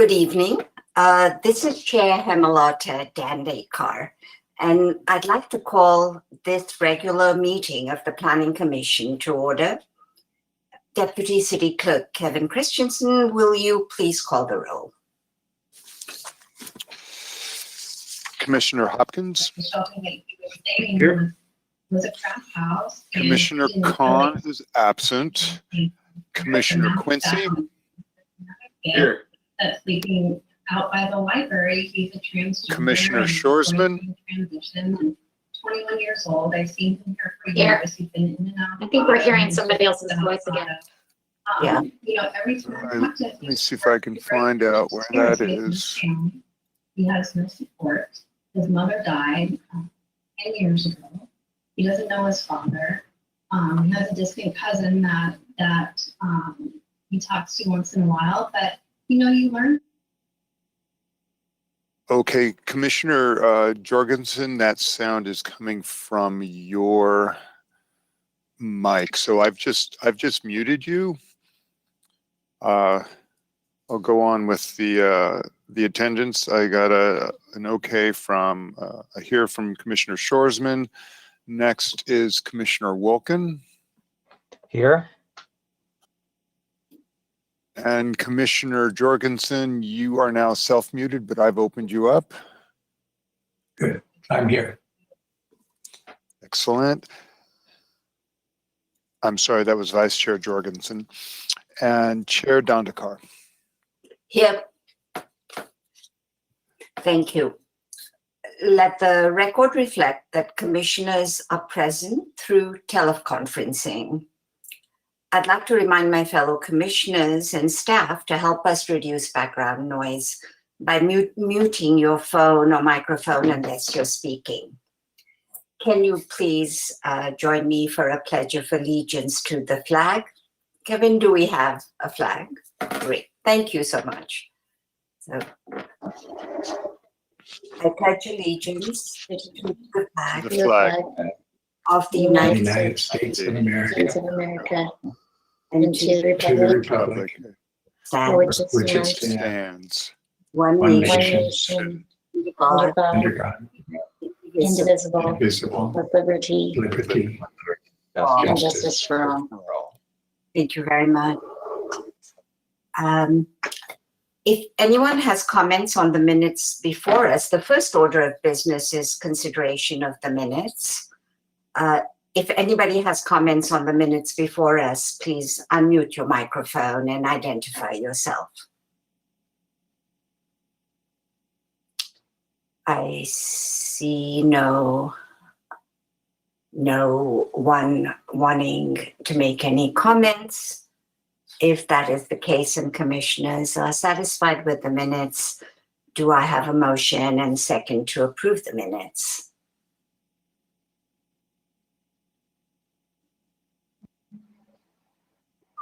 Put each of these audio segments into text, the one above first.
Good evening. This is Chair Hemalata Dandekar, and I'd like to call this regular meeting of the Planning Commission to order. Deputy City Clerk Kevin Christensen, will you please call the roll? Commissioner Hopkins. Here. Commissioner Khan is absent. Commissioner Quincy. Here. Sleeping out by the library. He's a transgender. Commissioner Shoresman. Transition. 21 years old. I've seen him here for Here. years. He's been in and out. I think we're hearing somebody else's voice again. Yeah. You know, every time I talk to him, Let me see if I can find out where that is. He has no support. His mother died 10 years ago. He doesn't know his father. He has a distant cousin that he talks to once in a while, but you know, you learn. Okay, Commissioner Jorgensen, that sound is coming from your mic. So I've just muted you. I'll go on with the attendance. I got an okay from here from Commissioner Shoresman. Next is Commissioner Wilkin. Here. And Commissioner Jorgensen, you are now self-muted, but I've opened you up. Good, I'm here. Excellent. I'm sorry, that was Vice Chair Jorgensen. And Chair Dandekar. Here. Thank you. Let the record reflect that commissioners are present through teleconferencing. I'd like to remind my fellow commissioners and staff to help us reduce background noise by muting your phone or microphone unless you're speaking. Can you please join me for a pledge of allegiance to the flag? Kevin, do we have a flag? Great, thank you so much. So, I pledge allegiance to the flag of the United States of America, States of America, and and to to the to the republic republic, stand which it which it stands, Stands. one one nation, one nation, nation, under God, under God, indivisible, indivisible, with liberty liberty, and justice. justice for all. Thank you very much. If anyone has comments on the minutes before us, the first order of business is consideration of the minutes. If anybody has comments on the minutes before us, please unmute your microphone and identify yourself. I see no one wanting to make any comments. If that is the case and commissioners are satisfied with the minutes, do I have a motion and second to approve the minutes?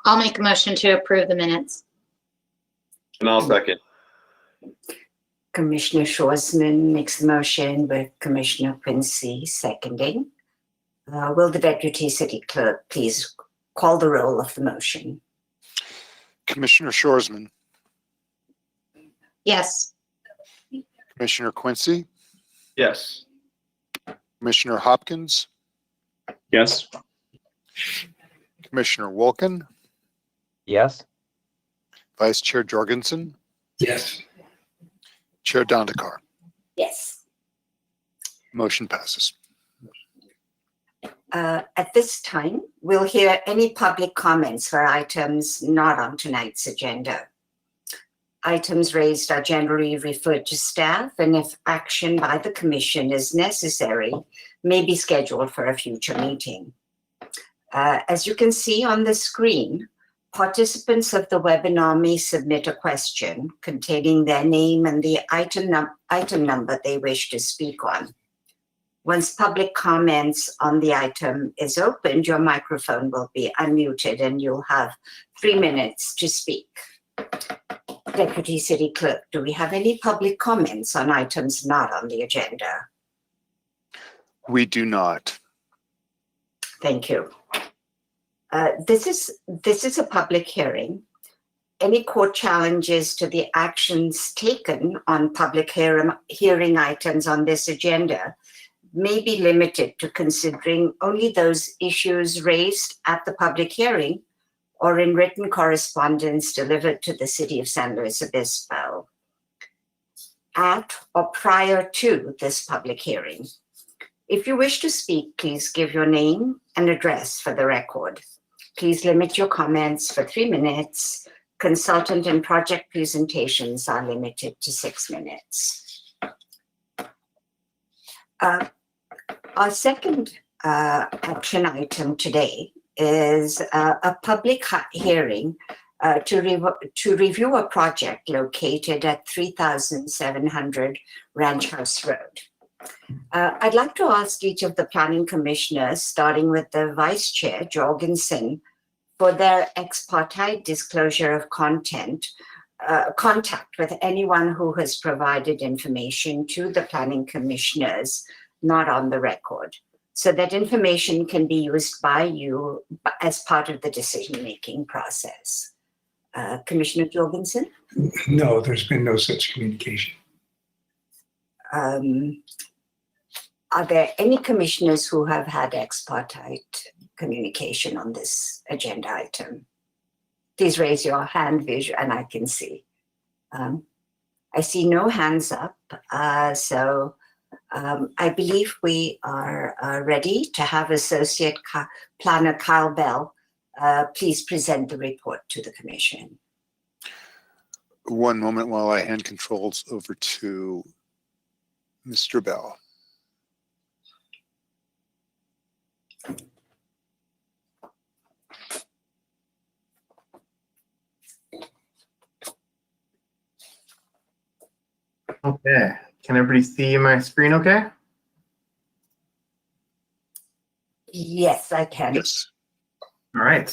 I'll make a motion to approve the minutes. And I'll second. Commissioner Shoresman makes the motion with Commissioner Quincy seconding. Will the Deputy City Clerk please call the roll of the motion? Commissioner Shoresman. Yes. Commissioner Quincy. Yes. Commissioner Hopkins. Yes. Commissioner Wilkin. Yes. Vice Chair Jorgensen. Yes, Chair Dandekar. Yes. Motion passes. At this time, we'll hear any public comments for items not on tonight's agenda. Items raised are generally referred to staff, and if action by the commission is necessary, may be scheduled for a future meeting. As you can see on the screen, participants of the webinar may submit a question containing their name and the item number they wish to speak on. Once public comments on the item is opened, your microphone will be unmuted and you'll have 3 minutes to speak. Deputy City Clerk, do we have any public comments on items not on the agenda? We do not. Thank you. This is a public hearing. Any court challenges to the actions taken on public hearing items on this agenda may be limited to considering only those issues raised at the public hearing or in written correspondence delivered to the City of San Luis Obispo at or prior to this public hearing. If you wish to speak, please give your name and address for the record. Please limit your comments for 3 minutes. Consultant and project presentations are limited to 6 minutes. Our second action item today is a public hearing to review a project located at 3700 Ranch House Road. I'd like to ask each of the planning commissioners, starting with the Vice Chair, Jorgensen, for their ex parte disclosure of contact with anyone who has provided information to the planning commissioners not on the record, so that information can be used by you as part of the decision-making process. Commissioner Jorgensen? No, there's been no such communication. Are there any commissioners who have had ex parte communication on this agenda item? Please raise your hand visual and I can see. I see no hands up, so I believe we are ready to have Associate Planner Kyle Bell please present the report to the Commission. One moment while I hand controls over to Mr. Bell. Okay, can everybody see my screen okay? Yes, I can. Yes. All right.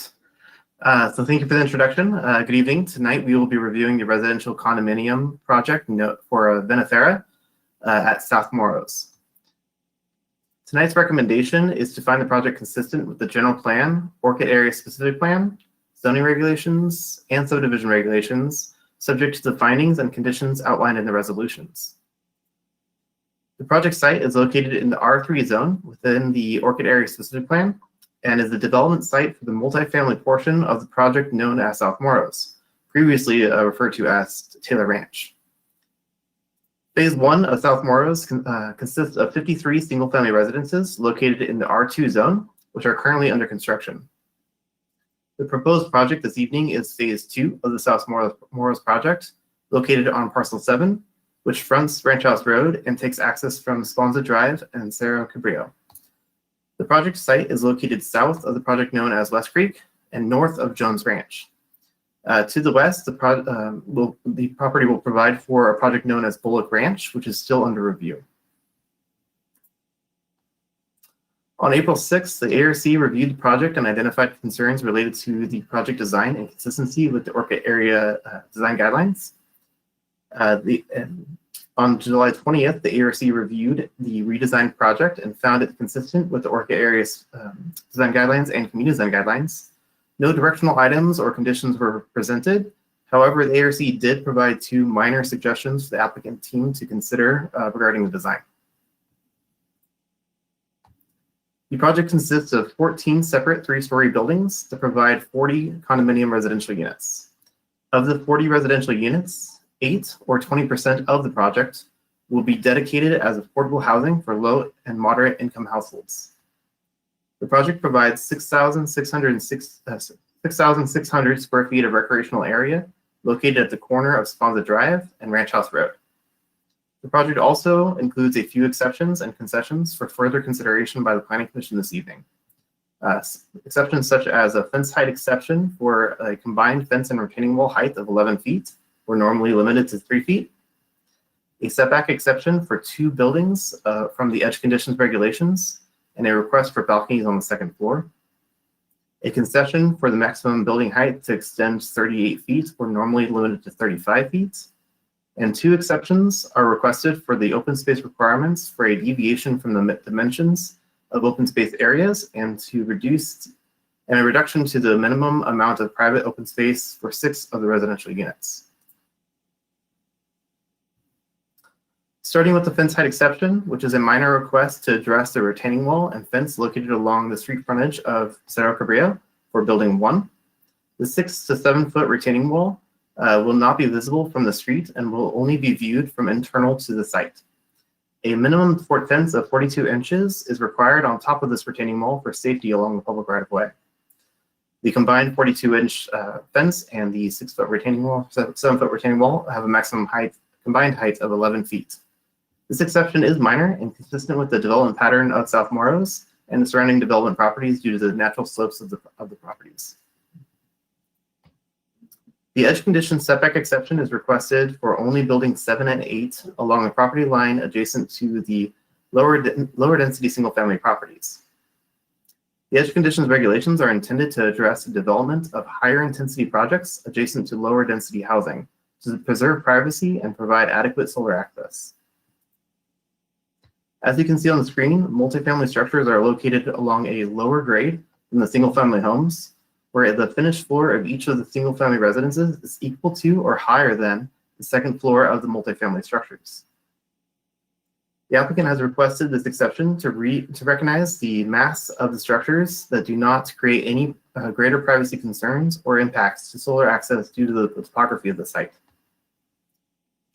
So thank you for the introduction. Good evening. Tonight we will be reviewing the residential condominium project for Venethara at South Morrows. Tonight's recommendation is to find the project consistent with the general plan, Orchid Area Specific Plan, zoning regulations, and subdivision regulations, subject to the findings and conditions outlined in the resolutions. The project site is located in the R3 zone within the Orchid Area Specific Plan and is the development site for the multifamily portion of the project known as South Morrows, previously referred to as Taylor Ranch. Phase 1 of South Morrows consists of 53 single-family residences located in the R2 zone, which are currently under construction. The proposed project this evening is Phase 2 of the South Morrows project, located on Parcel 7, which fronts Ranch House Road and takes access from Sponza Drive and Cerro Cabrillo. The project site is located south of the project known as West Creek and north of Jones Ranch. To the west, the property will provide for a project known as Bullock Ranch, which is still under review. On April 6th, the ARC reviewed the project and identified concerns related to the project design and consistency with the Orchid Area Design Guidelines. On July 20th, the ARC reviewed the redesigned project and found it consistent with the Orchid Area's Design Guidelines and Community Design Guidelines. No directional items or conditions were presented. However, the ARC did provide 2 minor suggestions for the applicant team to consider regarding the design. The project consists of 14 separate 3-story buildings that provide 40 condominium residential units. Of the 40 residential units, 8 or 20% of the project will be dedicated as affordable housing for low and moderate income households. The project provides 6,600 square feet of recreational area located at the corner of Sponza Drive and Ranch House Road. The project also includes a few exceptions and concessions for further consideration by the Planning Commission this evening. Exceptions such as a fence height exception for a combined fence and retaining wall height of 11 feet, were normally limited to 3 feet. A setback exception for 2 buildings from the edge conditions regulations, and a request for balconies on the 2nd floor. A concession for the maximum building height to extend 38 feet, were normally limited to 35 feet. And 2 exceptions are requested for the open space requirements for a deviation from the dimensions of open space areas and to reduce and a reduction to the minimum amount of private open space for 6 of the residential units. Starting with the fence height exception, which is a minor request to address the retaining wall and fence located along the street frontage of Cerro Cabrillo for Building 1. The 6 to 7 foot retaining wall will not be visible from the street and will only be viewed from internal to the site. A minimum fence of 42 inches is required on top of this retaining wall for safety along the public right-of-way. The combined 42-inch fence and the 6-foot retaining wall, 7-foot retaining wall have a maximum combined height of 11 feet. This exception is minor and consistent with the development pattern of South Morrows and the surrounding development properties due to the natural slopes of the properties. The edge condition setback exception is requested for only buildings 7 and 8 along the property line adjacent to the lower density single family properties. The edge conditions regulations are intended to address the development of higher intensity projects adjacent to lower density housing to preserve privacy and provide adequate solar access. As you can see on the screen, multifamily structures are located along a lower grade than the single family homes, where the finished floor of each of the single-family residences is equal to or higher than the second floor of the multifamily structures. The applicant has requested this exception to recognize the mass of the structures that do not create any greater privacy concerns or impacts to solar access due to the topography of the site.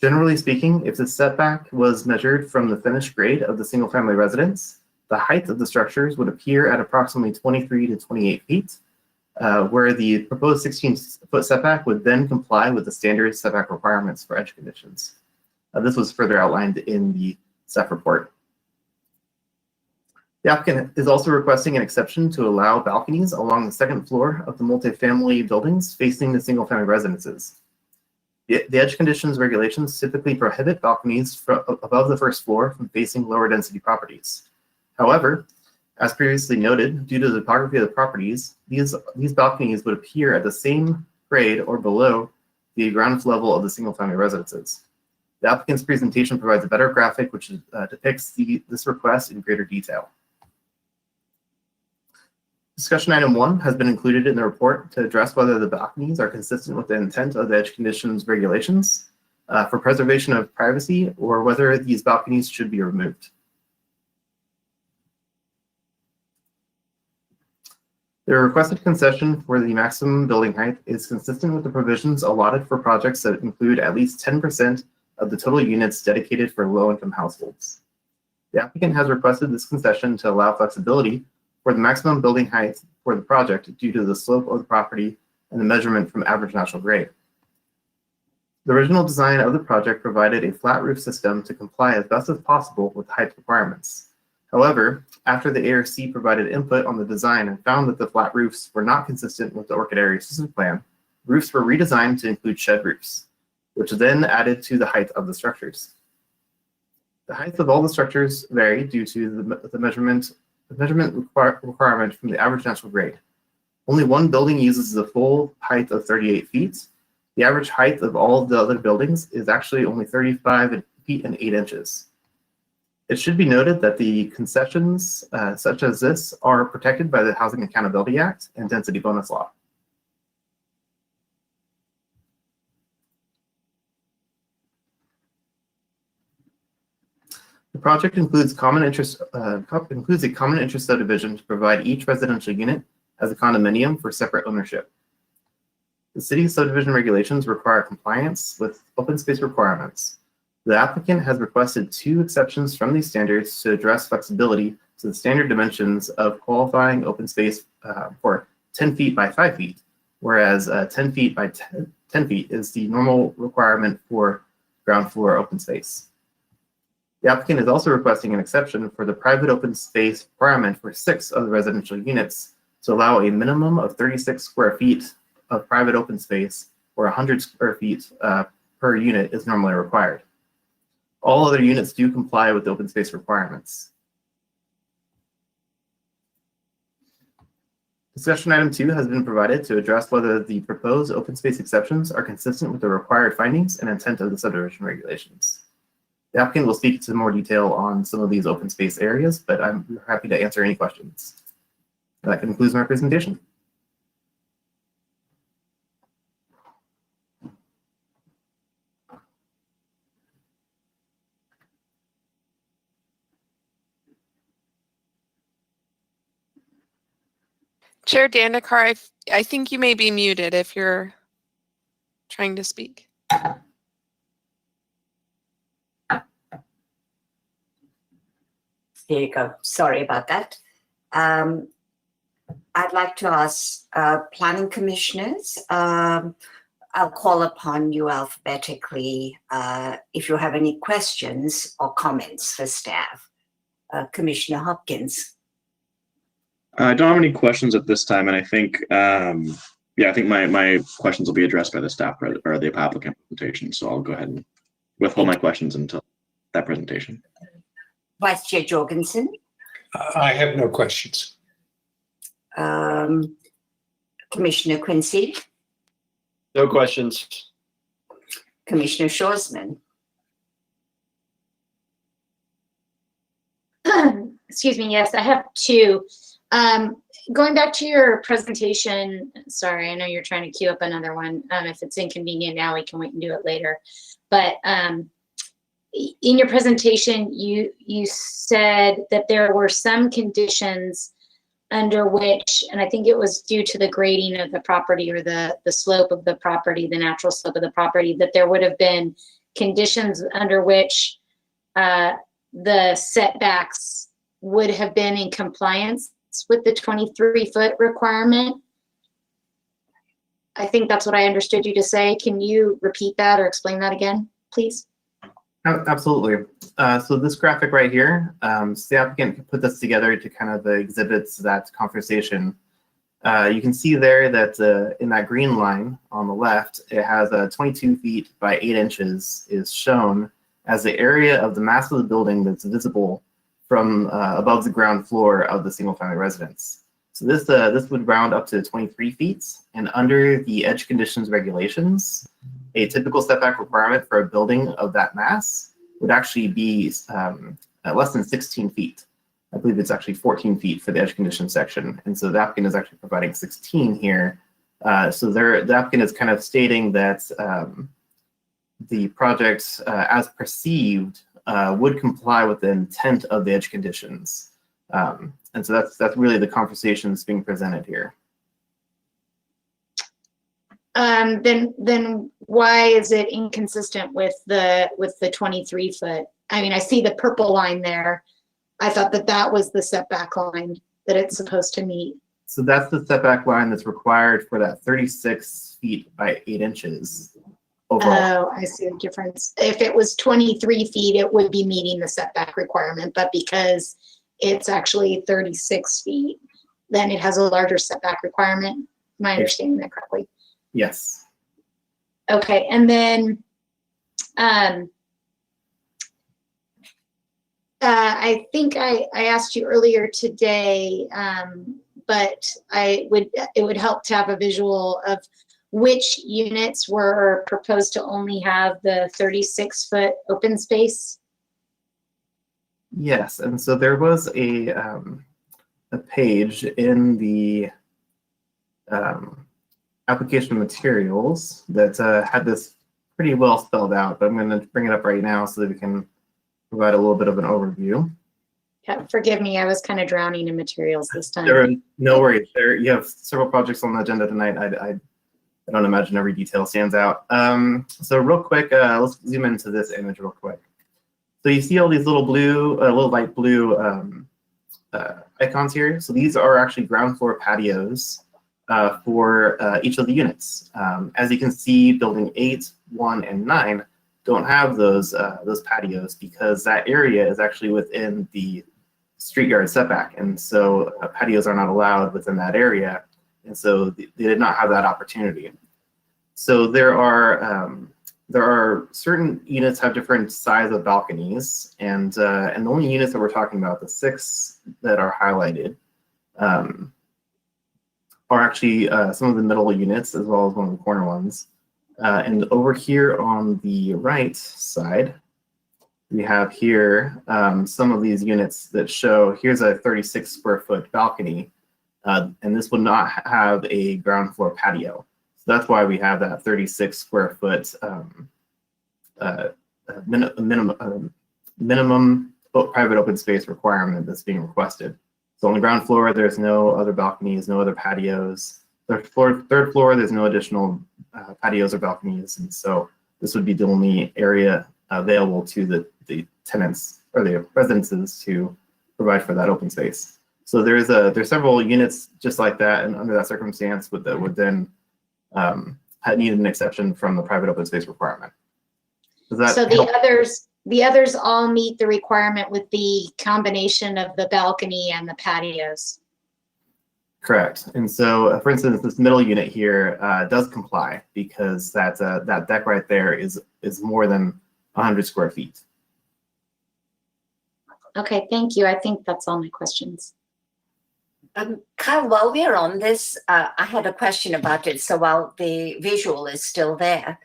Generally speaking, if the setback was measured from the finished grade of the single-family residence, the height of the structures would appear at approximately 23 to 28 feet, where the proposed 16-foot setback would then comply with the standard setback requirements for edge conditions. This was further outlined in the staff report. The applicant is also requesting an exception to allow balconies along the second floor of the multifamily buildings facing the single-family residences. The edge conditions regulations typically prohibit balconies above the first floor from facing lower density properties. However, as previously noted, due to the topography of the properties, these balconies would appear at the same grade or below the ground level of the single-family residences. The applicant's presentation provides a better graphic which depicts this request in greater detail. Discussion item 1 has been included in the report to address whether the balconies are consistent with the intent of the edge conditions regulations for preservation of privacy or whether these balconies should be removed. The requested concession for the maximum building height is consistent with the provisions allotted for projects that include at least 10% of the total units dedicated for low-income households. The applicant has requested this concession to allow flexibility for the maximum building height for the project due to the slope of the property and the measurement from average natural grade. The original design of the project provided a flat roof system to comply as best as possible with height requirements. However, after the ARC provided input on the design and found that the flat roofs were not consistent with the Orchid Area System Plan, roofs were redesigned to include shed roofs, which then added to the height of the structures. The height of all the structures vary due to the measurement requirement from the average natural grade. Only one building uses the full height of 38 feet. The average height of all of the other buildings is actually only 35 feet and 8 inches. It should be noted that the concessions such as this are protected by the Housing Accountability Act and Density Bonus Law. The project includes a common interest subdivision to provide each residential unit as a condominium for separate ownership. The city's subdivision regulations require compliance with open space requirements. The applicant has requested 2 exceptions from these standards to address flexibility to the standard dimensions of qualifying open space for 10 feet by 5 feet, whereas 10 feet by 10 feet is the normal requirement for ground floor open space. The applicant is also requesting an exception for the private open space requirement for 6 of the residential units to allow a minimum of 36 square feet of private open space, or 100 square feet per unit is normally required. All other units do comply with the open space requirements. Discussion item 2 has been provided to address whether the proposed open space exceptions are consistent with the required findings and intent of the subdivision regulations. The applicant will speak to more detail on some of these open space areas, but I'm happy to answer any questions. That concludes my presentation. Chair Dandekar, I think you may be muted if you're trying to speak. Here you go. Sorry about that. I'd like to ask planning commissioners. I'll call upon you alphabetically if you have any questions or comments for staff. Commissioner Hopkins. I don't have any questions at this time, and I think, I think my questions will be addressed by the staff or the applicant presentation. So I'll go ahead and withhold my questions until that presentation. Vice Chair Jorgensen. I have no questions. Commissioner Quincy. No questions. Commissioner Shorsman. Excuse me, yes, I have two. Going back to your presentation, sorry, I know you're trying to queue up another one. If it's inconvenient now, we can wait and do it later. But in your presentation, you said that there were some conditions under which, and I think it was due to the grading of the property or the slope of the property, the natural slope of the property, that there would have been conditions under which the setbacks would have been in compliance with the 23-foot requirement. I think that's what I understood you to say. Can you repeat that or explain that again, please? Absolutely. So this graphic right here, so the applicant put this together to kind of exhibits that conversation. You can see there that in that green line on the left, it has 22 feet by 8 inches is shown as the area of the mass of the building that's visible from above the ground floor of the single family residence. So this would round up to 23 feet, and under the edge conditions regulations, a typical setback requirement for a building of that mass would actually be less than 16 feet. I believe it's actually 14 feet for the edge condition section. And so the applicant is actually providing 16 here. So the applicant is kind of stating that the project as perceived would comply with the intent of the edge conditions. And so that's really the conversation that's being presented here. Then why is it inconsistent with the 23 foot? I mean, I see the purple line there. I thought that was the setback line that it's supposed to meet. So that's the setback line that's required for that 36 feet by 8 inches overall. Oh, I see the difference. If it was 23 feet, it would be meeting the setback requirement, but because it's actually 36 feet, then it has a larger setback requirement. Am I understanding that correctly? Yes. Okay, and then I think I asked you earlier today, but it would help to have a visual of which units were proposed to only have the 36-foot open space. Yes, and so there was a page in the application materials that had this pretty well spelled out, but I'm going to bring it up right now so that we can provide a little bit of an overview. Yeah, forgive me, I was kind of drowning in materials this time. No worries. You have several projects on the agenda tonight. I don't imagine every detail stands out. So real quick, let's zoom into this image real quick. So you see all these little blue, little light blue icons here. So these are actually ground floor patios for each of the units. As you can see, building 8, 1, and 9 don't have those patios because that area is actually within the street yard setback, and so patios are not allowed within that area, and so they did not have that opportunity. So there are certain units have different size of balconies, and the only units that we're talking about, the 6 that are highlighted, are actually some of the middle units as well as one of the corner ones. And over here on the right side, we have here some of these units that show here's a 36 square foot balcony, and this would not have a ground floor patio. So that's why we have that 36 square foot minimum private open space requirement that's being requested. So on the ground floor, there's no other balconies, no other patios. Third floor, there's no additional patios or balconies, and so this would be the only area available to the tenants or the residences to provide for that open space. So there's several units just like that, and under that circumstance, would then need an exception from the private open space requirement. Does that So help? the others all meet the requirement with the combination of the balcony and the patios. Correct. And so, for instance, this middle unit here does comply because that deck right there is more than 100 square feet. Okay, thank you. I think that's all my questions. Kyle, while we're on this, I had a question about it. So while the visual is still there,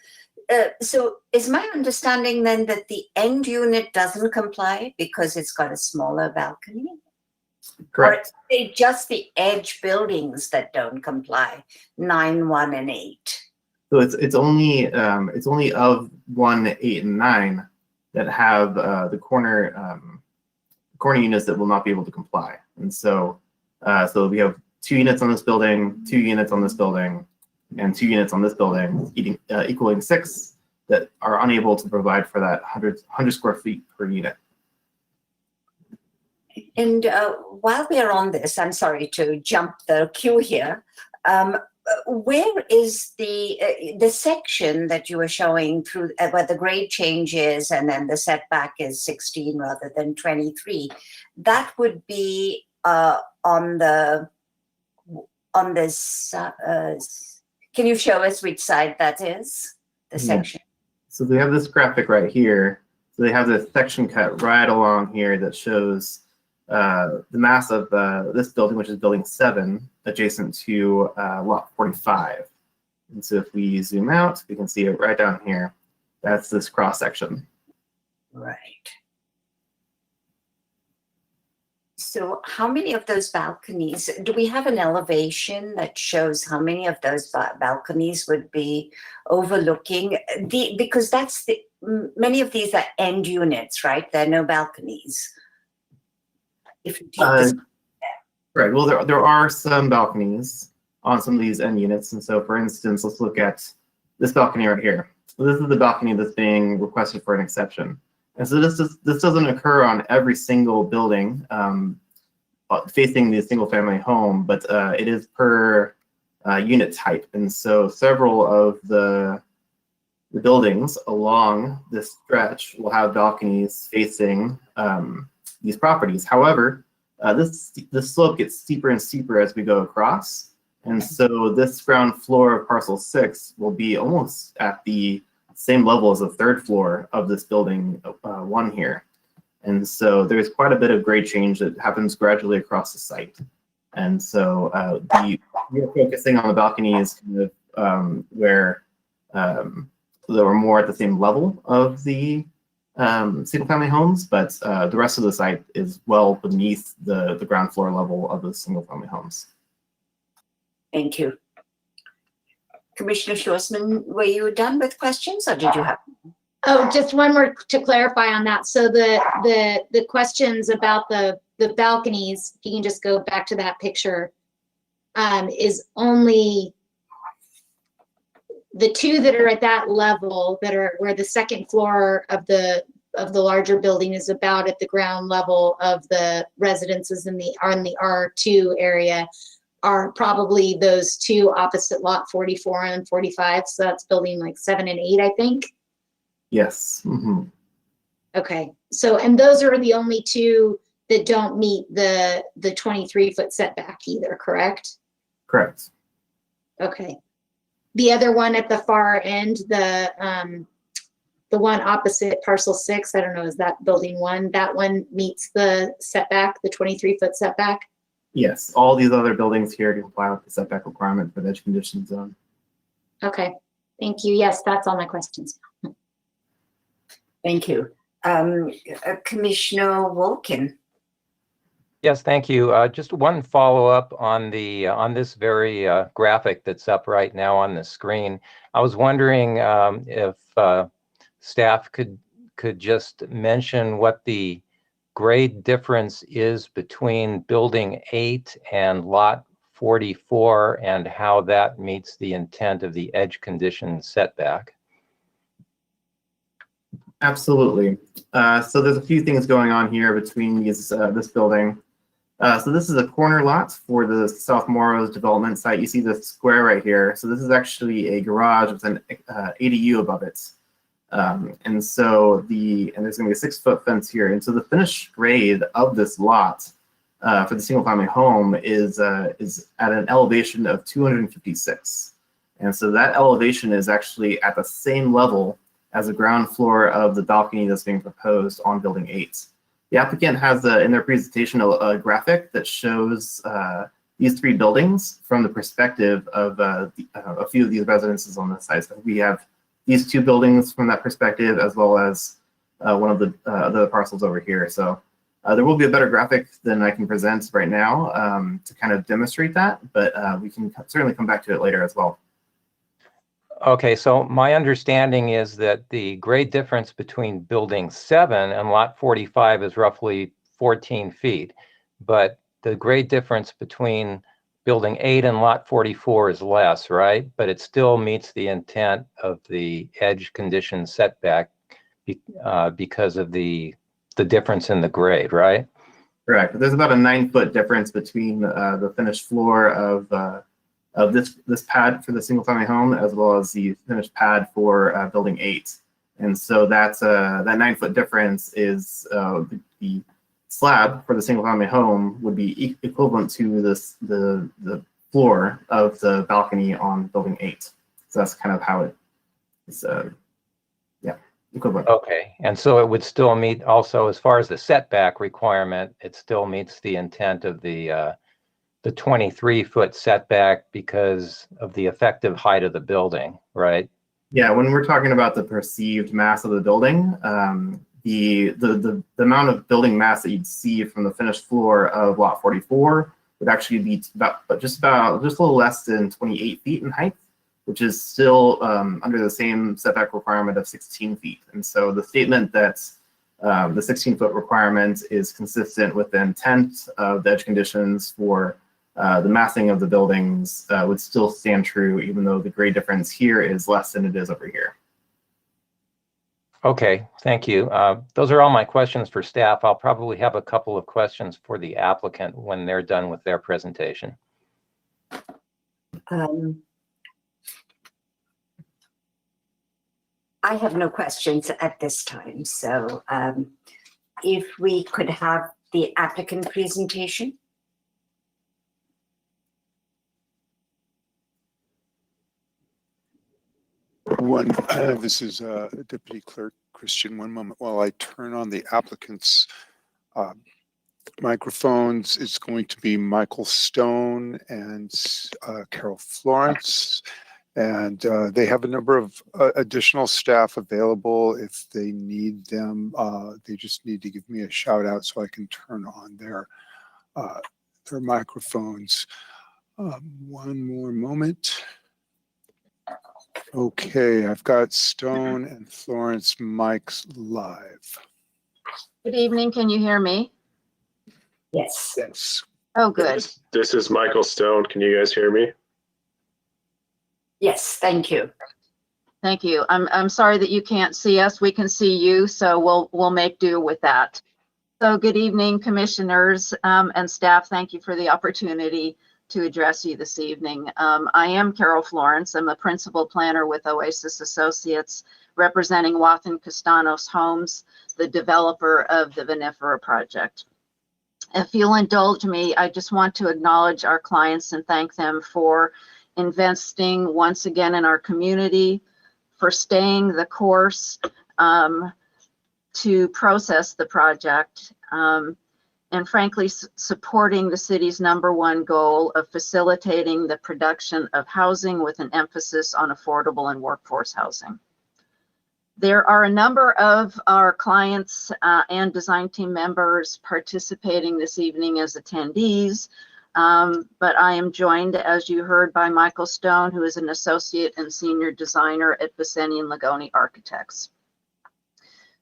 so is my understanding then that the end unit doesn't comply because it's got a smaller balcony? Correct. Or is it just the edge buildings that don't comply, 9, 1, and 8? So it's only of 1, 8, and 9 that have the corner units that will not be able to comply. And so so we have 2 units on this building, 2 units on this building, and 2 units on this building, equaling 6 that are unable to provide for that 100 square feet per unit. And while we're on this, I'm sorry to jump the queue here. Where is the section that you were showing through where the grade changes and then the setback is 16 rather than 23? That would be on this. Can you show us which side that is? The section. So they have this graphic right here. So they have this section cut right along here that shows the mass of this building, which is building 7, adjacent to lot 45. And so if we zoom out, we can see it right down here. That's this cross section. Right. So how many of those balconies, do we have an elevation that shows how many of those balconies would be overlooking because that's many of these are end units, right? There are no balconies. If you take this, right. Well, there are some balconies on some of these end units. And so, for instance, let's look at this balcony right here. So this is the balcony that's being requested for an exception. And so this doesn't occur on every single building facing the single family home, but it is per unit type. And so several of the buildings along this stretch will have balconies facing these properties. However, this slope gets steeper and steeper as we go across. And so this ground floor of parcel 6 will be almost at the same level as the 3rd floor of this building 1 here. And so there's quite a bit of grade change that happens gradually across the site. And so we're focusing on the balconies kind of where they were more at the same level of the single family homes, but the rest of the site is well beneath the ground floor level of the single family homes. thank you. Commissioner Schwarzman, were you done with questions or did you have? Oh, just one more to clarify on that. So the questions about the balconies, if you can just go back to that picture, is only the 2 that are at that level that are where the 2nd floor of the larger building is about at the ground level of the residences in the R2 area are probably those 2 opposite lot 44 and 45. So that's building like 7 and 8, I think. Yes. Mm-hmm. Okay, so, and those are the only 2 that don't meet the 23-foot setback either, correct? Correct. Okay. The other one at the far end, the one opposite parcel 6, I don't know, is that building 1? That one meets the setback, the 23-foot setback? Yes, all these other buildings here comply with the setback requirement for the edge condition zone. Okay, thank you. Yes, that's all my questions. Thank you. Commissioner Wolkin. Yes, thank you. Just one follow-up on the on this very graphic that's up right now on the screen. I was wondering if staff could just mention what the grade difference is between building 8 and lot 44 and how that meets the intent of the edge condition setback? Absolutely. So there's a few things going on here between these this building. So this is a corner lot for the South Morrow's development site. You see the square right here. So this is actually a garage with an ADU above it. And there's going to be a 6-foot fence here. And so the finished grade of this lot for the single-family home is at an elevation of 256. And so that elevation is actually at the same level as the ground floor of the balcony that's being proposed on building 8. The applicant has in their presentation a graphic that shows these 3 buildings from the perspective of a few of these residences on this side. So we have these 2 buildings from that perspective, as well as one of the parcels over here. So there will be a better graphic than I can present right now to kind of demonstrate that, but we can certainly come back to it later as well. Okay, so my understanding is that the grade difference between building 7 and lot 45 is roughly 14 feet, but the grade difference between building 8 and lot 44 is less, right? But it still meets the intent of the edge condition setback because of the difference in the grade, right? Correct. There's about a 9-foot difference between the finished floor of this pad for the single-family home, as well as the finished pad for building 8. And so that's that 9-foot difference is the slab for the single-family home would be equivalent to the floor of the balcony on building 8. So that's kind of how it is, equivalent. Okay, and so it would still meet also, as far as the setback requirement, it still meets the intent of the 23-foot setback because of the effective height of the building, right? Yeah, when we're talking about the perceived mass of the building, the amount of building mass that you'd see from the finished floor of lot 44 would actually be just a little less than 28 feet in height, which is still under the same setback requirement of 16 feet. And so the statement that the 16-foot requirement is consistent with the intent of the edge conditions for the massing of the buildings would still stand true, even though the grade difference here is less than it is over here. Okay, thank you. Those are all my questions for staff. I'll probably have a couple of questions for the applicant when they're done with their presentation. I have no questions at this time, so if we could have the applicant presentation. This is Deputy Clerk Christian. One moment while I turn on the applicant's microphones. It's going to be Michael Stone and Carol Florence. And they have a number of additional staff available if they need them. They just need to give me a shout out so I can turn on their microphones. One more moment. Okay, I've got Stone and Florence mics live. Good evening. Can you hear me? Yes. Yes. Oh, good. This is Michael Stone. Can you guys hear me? Yes, thank you. Thank you. I'm sorry that you can't see us. We can see you, so we'll make do with that. So good evening, commissioners and staff. Thank you for the opportunity to address you this evening. I am Carol Florence. I'm a principal planner with Oasis Associates, representing Wathen Castanos Homes, the developer of the Venethara project. If you'll indulge me, I just want to acknowledge our clients and thank them for investing once again in our community, for staying the course to process the project, and frankly, supporting the city's #1 goal of facilitating the production of housing with an emphasis on affordable and workforce housing. There are a number of our clients and design team members participating this evening as attendees, but I am joined, as you heard, by Michael Stone, who is an associate and senior designer at Basseni and Lagoni Architects.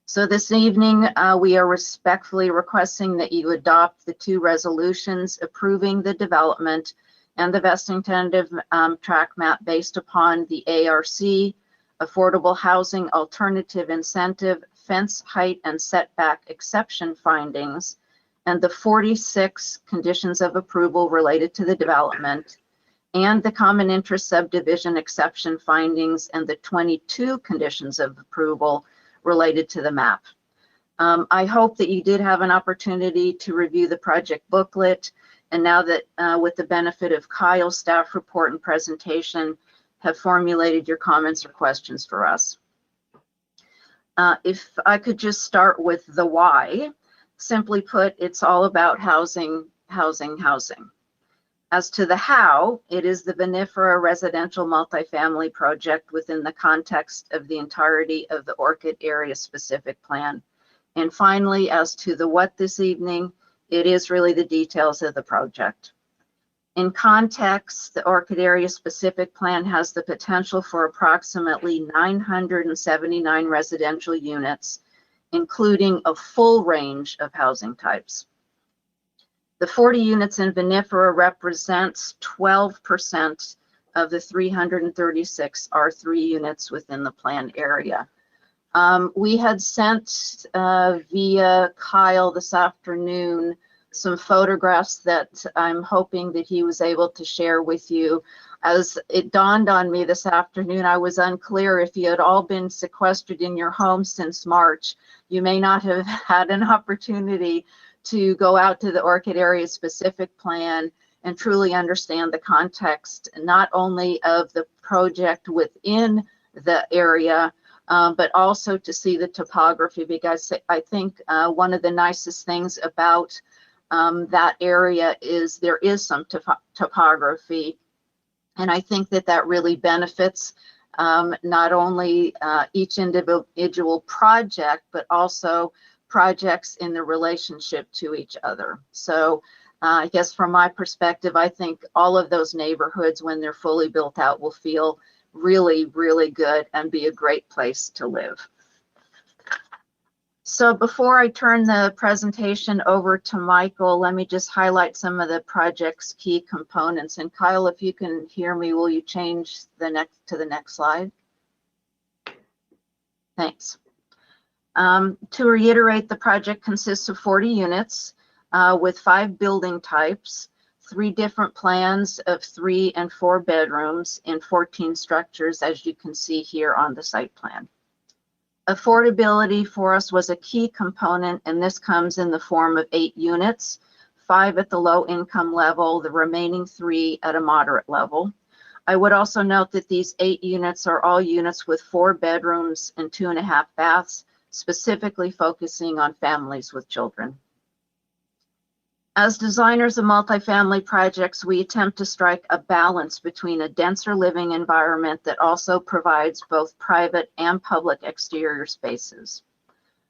So this evening, we are respectfully requesting that you adopt the 2 resolutions approving the development and the vesting tentative track map based upon the ARC, Affordable Housing Alternative Incentive, Fence Height and Setback Exception findings, and the 46 conditions of approval related to the development, and the common interest subdivision exception findings and the 22 conditions of approval related to the map. I hope that you did have an opportunity to review the project booklet, and now that with the benefit of Kyle's staff report and presentation, have formulated your comments or questions for us. If I could just start with the why. Simply put, it's all about housing, housing, housing. As to the how, it is the Venethara residential multifamily project within the context of the entirety of the Orchid area specific plan. And finally, as to the what this evening, it is really the details of the project. In context, the Orchid area specific plan has the potential for approximately 979 residential units, including a full range of housing types. The 40 units in Venethara represents 12% of the 336 R3 units within the planned area. We had sent via Kyle this afternoon some photographs that I'm hoping that he was able to share with you. As it dawned on me this afternoon, I was unclear if you had all been sequestered in your home since March. You may not have had an opportunity to go out to the Orchid area specific plan and truly understand the context, not only of the project within the area, but also to see the topography, because I think one of the nicest things about that area is there is some topography. And I think that that really benefits not only each individual project, but also projects in the relationship to each other. So I guess from my perspective, I think all of those neighborhoods, when they're fully built out, will feel really, really good and be a great place to live. So before I turn the presentation over to Michael, let me just highlight some of the project's key components. And Kyle, if you can hear me, will you change to the next slide? Thanks. To reiterate, the project consists of 40 units with 5 building types, 3 different plans of 3 and 4 bedrooms in 14 structures, as you can see here on the site plan. Affordability for us was a key component, and this comes in the form of 8 units, 5 at the low income level, the remaining 3 at a moderate level. I would also note that these 8 units are all units with 4 bedrooms and 2.5 baths, specifically focusing on families with children. As designers of multifamily projects, we attempt to strike a balance between a denser living environment that also provides both private and public exterior spaces.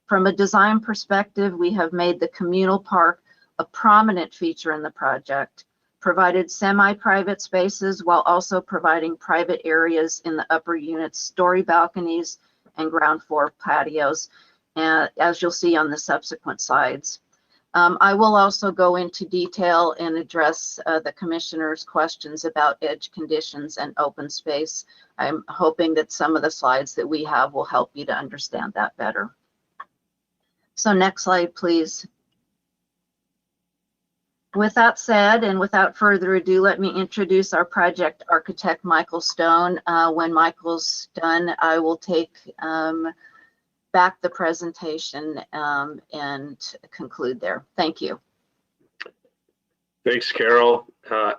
From a design perspective, we have made the communal park a prominent feature in the project, provided semi-private spaces while also providing private areas in the upper units, story balconies, and ground floor patios, as you'll see on the subsequent slides. I will also go into detail and address the commissioner's questions about edge conditions and open space. I'm hoping that some of the slides that we have will help you to understand that better. So next slide, please. With that said, and without further ado, let me introduce our project architect, Michael Stone. When Michael's done, I will take back the presentation and conclude there. Thank you. Thanks, Carol.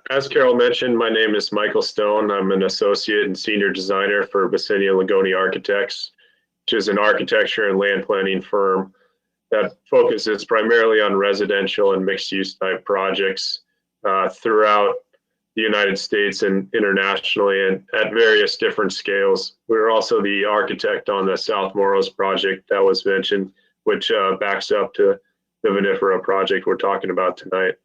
As Carol mentioned, my name is Michael Stone. I'm an associate and senior designer for Bassinia Lagoni Architects, which is an architecture and land planning firm that focuses primarily on residential and mixed-use type projects throughout the United States and internationally, and at various different scales. We're also the architect on the South Morrows project that was mentioned, which backs up to the Venethara project we're talking about tonight.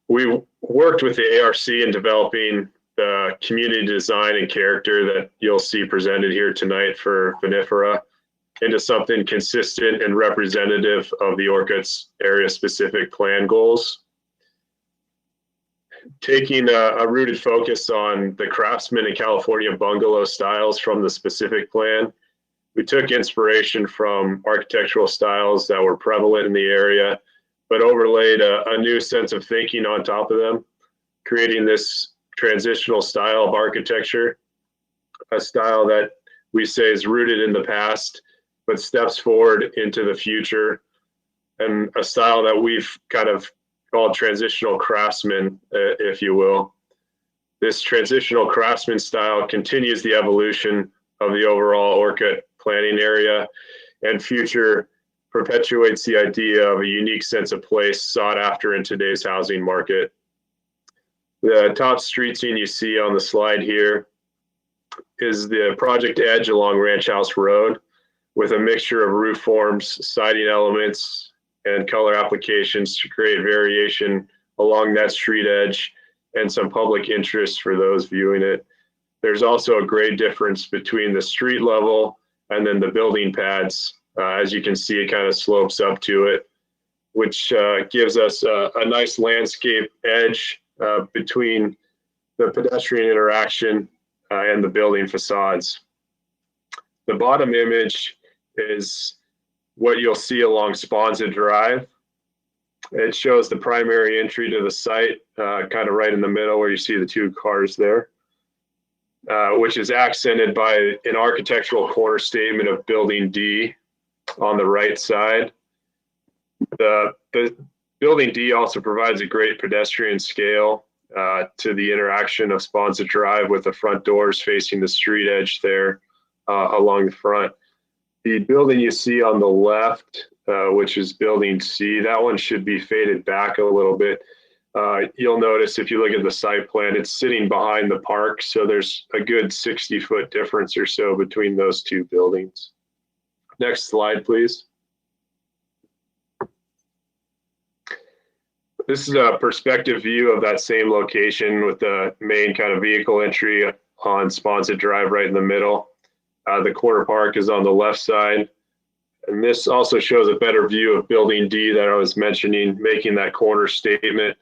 We worked with the ARC in developing the community design and character that you'll see presented here tonight for Venethara into something consistent and representative of the Orcutt's area-specific plan goals. Taking a rooted focus on the craftsman and California bungalow styles from the specific plan, we took inspiration from architectural styles that were prevalent in the area, but overlaid a new sense of thinking on top of them, creating this transitional style of architecture, a style that we say is rooted in the past, but steps forward into the future, and a style that we've kind of called transitional craftsman, if you will. This transitional craftsman style continues the evolution of the overall Orcutt planning area, and future perpetuates the idea of a unique sense of place sought after in today's housing market. The top street scene you see on the slide here is the project edge along Ranch House Road, with a mixture of roof forms, siding elements, and color applications to create variation along that street edge and some public interest for those viewing it. There's also a grade difference between the street level and then the building pads. As you can see, it kind of slopes up to it, which gives us a nice landscape edge between the pedestrian interaction and the building facades. The bottom image is what you'll see along Sponza Drive. It shows the primary entry to the site, kind of right in the middle where you see the two cars there, which is accented by an architectural corner statement of Building D on the right side. The Building D also provides a great pedestrian scale to the interaction of Sponza Drive, with the front doors facing the street edge there along the front. The building you see on the left, which is Building C, that one should be faded back a little bit. You'll notice if you look at the site plan, it's sitting behind the park, so there's a good 60-foot difference or so between those two buildings. Next slide, please. This is a perspective view of that same location, with the main kind of vehicle entry on Sponza Drive right in the middle. The corner park is on the left side. And this also shows a better view of Building D that I was mentioning, making that corner statement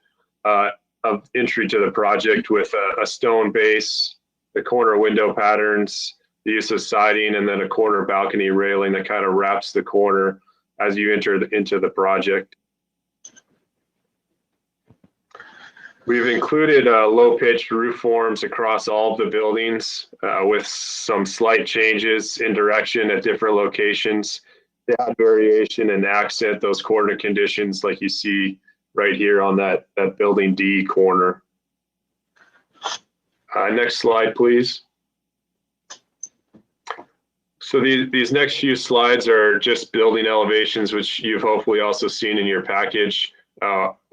of entry to the project, with a stone base, the corner window patterns, the use of siding, and then a corner balcony railing that kind of wraps the corner as you enter into the project. We've included low-pitched roof forms across all of the buildings, with some slight changes in direction at different locations. They add variation and accent those corner conditions, like you see right here on that Building D corner. Next slide, please. So these next few slides are just building elevations, which you've hopefully also seen in your package.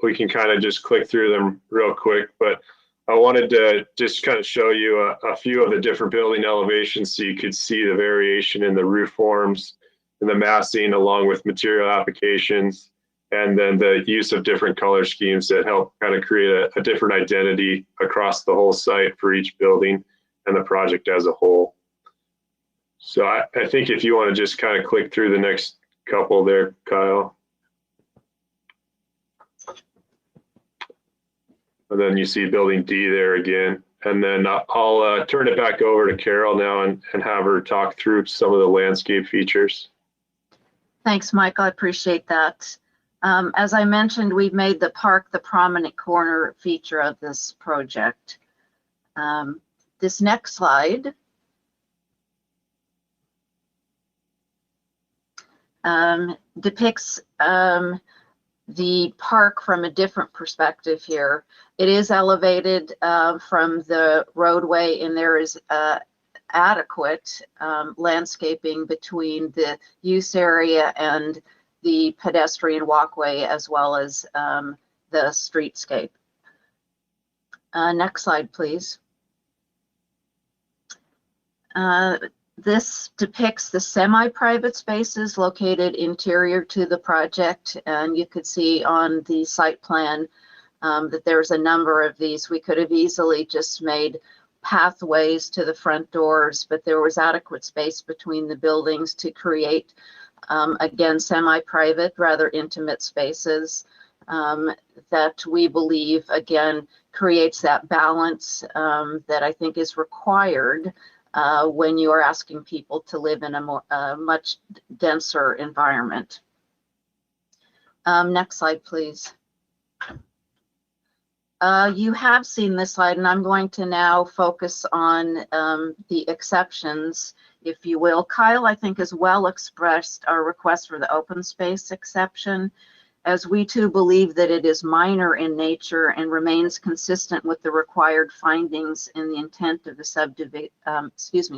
We can kind of just click through them real quick, but I wanted to just kind of show you a few of the different building elevations so you could see the variation in the roof forms and the massing, along with material applications, and then the use of different color schemes that help kind of create a different identity across the whole site for each building and the project as a whole. So I think if you want to just kind of click through the next couple there, Kyle. And then you see Building D there again. And then I'll turn it back over to Carol now and have her talk through some of the landscape features. Thanks, Mike. I appreciate that. As I mentioned, we've made the park the prominent corner feature of this project. This next slide depicts the park from a different perspective here. It is elevated from the roadway, and there is adequate landscaping between the use area and the pedestrian walkway, as well as the streetscape. Next slide, please. This depicts the semi-private spaces located interior to the project, and you could see on the site plan that there's a number of these. We could have easily just made pathways to the front doors, but there was adequate space between the buildings to create, again, semi-private, rather intimate spaces that we believe, again, creates that balance that I think is required when you are asking people to live in a much denser environment. Next slide, please. You have seen this slide, and I'm going to now focus on the exceptions, if you will. Kyle, I think, has well expressed our request for the open space exception, as we too believe that it is minor in nature and remains consistent with the required findings in the intent of the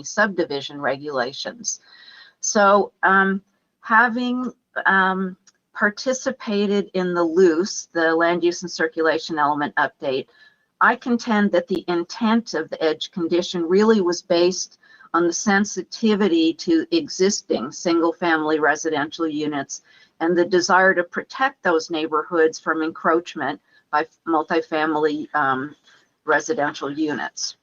subdivision regulations. So having participated in the LUCE, the Land Use and Circulation Element Update, I contend that the intent of the edge condition really was based on the sensitivity to existing single-family residential units and the desire to protect those neighborhoods from encroachment by multifamily residential units.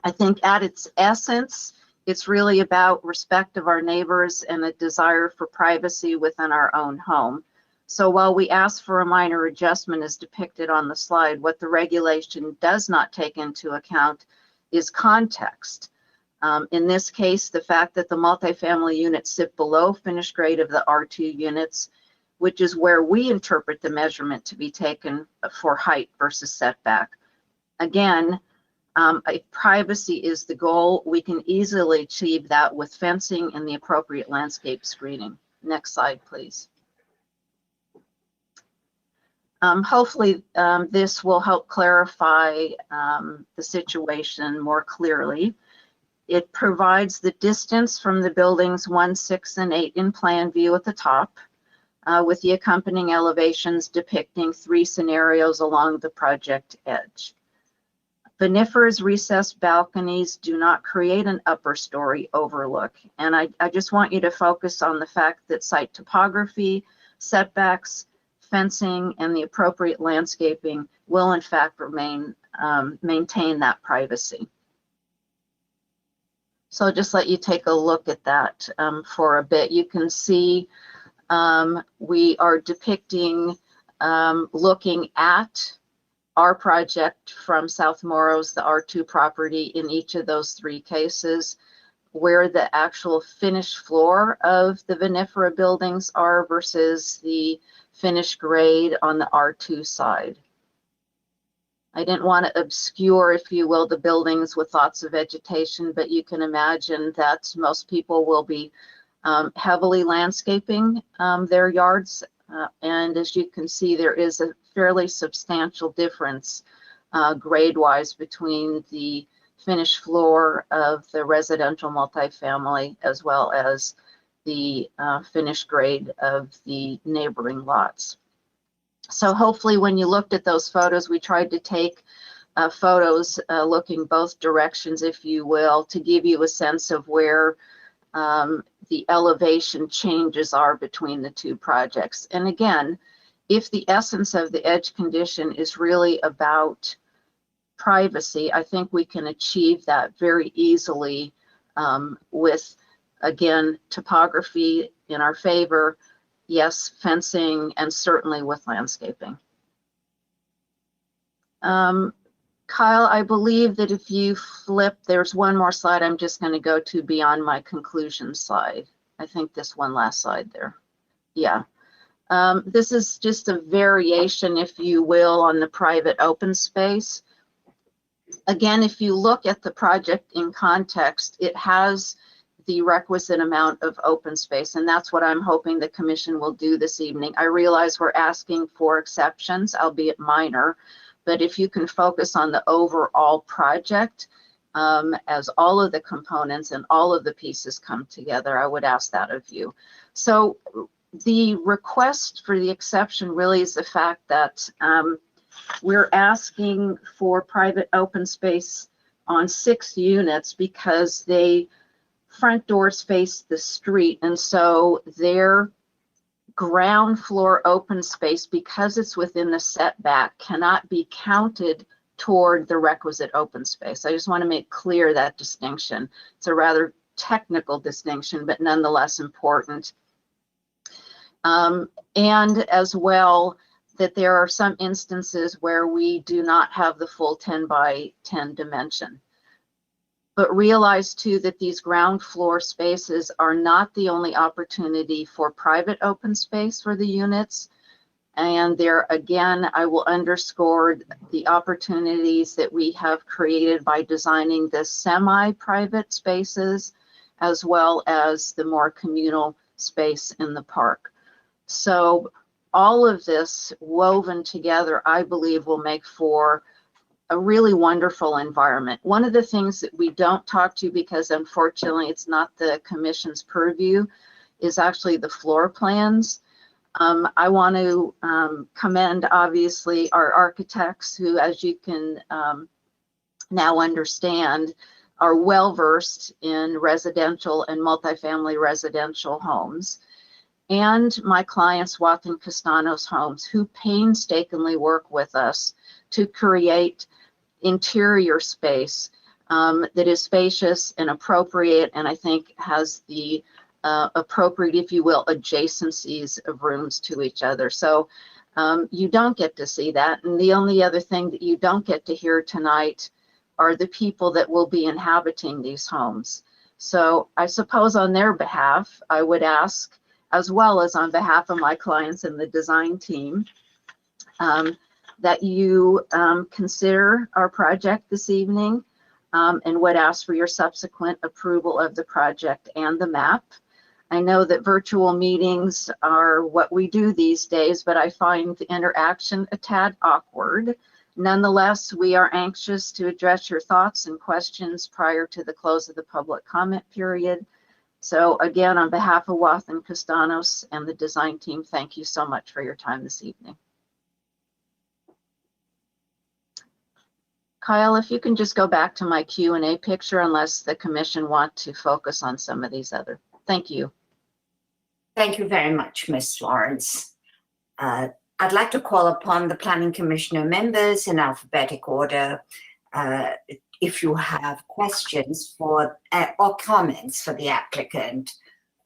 I think at its essence, it's really about respect of our neighbors and a desire for privacy within our own home. So while we ask for a minor adjustment as depicted on the slide, what the regulation does not take into account is context. In this case, the fact that the multifamily units sit below finished grade of the R2 units, which is where we interpret the measurement to be taken for height versus setback. Again, if privacy is the goal, we can easily achieve that with fencing and the appropriate landscape screening. Next slide, please. Hopefully, this will help clarify the situation more clearly. It provides the distance from the buildings 1, 6, and 8 in plan view at the top, with the accompanying elevations depicting 3 scenarios along the project edge. Venethara's recessed balconies do not create an upper story overlook. And I just want you to focus on the fact that site topography, setbacks, fencing, and the appropriate landscaping will in fact remain, maintain that privacy. So I'll just let you take a look at that for a bit. You can see we are depicting looking at our project from South Morrow's, the R2 property, in each of those 3 cases, where the actual finished floor of the Venethara buildings are versus the finished grade on the R2 side. I didn't want to obscure, if you will, the buildings with lots of vegetation, but you can imagine that most people will be heavily landscaping their yards. And as you can see, there is a fairly substantial difference grade-wise between the finished floor of the residential multifamily as well as the finished grade of the neighboring lots. So hopefully when you looked at those photos, we tried to take photos looking both directions, if you will, to give you a sense of where the elevation changes are between the 2 projects. And again, if the essence of the edge condition is really about privacy, I think we can achieve that very easily with, again, topography in our favor, yes, fencing, and certainly with landscaping. Kyle, I believe that if you flip, there's one more slide I'm just going to go to beyond my conclusion slide. I think this one last slide there. Yeah. This is just a variation, if you will, on the private open space. Again, if you look at the project in context, it has the requisite amount of open space, and that's what I'm hoping the commission will do this evening. I realize we're asking for exceptions, albeit minor, but if you can focus on the overall project as all of the components and all of the pieces come together, I would ask that of you. So the request for the exception really is the fact that we're asking for private open space on 6 units because they front doors face the street, and so their ground floor open space, because it's within the setback, cannot be counted toward the requisite open space. I just want to make clear that distinction. It's a rather technical distinction, but nonetheless important. And as well, that there are some instances where we do not have the full 10 by 10 dimension. But realize too that these ground floor spaces are not the only opportunity for private open space for the units. And there again, I will underscore the opportunities that we have created by designing the semi-private spaces, as well as the more communal space in the park. So all of this woven together, I believe, will make for a really wonderful environment. One of the things that we don't talk to, because unfortunately it's not the commission's purview, is actually the floor plans. I want to commend, obviously, our architects who, as you can now understand, are well-versed in residential and multifamily residential homes. And my clients, Watson Castanos Homes, who painstakingly work with us to create interior space that is spacious and appropriate, and I think has the appropriate, if you will, adjacencies of rooms to each other. So you don't get to see that. And the only other thing that you don't get to hear tonight are the people that will be inhabiting these homes. So I suppose on their behalf, I would ask, as well as on behalf of my clients and the design team, that you consider our project this evening and would ask for your subsequent approval of the project and the map. I know that virtual meetings are what we do these days, but I find the interaction a tad awkward. Nonetheless, we are anxious to address your thoughts and questions prior to the close of the public comment period. So again, on behalf of Watson Castanos and the design team, thank you so much for your time this evening. Kyle, if you can just go back to my Q&A picture, unless the commission want to focus on some of these other. Thank you. Thank you very much, Ms. Lawrence. I'd like to call upon the Planning Commissioner members in alphabetic order if you have questions for or comments for the applicant.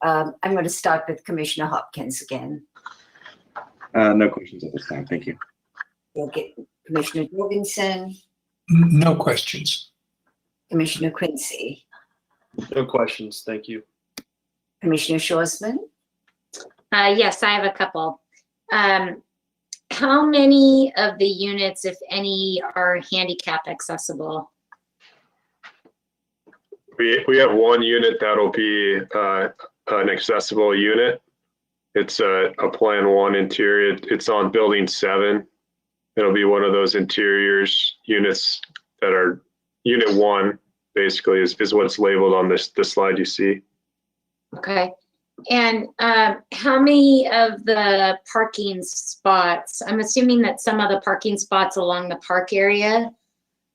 I'm going to start with Commissioner Hopkins again. No questions at this time. Thank you. Commissioner Jorgensen. No questions. Commissioner Quincy. No questions. Thank you. Commissioner Shorsman. Yes, I have a couple. How many of the units, if any, are handicap accessible? We have one unit that'll be an accessible unit. It's a Plan 1 interior. It's on Building 7. It'll be one of those interiors units that are Unit 1, basically, is what's labeled on the slide you see. Okay. And how many of the parking spots, I'm assuming that some of the parking spots along the park area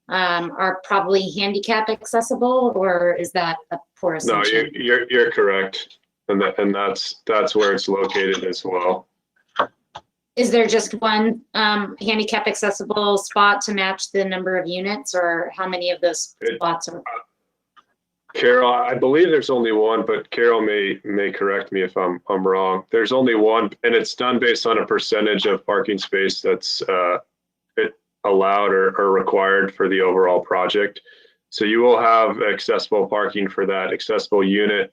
are probably handicap accessible, or is that a poor assumption? No, you're correct. And that's where it's located as well. Is there just one handicap accessible spot to match the number of units, or how many of those spots are? Carol, I believe there's only one, but Carol may correct me if I'm wrong. There's only one, and it's done based on a percentage of parking space that's allowed or required for the overall project. So you will have accessible parking for that accessible unit.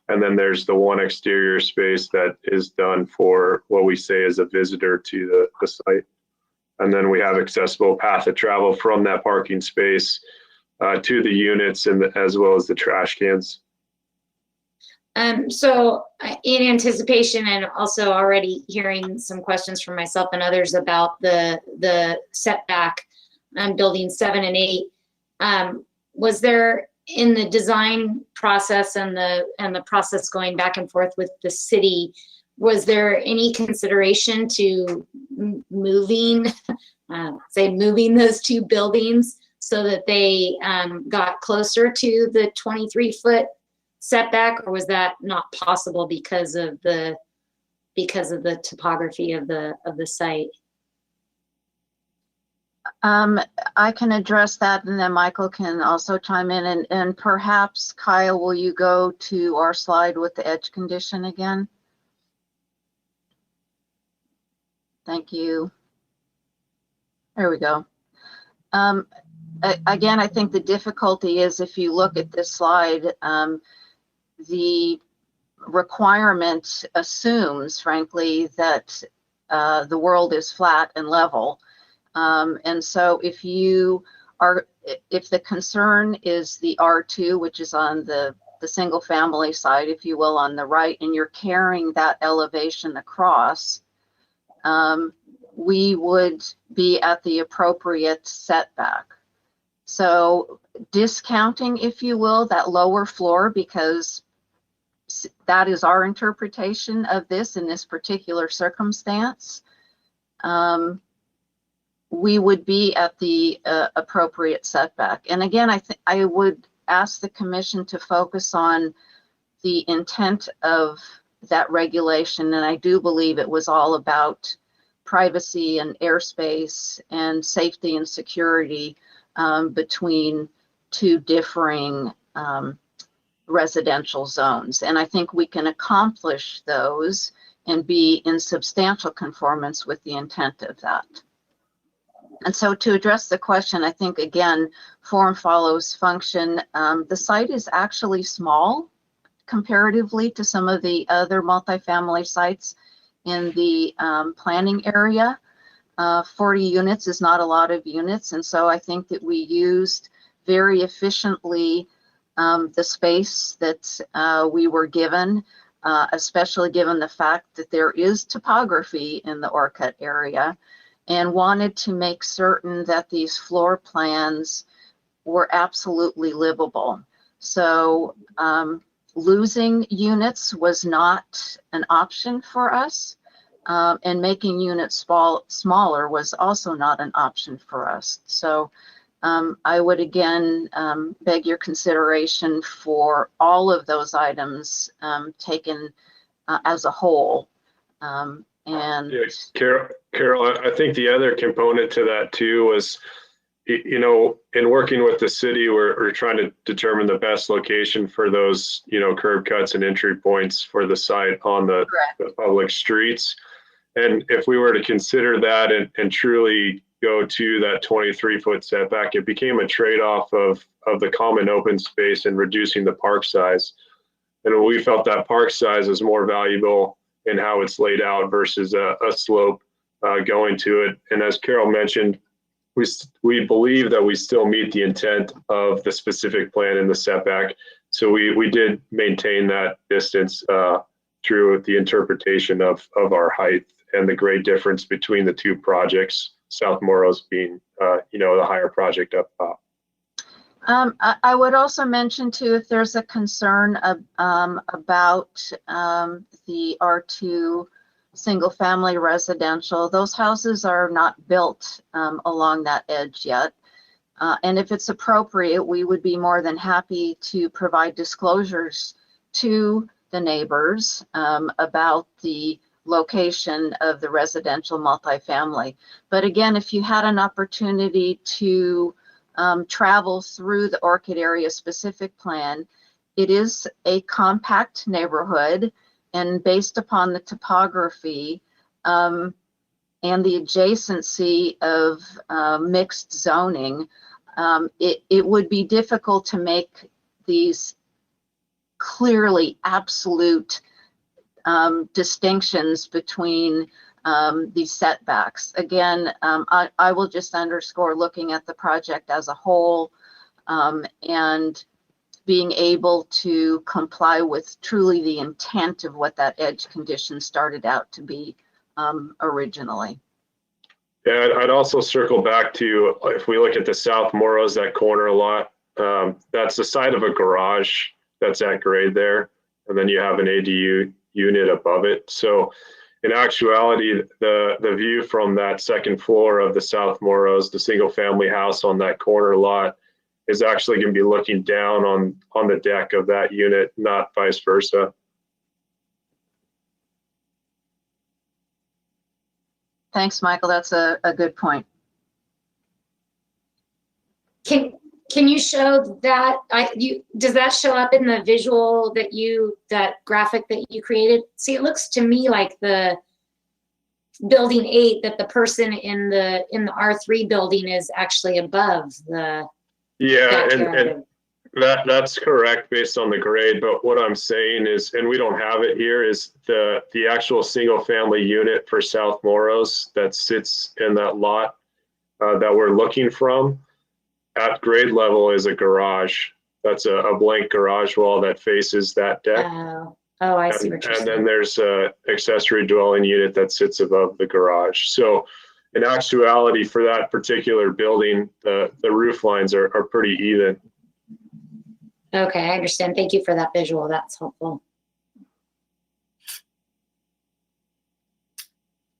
And then there's the one exterior space that is done for what we say is a visitor to the site. And then we have accessible path of travel from that parking space to the units and as well as the trash cans. So in anticipation and also already hearing some questions from myself and others about the setback on Building 7 and 8, was there in the design process and the process going back and forth with the city, was there any consideration to moving those two buildings so that they got closer to the 23-foot setback, or was that not possible because of the because of the topography of the site? I can address that, and then Michael can also chime in. And perhaps, Kyle, will you go to our slide with the edge condition again? Thank you. There we go. Again, I think the difficulty is if you look at this slide, the requirement assumes, frankly, that the world is flat and level. And so if the concern is the R2, which is on the single family side, if you will, on the right, and you're carrying that elevation across, we would be at the appropriate setback. So discounting, if you will, that lower floor, because that is our interpretation of this in this particular circumstance, we would be at the appropriate setback. And again, I would ask the commission to focus on the intent of that regulation. And I do believe it was all about privacy and airspace and safety and security between two differing residential zones. And I think we can accomplish those and be in substantial conformance with the intent of that. And so to address the question, I think, again, form follows function. The site is actually small comparatively to some of the other multifamily sites in the planning area. 40 units is not a lot of units. And so I think that we used very efficiently the space that we were given, especially given the fact that there is topography in the Orcutt area, and wanted to make certain that these floor plans were absolutely livable. So losing units was not an option for us, and making units smaller was also not an option for us. So I would again beg your consideration for all of those items taken as a whole. And yes, Carol, I think the other component to that too was, you know, in working with the city, we're trying to determine the best location for those, you know, curb cuts and entry points for the site on the public streets. And if we were to consider that and truly go to that 23-foot setback, it became a trade-off of the common open space and reducing the park size. And we felt that park size is more valuable in how it's laid out versus a slope going to it. And as Carol mentioned, we believe that we still meet the intent of the specific plan in the setback. So we did maintain that distance through the interpretation of our height and the grade difference between the two projects, South Morrow's being, you know, the higher project up top. I would also mention too, if there's a concern about the R2 single family residential, those houses are not built along that edge yet. And if it's appropriate, we would be more than happy to provide disclosures to the neighbors about the location of the residential multifamily. But again, if you had an opportunity to travel through the Orchid area specific plan, it is a compact neighborhood, and based upon the topography and the adjacency of mixed zoning, it would be difficult to make these clearly absolute distinctions between these setbacks. Again, I will just underscore looking at the project as a whole and being able to comply with truly the intent of what that edge condition started out to be originally. Yeah, I'd also circle back to, if we look at the South Morrows, that corner lot, that's the side of a garage that's at grade there. And then you have an ADU unit above it. So in actuality, the view from that second floor of the South Morrows, the single family house on that corner lot, is actually going to be looking down on the deck of that unit, not vice versa. Thanks, Michael. That's a good point. Can you show that? Does that show up in the visual that graphic that you created? See, it looks to me like the building 8, that the person in the R3 building is actually above the Yeah, backyard. and that's correct based on the grade. But what I'm saying is, and we don't have it here, is the actual single family unit for South Morrows that sits in that lot that we're looking from. At grade level is a garage. That's a blank garage wall that faces that deck. Oh, I see what you're And saying. then there's a accessory dwelling unit that sits above the garage. So in actuality, for that particular building, the roof lines are pretty even. Okay, I understand. Thank you for that visual. That's helpful.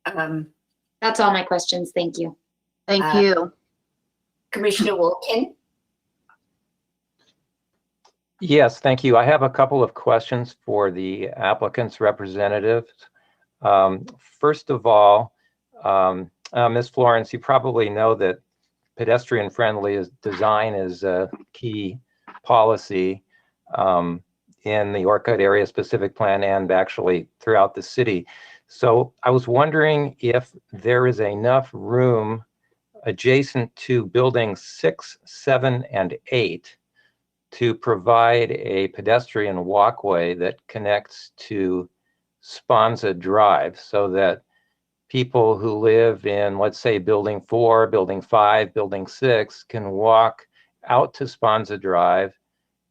That's all my questions. Thank you. Thank you. Commissioner Wolkin? Yes, thank you. I have a couple of questions for the applicant's representatives. First of all, Ms. Florence, you probably know that pedestrian-friendly design is a key policy in the Orchid Area Specific Plan and actually throughout the city. So I was wondering if there is enough room adjacent to buildings 6, 7, and 8 to provide a pedestrian walkway that connects to Sponza Drive so that people who live in, let's say, building 4, building 5, building 6 can walk out to Sponza Drive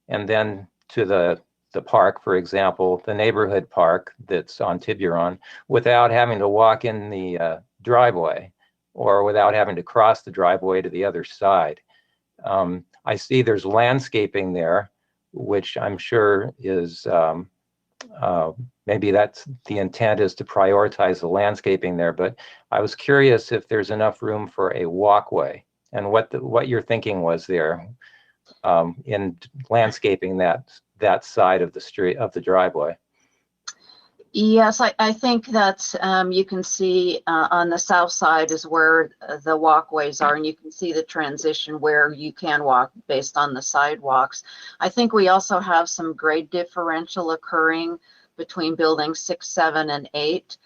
and then to the park, for example, the neighborhood park that's on Tiburon, without having to walk in the driveway or without having to cross the driveway to the other side. I see there's landscaping there, which I'm sure is, maybe that's the intent, is to prioritize the landscaping there, but I was curious if there's enough room for a walkway and what your thinking was there in landscaping that side of the street, of the driveway. Yes, I think that you can see on the south side is where the walkways are, and you can see the transition where you can walk based on the sidewalks. I think we also have some grade differential occurring between buildings 6, 7, and 8,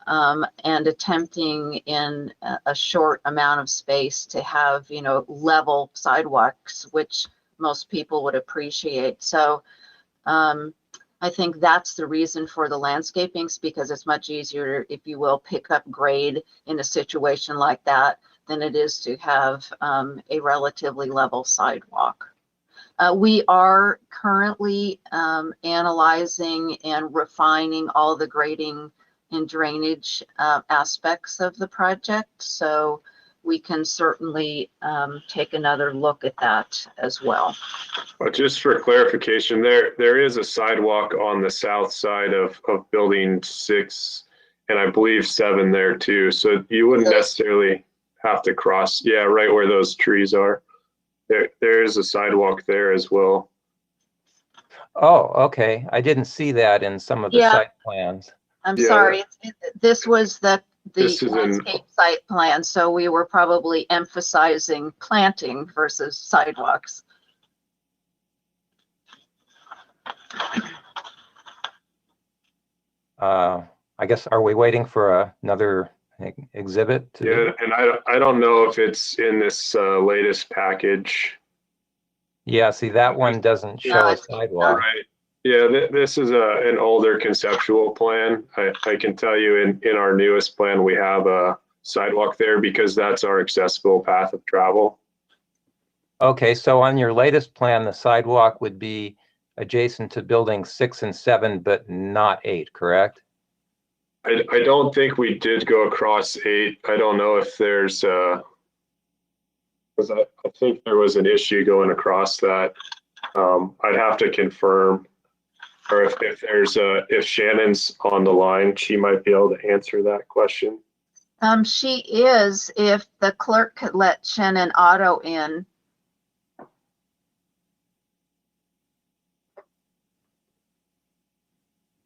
and attempting in a short amount of space to have, level sidewalks, which most people would appreciate. So I think that's the reason for the landscapings, because it's much easier, if you will, pick up grade in a situation like that than it is to have a relatively level sidewalk. We are currently analyzing and refining all the grading and drainage aspects of the project. So we can certainly take another look at that as well. But just for clarification, there is a sidewalk on the south side of building 6 and I believe 7 there too. So you wouldn't necessarily have to cross. Yeah, right where those trees are. There is a sidewalk there as well. Oh, okay. I didn't see that in some of the site plans. I'm Yeah. sorry. This was the This is landscape site plan, so we were probably emphasizing planting versus sidewalks. I guess, are we waiting for another exhibit? Yeah, and I don't know if it's in this latest package. Yeah, see, that one doesn't show a sidewalk. Right. Yeah, this is an older conceptual plan. I can tell you in our newest plan, we have a sidewalk there because that's our accessible path of travel. Okay, so on your latest plan, the sidewalk would be adjacent to buildings 6 and 7, but not 8, correct? I don't think we did go across 8. I don't know if there's because I think there was an issue going across that. I'd have to confirm, or if there's if Shannon's on the line, she might be able to answer that question. She is, if the clerk could let Shannon Otto in.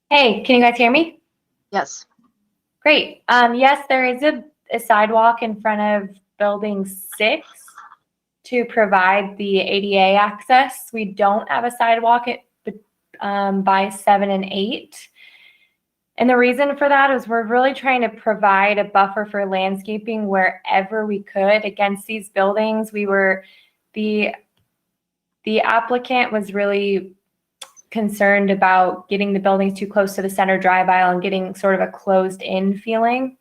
Hey, can you guys hear me? Yes. Great. Yes, there is a a sidewalk in front of building 6 to provide the ADA access. We don't have a sidewalk by 7 and 8. And the reason for that is we're really trying to provide a buffer for landscaping wherever we could against these buildings. The applicant was really concerned about getting the buildings too close to the center drive aisle and getting sort of a closed in feeling.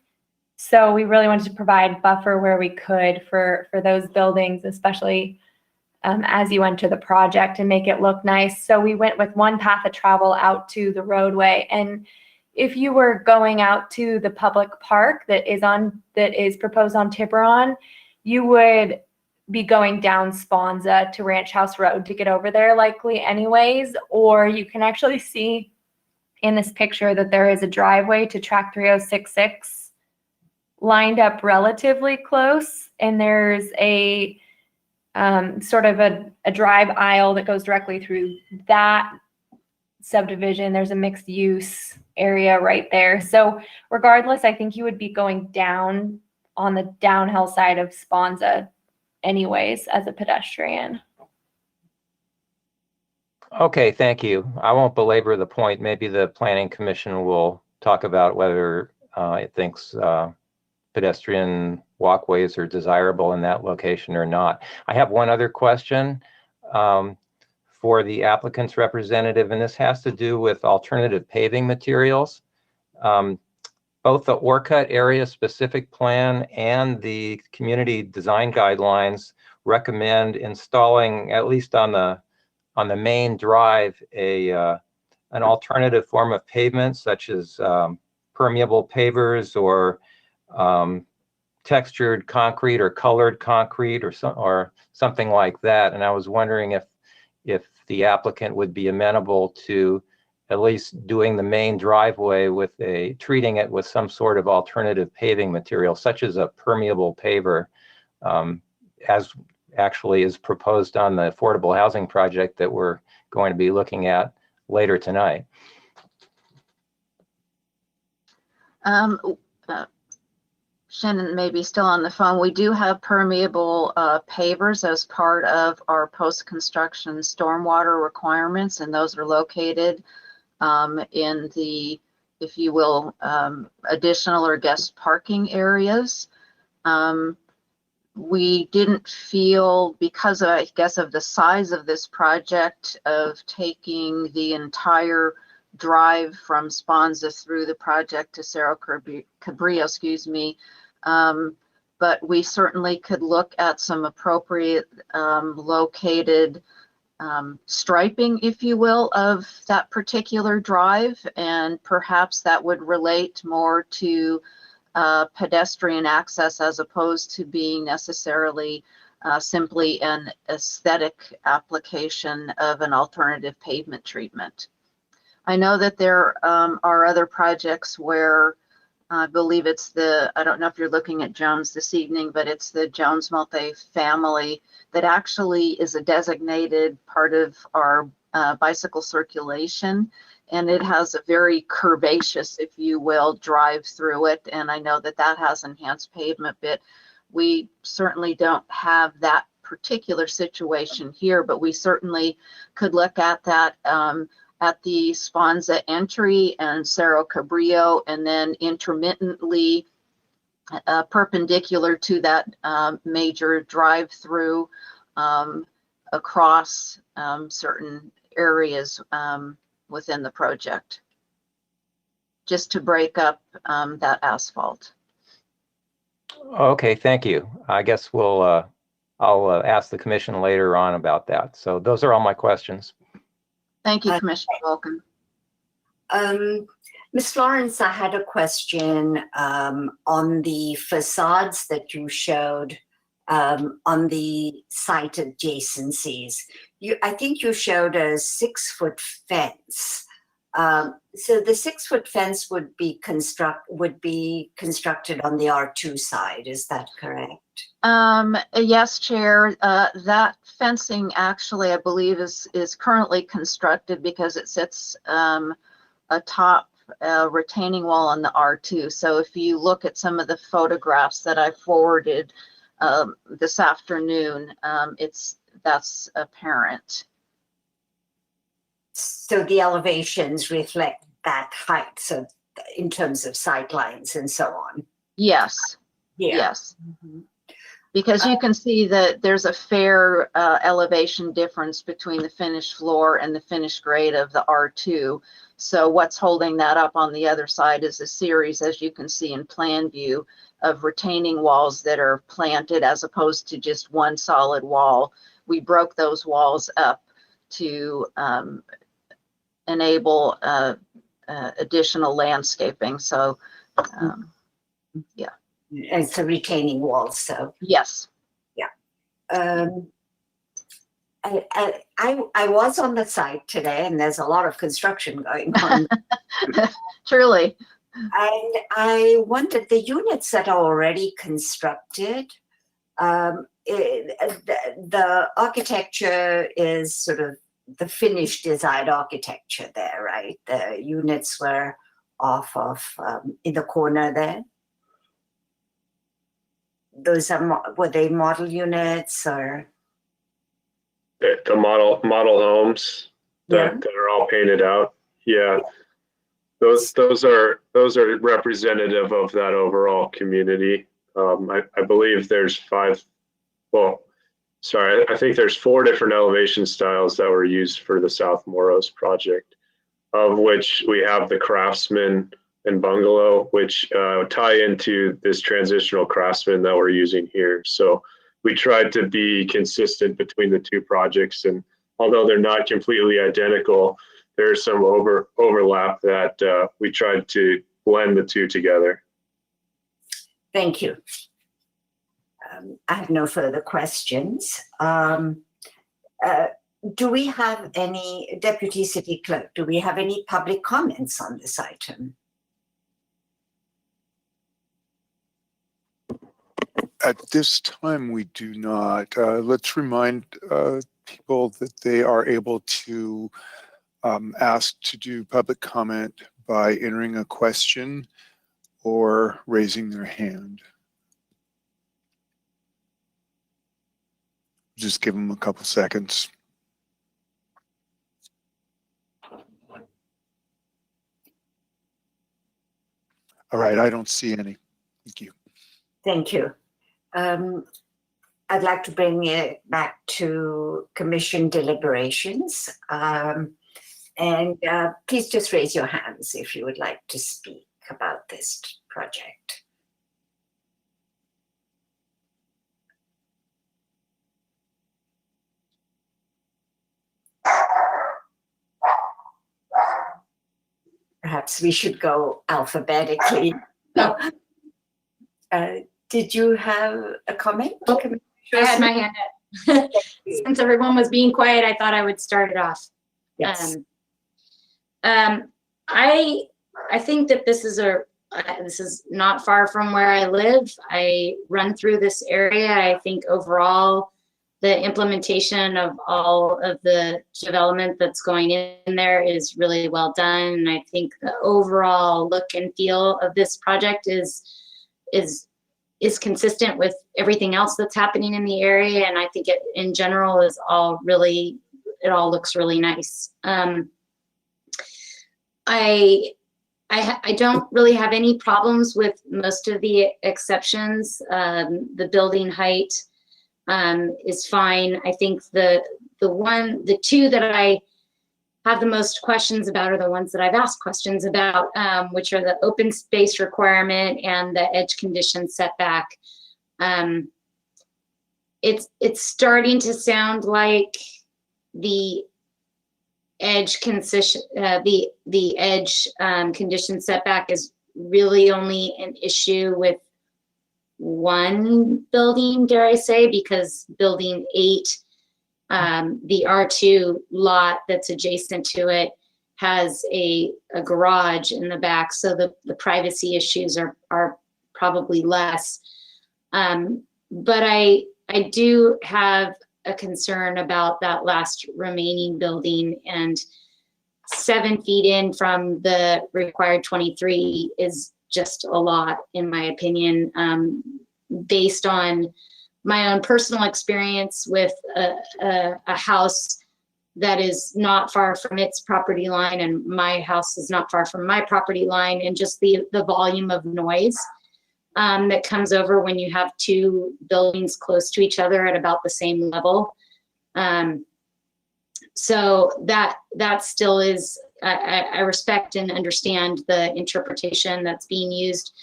So we really wanted to provide buffer where we could for those buildings, especially as you enter the project, and make it look nice. So we went with one path of travel out to the roadway. And if you were going out to the public park that is proposed on Tiburon, you would be going down Sponza to Ranch House Road to get over there likely anyways, or you can actually see in this picture that there is a driveway to track 3066 lined up relatively close, and there's a sort of a drive aisle that goes directly through that subdivision. There's a mixed use area right there. So regardless, I think you would be going down on the downhill side of Sponza anyways as a pedestrian. Okay, thank you. I won't belabor the point. Maybe the Planning Commission will talk about whether it thinks pedestrian walkways are desirable in that location or not. I have one other question for the applicant's representative, and this has to do with alternative paving materials. Both the Orcut area specific plan and the community design guidelines recommend installing, at least on the main drive, an alternative form of pavement such as permeable pavers or textured concrete or colored concrete or something like that. And I was wondering if the applicant would be amenable to at least doing the main driveway treating it with some sort of alternative paving material, such as a permeable paver, as actually is proposed on the affordable housing project that we're going to be looking at later tonight. Shannon may be still on the phone. We do have permeable pavers as part of our post-construction stormwater requirements, and those are located in the, if you will, additional or guest parking areas. We didn't feel, because of, I guess, of the size of this project, of taking the entire drive from Sponza through the project to Cerro Cabrillo, excuse me. But we certainly could look at some appropriate located striping, if you will, of that particular drive, and perhaps that would relate more to pedestrian access as opposed to being necessarily simply an aesthetic application of an alternative pavement treatment. I know that there are other projects where I believe it's I don't know if you're looking at Jones this evening, but it's the Jones multifamily that actually is a designated part of our bicycle circulation. And it has a very curvaceous, if you will, drive through it. And I know that that has enhanced pavement, but we certainly don't have that particular situation here, but we certainly could look at that at the Sponza entry and Cerro Cabrillo, and then intermittently perpendicular to that major drive-through across certain areas within the project, just to break up that asphalt. Okay, thank you. I guess I'll ask the commission later on about that. So those are all my questions. Thank you, Commissioner Vulcan. Ms. Lawrence, I had a question on the facades that you showed on the site adjacencies. I think you showed a 6-foot fence. So the 6-foot fence would be constructed on the R2 side. Is that correct? Yes, Chair. That fencing actually, I believe, is currently constructed because it sits atop a retaining wall on the R2. So if you look at some of the photographs that I forwarded this afternoon, that's apparent. So the elevations reflect that height, so in terms of sight lines and so on. Yes. Yeah. Yes. Because you can see that there's a fair elevation difference between the finished floor and the finished grade of the R2. So what's holding that up on the other side is a series, as you can see in plan view, of retaining walls that are planted as opposed to just one solid wall. We broke those walls up to enable additional landscaping. So, yeah. And so retaining walls, so. Yes. Yeah. I was on the site today, and there's a lot of construction going on. Truly. And I wondered, the units that are already constructed, the architecture is sort of the finished design architecture there, right? The units were off of in the corner there. Those are, were they model units or? The model homes that are all painted out. Yeah. Those are representative of that overall community. I believe there's I think there's 4 different elevation styles that were used for the South Morrows project, of which we have the Craftsman and Bungalow, which tie into this transitional Craftsman that we're using here. So we tried to be consistent between the 2 projects, and although they're not completely identical, there's some overlap that we tried to blend the 2 together. Thank you. I have no further questions. Do we have any, Deputy City Clerk, do we have any public comments on this item? At this time, we do not. Let's remind people that they are able to ask to do public comment by entering a question or raising their hand. Just give them a couple seconds. All right, I don't see any. Thank you. Thank you. I'd like to bring it back to commission deliberations. And please just raise your hands if you would like to speak about this project. Perhaps we should go alphabetically. No. Did you have a comment? Oh, I had my hand up. Since everyone was being quiet, I thought I would start it off. Yes. I think that this is not far from where I live. I run through this area. I think overall the implementation of all of the development that's going in there is really well done. And I think the overall look and feel of this project is consistent with everything else that's happening in the area. And I think it in general is all really, it all looks really nice. I don't really have any problems with most of the exceptions. The building height is fine. I think the 2 that I have the most questions about are the ones that I've asked questions about, which are the open space requirement and the edge condition setback. It's starting to sound like the edge condition, the edge condition setback is really only an issue with one building, dare I say, because building 8, the R2 lot that's adjacent to it has a garage in the back, so the privacy issues are probably less. But I do have a concern about that last remaining building, and 7 feet in from the required 23 is just a lot, in my opinion, based on my own personal experience with a house that is not far from its property line, and my house is not far from my property line, and just the volume of noise that comes over when you have 2 buildings close to each other at about the same level. So that still is, I respect and understand the interpretation that's being used.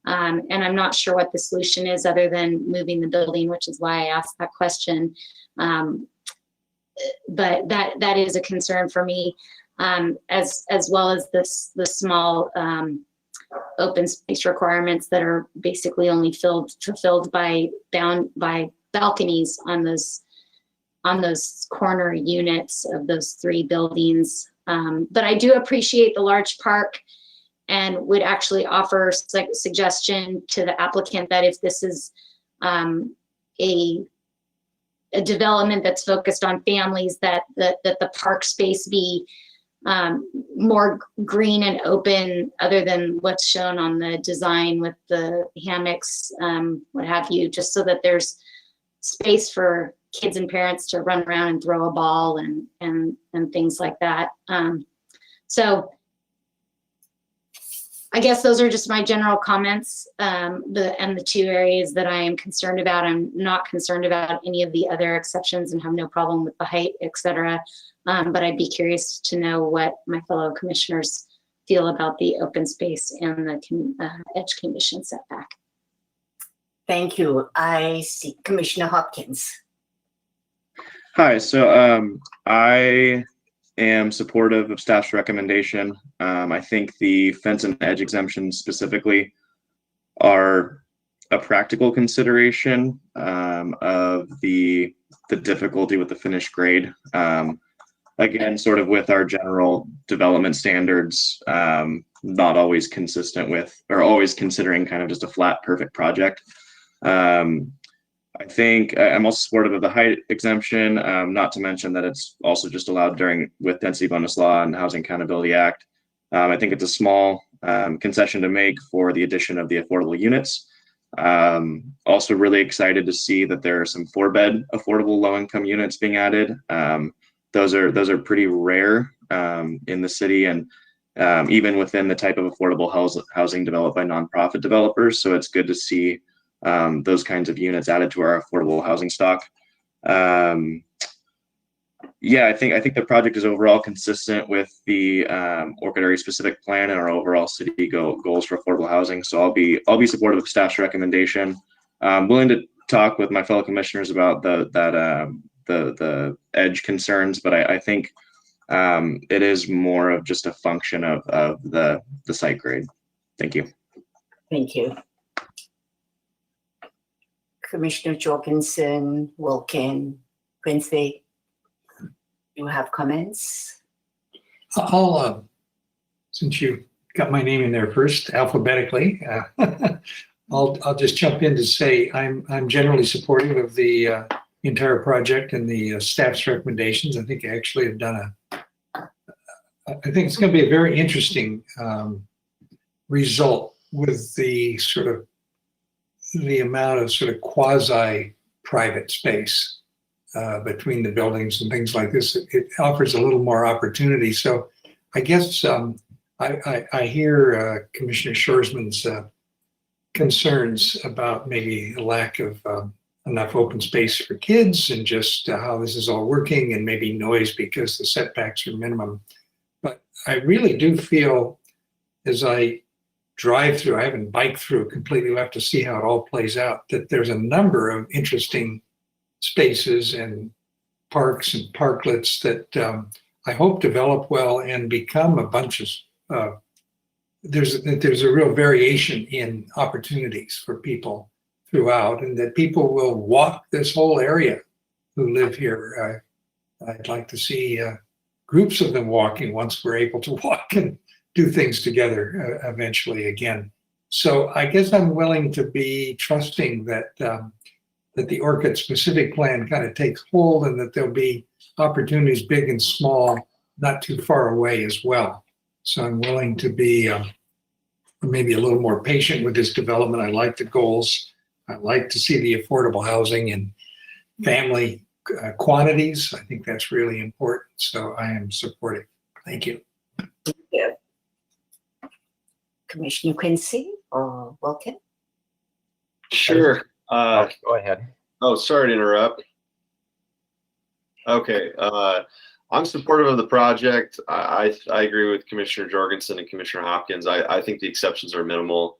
And I'm not sure what the solution is other than moving the building, which is why I asked that question. But that is a concern for me, as well as the small open space requirements that are basically only fulfilled by balconies on those corner units of those 3 buildings. But I do appreciate the large park, and would actually offer suggestion to the applicant that if this is a development that's focused on families, that the park space be more green and open, other than what's shown on the design with the hammocks, what have you, just so that there's space for kids and parents to run around and throw a ball and things like that. So I guess those are just my general comments. The 2 areas that I am concerned about. I'm not concerned about any of the other exceptions and have no problem with the height, etc. But I'd be curious to know what my fellow commissioners feel about the open space and the edge condition setback. Thank you. I see Commissioner Hopkins. Hi, so I am supportive of staff's recommendation. I think the fence and edge exemptions specifically are a practical consideration of the difficulty with the finished grade. Again, sort of with our general development standards, not always consistent with, or always considering kind of just a flat, perfect project. I think I'm also supportive of the height exemption, not to mention that it's also just allowed with density bonus law and Housing Accountability Act. I think it's a small concession to make for the addition of the affordable units. Also really excited to see that there are some 4-bed affordable low-income units being added. Those are pretty rare in the city, and even within the type of affordable housing developed by nonprofit developers. So it's good to see those kinds of units added to our affordable housing stock. Yeah, I think the project is overall consistent with the Orchid Area specific plan and our overall city goals for affordable housing. So I'll be supportive of staff's recommendation. I'm willing to talk with my fellow commissioners about the edge concerns, but I think it is more of just a function of the site grade. Thank you. Thank you. Commissioner Jorgensen, Wilkin, Quincy, you have comments? I'll, since you got my name in there first alphabetically, I'll just jump in to say I'm generally supportive of the entire project and the staff's recommendations. I think I actually have done I think it's going to be a very interesting result with the amount of sort of quasi-private space between the buildings and things like this. It offers a little more opportunity. So I guess I hear Commissioner Shorsman's concerns about maybe a lack of enough open space for kids and just how this is all working, and maybe noise because the setbacks are minimum. But I really do feel, as I drive through, I haven't biked through completely, we'll have to see how it all plays out, that there's a number of interesting spaces and parks and parklets that I hope develop well and become a bunch of, there's a real variation in opportunities for people throughout, and that people will walk this whole area who live here. I'd like to see groups of them walking once we're able to walk and do things together eventually again. So I guess I'm willing to be trusting that that the Orchid specific plan kind of takes hold, and that there'll be opportunities big and small not too far away as well. So I'm willing to be maybe a little more patient with this development. I like the goals. I like to see the affordable housing and family quantities. I think that's really important. So I am supportive. Thank you. Thank you. Commissioner Quincy or Wilkin? Sure. Go ahead. Oh, sorry to interrupt. Okay. I'm supportive of the project. I agree with Commissioner Jorgensen and Commissioner Hopkins. I think the exceptions are minimal.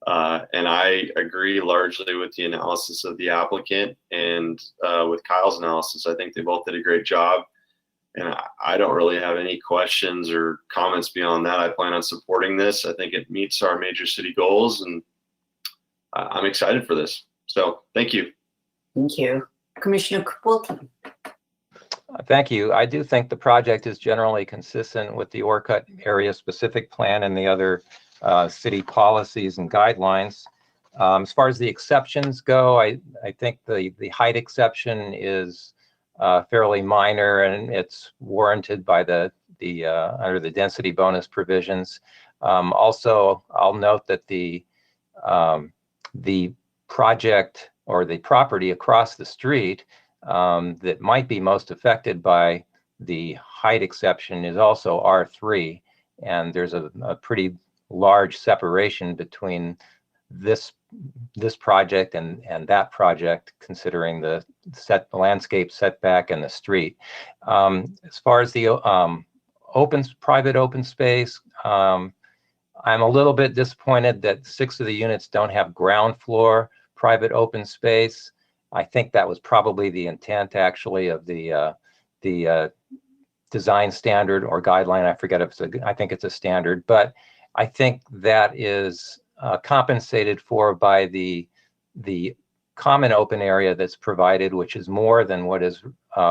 And I agree largely with the analysis of the applicant and with Kyle's analysis. I think they both did a great job. And I don't really have any questions or comments beyond that. I plan on supporting this. I think it meets our major city goals, and I'm excited for this. So thank you. Thank you. Commissioner Wilkin? Thank you. I do think the project is generally consistent with the Orcutt area specific plan and the other city policies and guidelines. As far as the exceptions go, I think the height exception is fairly minor, and it's warranted by the under the density bonus provisions. Also, I'll note that the project or the property across the street that might be most affected by the height exception is also R3, and there's a pretty large separation between this project and that project, considering the landscape setback and the street. As far as the private open space, I'm a little bit disappointed that 6 of the units don't have ground floor private open space. I think that was probably the intent, actually, of the design standard or guideline. I forget if I think it's a standard, but I think that is compensated for by the common open area that's provided, which is more than what is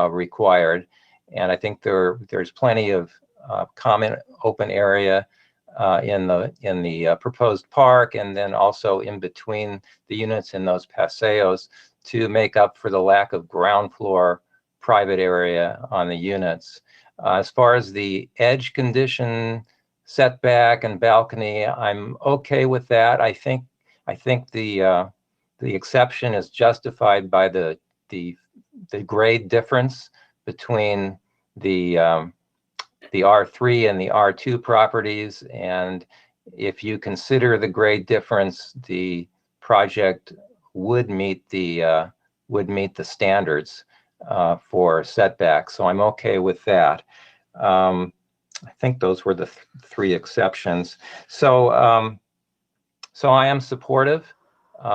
required. And I think there's plenty of common open area in the proposed park, and then also in between the units in those paseos, to make up for the lack of ground floor private area on the units. As far as the edge condition, setback and balcony, I'm okay with that. I think the exception is justified by the grade difference between the R3 and the R2 properties, and if you consider the grade difference, the project would meet the standards for setbacks. So I'm okay with that. I think those were the 3 exceptions. So I am supportive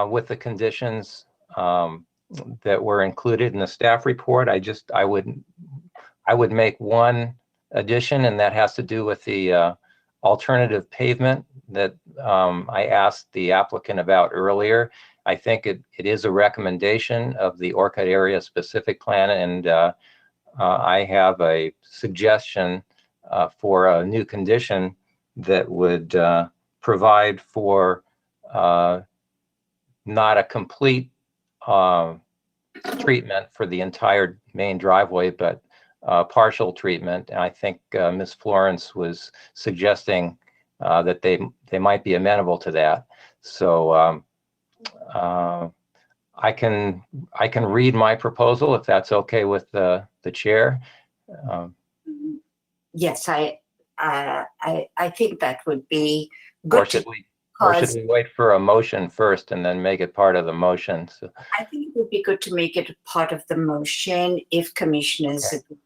with the conditions that were included in the staff report. I would make one addition, and that has to do with the alternative pavement that I asked the applicant about earlier. I think it is a recommendation of the Orcutt area specific plan, and I have a suggestion for a new condition that would provide for not a complete treatment for the entire main driveway, but partial treatment. And I think Ms. Florence was suggesting that they might be amenable to that. So I can read my proposal if that's okay with the chair. Yes, I think that would be Or good. should we wait for a motion first and then make it part of the motion? So, I think it would be good to make it part of the motion if commissioners agree.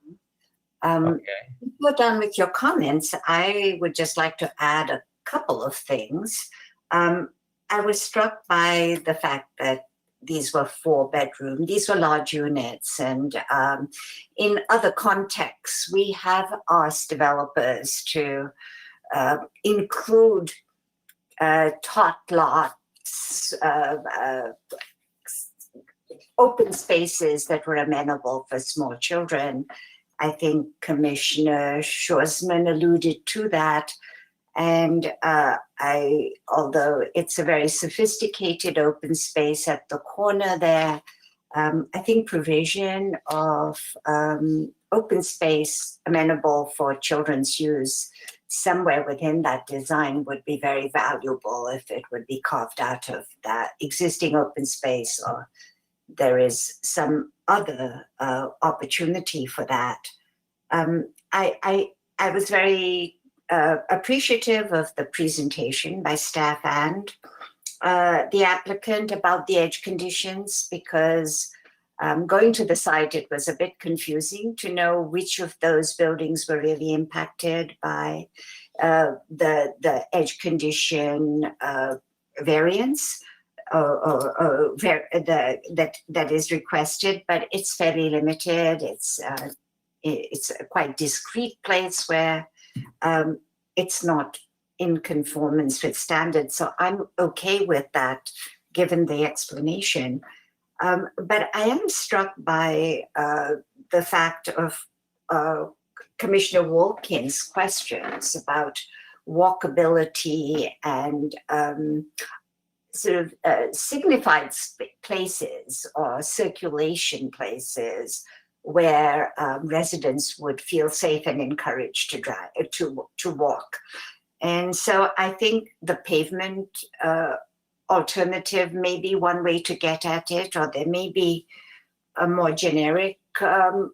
okay. If you're done with your comments, I would just like to add a couple of things. I was struck by the fact that these were 4-bedroom, these were large units, and in other contexts, we have asked developers to include tot lots, open spaces that were amenable for small children. I think Commissioner Shorsman alluded to that. And although it's a very sophisticated open space at the corner there, I think provision of open space amenable for children's use somewhere within that design would be very valuable if it would be carved out of that existing open space, or there is some other opportunity for that. I was very appreciative of the presentation by staff and the applicant about the edge conditions, because going to the site, it was a bit confusing to know which of those buildings were really impacted by the edge condition variance that is requested, but it's fairly limited. It's a quite discrete place where it's not in conformance with standards. So I'm okay with that, given the explanation. But I am struck by the fact of Commissioner Wolkin's questions about walkability and sort of signified places or circulation places where residents would feel safe and encouraged to drive, to walk. And so I think the pavement alternative may be one way to get at it, or there may be a more generic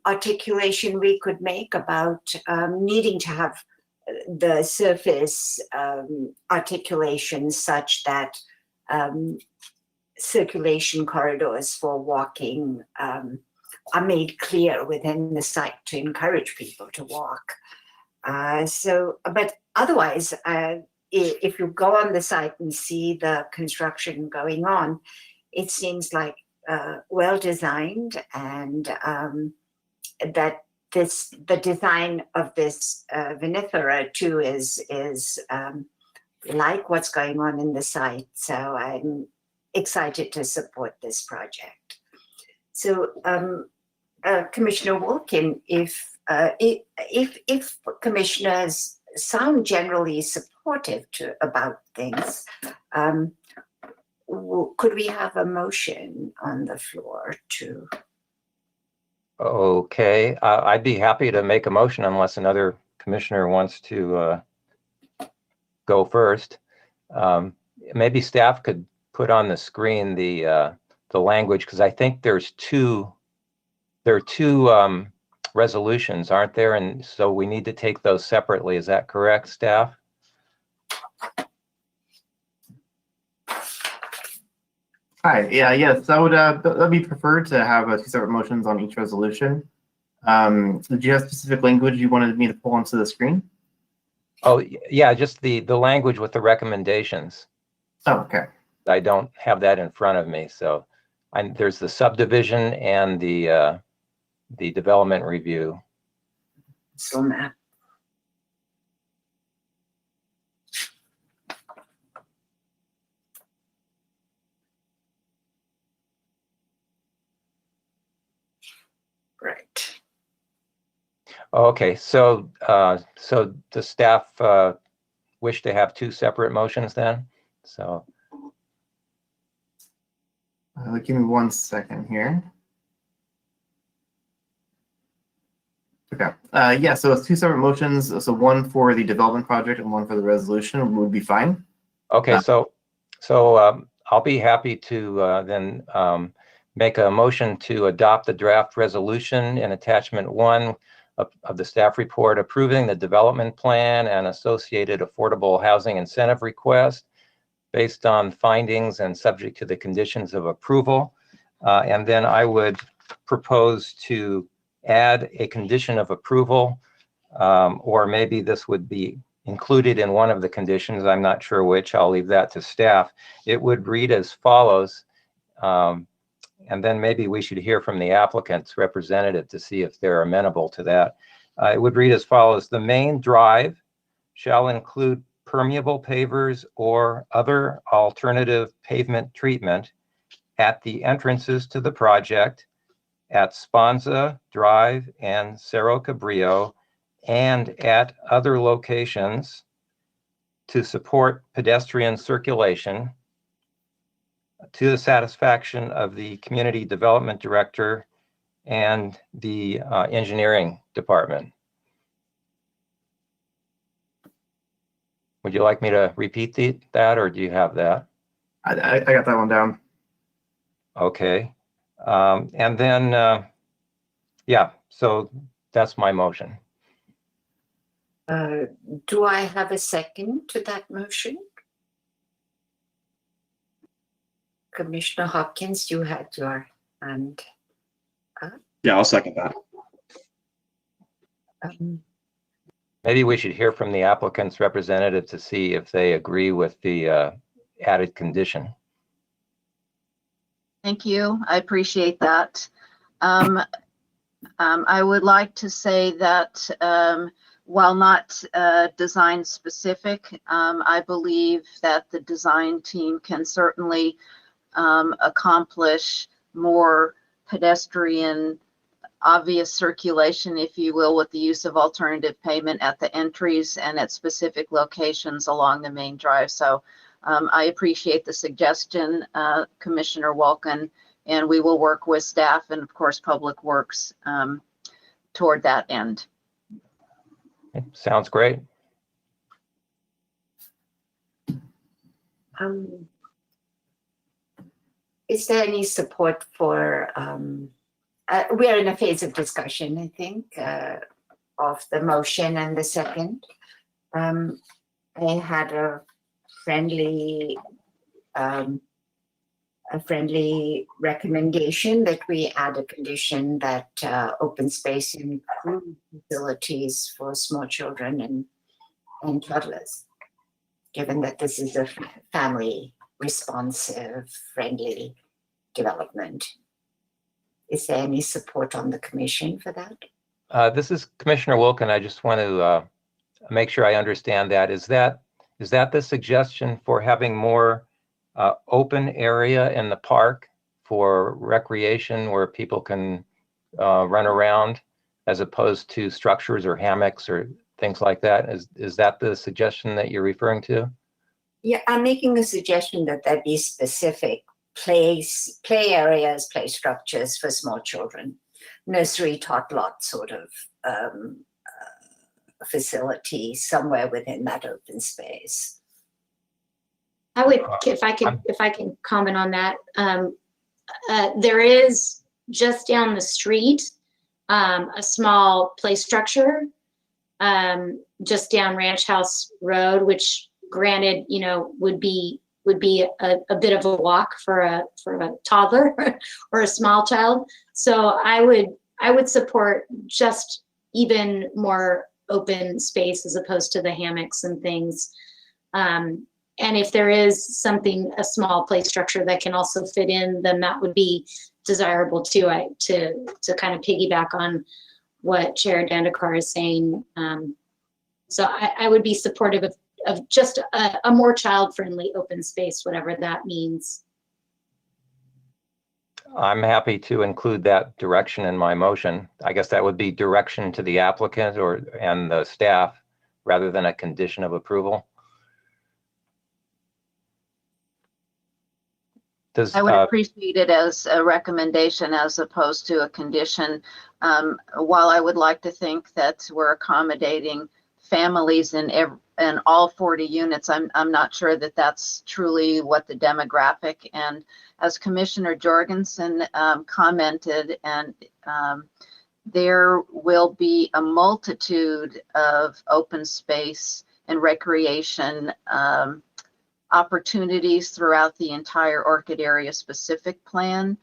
articulation we could make about needing to have the surface articulation such that circulation corridors for walking are made clear within the site to encourage people to walk. But otherwise, if you go on the site and see the construction going on, it seems like well designed, and that the design of this Venethara too is like what's going on in the site. So I'm excited to support this project. So Commissioner Wolkin, if commissioners sound generally supportive about things, could we have a motion on the floor to? Okay, I'd be happy to make a motion unless another commissioner wants to go first. Maybe staff could put on the screen the language, because I think there are two resolutions, aren't there? And so we need to take those separately. Is that correct, staff? Hi, yes, that'd be preferred to have two separate motions on each resolution. Did you have specific language you wanted me to pull onto the screen? Oh, yeah, just the language with the recommendations. Oh, okay. I don't have that in front of me, so there's the subdivision and the development review. So map. Right. Okay, so the staff wish to have two separate motions then? So give me 1 second here. Okay. Yeah, so it's two separate motions. So one for the development project and one for the resolution would be fine. okay, so I'll be happy to then make a motion to adopt the draft resolution in attachment 1 of the staff report approving the development plan and associated affordable housing incentive request based on findings and subject to the conditions of approval. And then I would propose to add a condition of approval, or maybe this would be included in one of the conditions. I'm not sure which. I'll leave that to staff. It would read as follows, and then maybe we should hear from the applicant's representative to see if they're amenable to that. It would read as follows: the main drive shall include permeable pavers or other alternative pavement treatment at the entrances to the project at Sponza Drive and Cerro Cabrillo, and at other locations to support pedestrian circulation, to the satisfaction of the Community Development Director and the Engineering Department. Would you like me to repeat that, or do you have that? I got that one down. Okay. And then, yeah, so that's my motion. Do I have a second to that motion? Commissioner Hopkins, you had your hand up. Yeah, I'll second that. Maybe we should hear from the applicant's representative to see if they agree with the added condition. Thank you. I appreciate that. I would like to say that while not design specific, I believe that the design team can certainly accomplish more pedestrian obvious circulation, if you will, with the use of alternative pavement at the entries and at specific locations along the main drive. So I appreciate the suggestion, Commissioner Wolkin, and we will work with staff and of course Public Works toward that end. Sounds great. Is there any support for, we are in a phase of discussion, I think, of the motion and the second. I had a friendly recommendation that we add a condition that open space include facilities for small children and toddlers, given that this is a family responsive, friendly development. Is there any support on the commission for that? This is Commissioner Wilkin. I just want to make sure I understand that. Is that the suggestion for having more open area in the park for recreation where people can run around as opposed to structures or hammocks or things like that? Is that the suggestion that you're referring to? Yeah, I'm making a suggestion that there be specific play areas, play structures for small children, nursery tot lot sort of facility somewhere within that open space. I would, if I can comment on that. There is just down the street a small play structure just down Ranch House Road, which granted, you know, would be a bit of a walk for a toddler or a small child. So I would support just even more open space as opposed to the hammocks and things. And if there is something, a small play structure that can also fit in, then that would be desirable too. To kind of piggyback on what Chair Dandekar is saying. So I would be supportive of just a more child-friendly open space, whatever that means. I'm happy to include that direction in my motion. I guess that would be direction to the applicant and the staff rather than a condition of approval. I would appreciate it as a recommendation as opposed to a condition. While I would like to think that we're accommodating families in all 40 units, I'm not sure that that's truly what the demographic. And as Commissioner Jorgensen commented, and there will be a multitude of open space and recreation opportunities throughout the entire Orchid Area Specific Plan.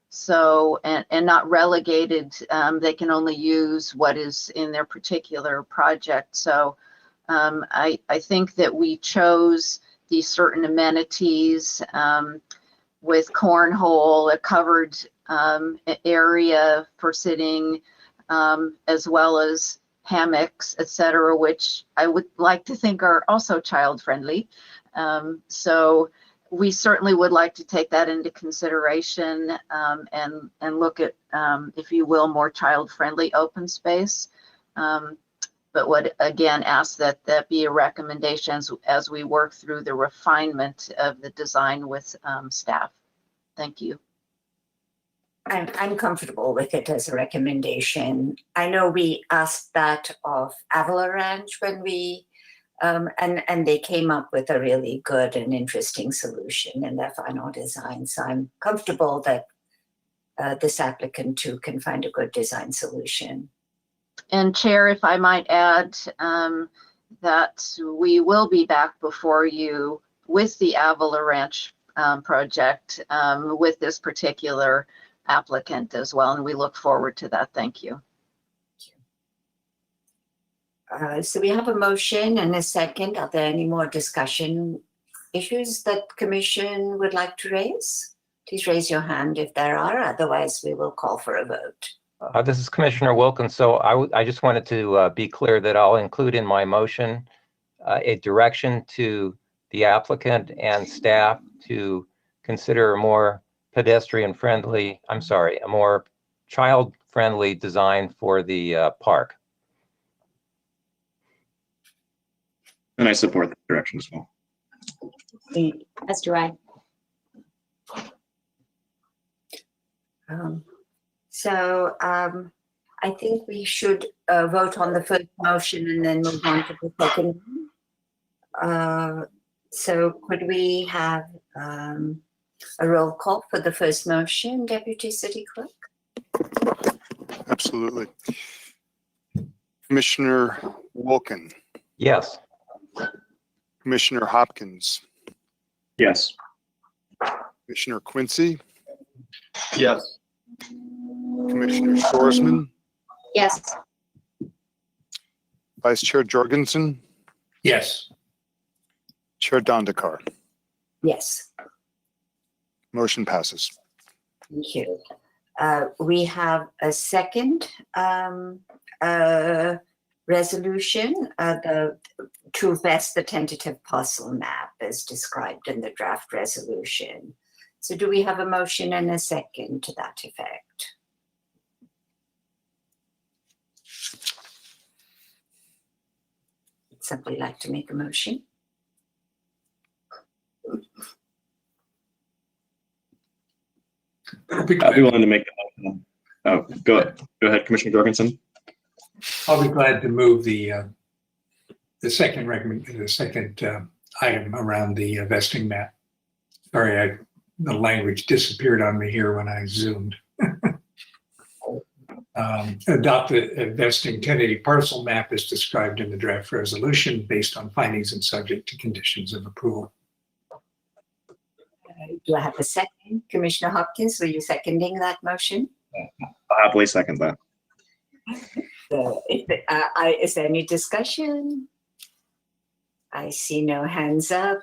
So, and not relegated, they can only use what is in their particular project. So I think that we chose these certain amenities with cornhole, a covered area for sitting, as well as hammocks, etc., which I would like to think are also child friendly. So we certainly would like to take that into consideration and look at, if you will, more child-friendly open space. But would again ask that that be a recommendation as we work through the refinement of the design with staff. Thank you. I'm comfortable with it as a recommendation. I know we asked that of Avalanche when we, and they came up with a really good and interesting solution in their final design. So I'm comfortable that this applicant too can find a good design solution. And Chair, if I might add, that we will be back before you with the Avalanche project with this particular applicant as well, and we look forward to that. Thank you. So we have a motion and a second. Are there any more discussion issues that Commission would like to raise? Please raise your hand if there are, otherwise we will call for a vote. This is Commissioner Wilkins. So I just wanted to be clear that I'll include in my motion a direction to the applicant and staff to consider a more pedestrian-friendly, a more child-friendly design for the park. And I support that direction as well. As do I. I think we should vote on the first motion and then move on to the second one. So could we have a roll call for the first motion, Deputy City Clerk? Absolutely. Commissioner Wolkin, Yes. Commissioner Hopkins, Yes. Commissioner Quincy, Yes. Commissioner Shoresman, Yes. Vice Chair Jorgensen, Yes. Chair Dandekar. Yes, Motion passes. thank you. We have a second resolution to vest the tentative parcel map as described in the draft resolution. So do we have a motion and a second to that effect? Would somebody like to make a motion? I'll be I'd be willing to make the motion. Oh, go ahead, Commissioner Jorgensen. I'll be glad to move the second item around the vesting map. Sorry, the language disappeared on me here when I zoomed. Adopt a vesting tentative parcel map as described in the draft resolution based on findings and subject to conditions of approval. Do I have a second? Commissioner Hopkins, were you seconding that motion? I'll happily second that. So is there any discussion? I see no hands up.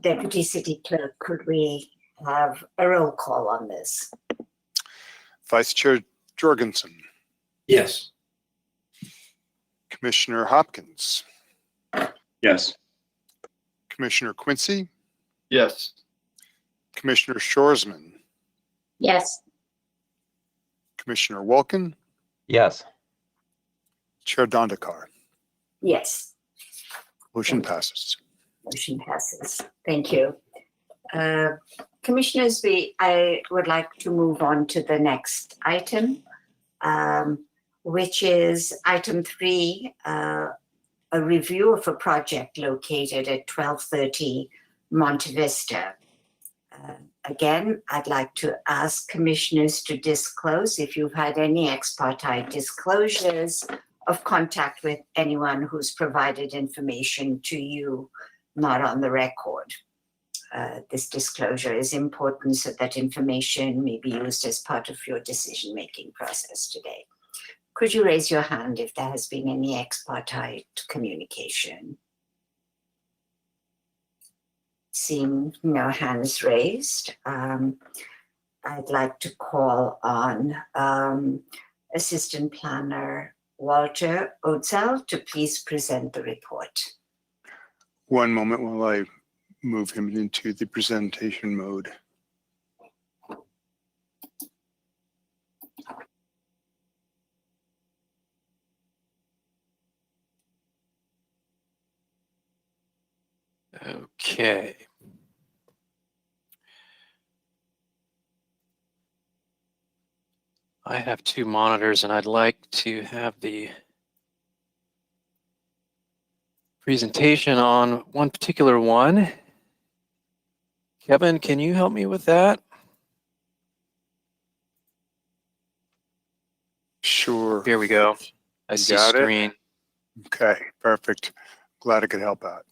Deputy City Clerk, could we have a roll call on this? Vice Chair Jorgensen, Yes. Commissioner Hopkins, Yes. Commissioner Quincy, Yes. Commissioner Shoresman, Yes. Commissioner Wolkin, Yes. Chair Dandekar. Yes, Motion passes. motion passes. Thank you. Commissioners, I would like to move on to the next item, which is item 3, a review of a project located at 1230 Monte Vista. Again, I'd like to ask commissioners to disclose if you've had any ex parte disclosures of contact with anyone who's provided information to you not on the record. This disclosure is important so that information may be used as part of your decision-making process today. Could you raise your hand if there has been any ex parte communication? Seeing no hands raised, I'd like to call on Assistant Planner Walter Odsell to please present the report. One moment while I move him into the presentation mode. Okay. I have two monitors and I'd like to have the presentation on one particular one. Kevin, can you help me with that? Sure. Here we go. I You see got it? screen. Okay, perfect. Glad I could help out.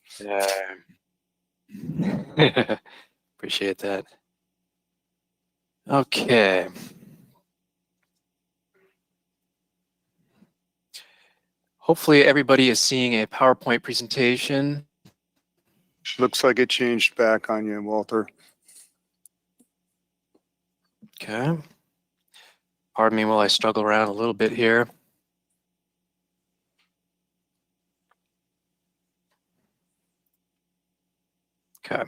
Appreciate that. Okay. Hopefully everybody is seeing a PowerPoint presentation. Looks like it changed back on you, Walter. Okay. Pardon me while I struggle around a little bit here. Okay.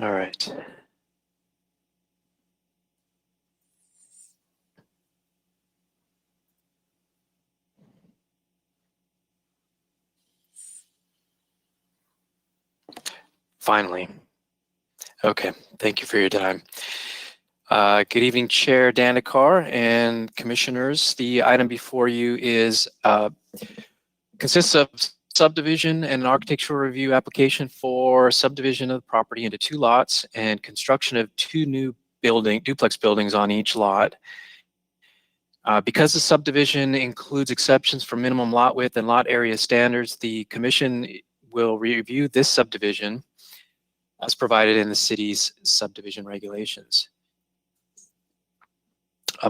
All right. Finally. Okay, thank you for your time. Good evening, Chair Dandekar and Commissioners. The item before you consists of subdivision and an architectural review application for subdivision of the property into 2 lots and construction of 2 new duplex buildings on each lot. Because the subdivision includes exceptions for minimum lot width and lot area standards, the Commission will review this subdivision as provided in the city's subdivision regulations.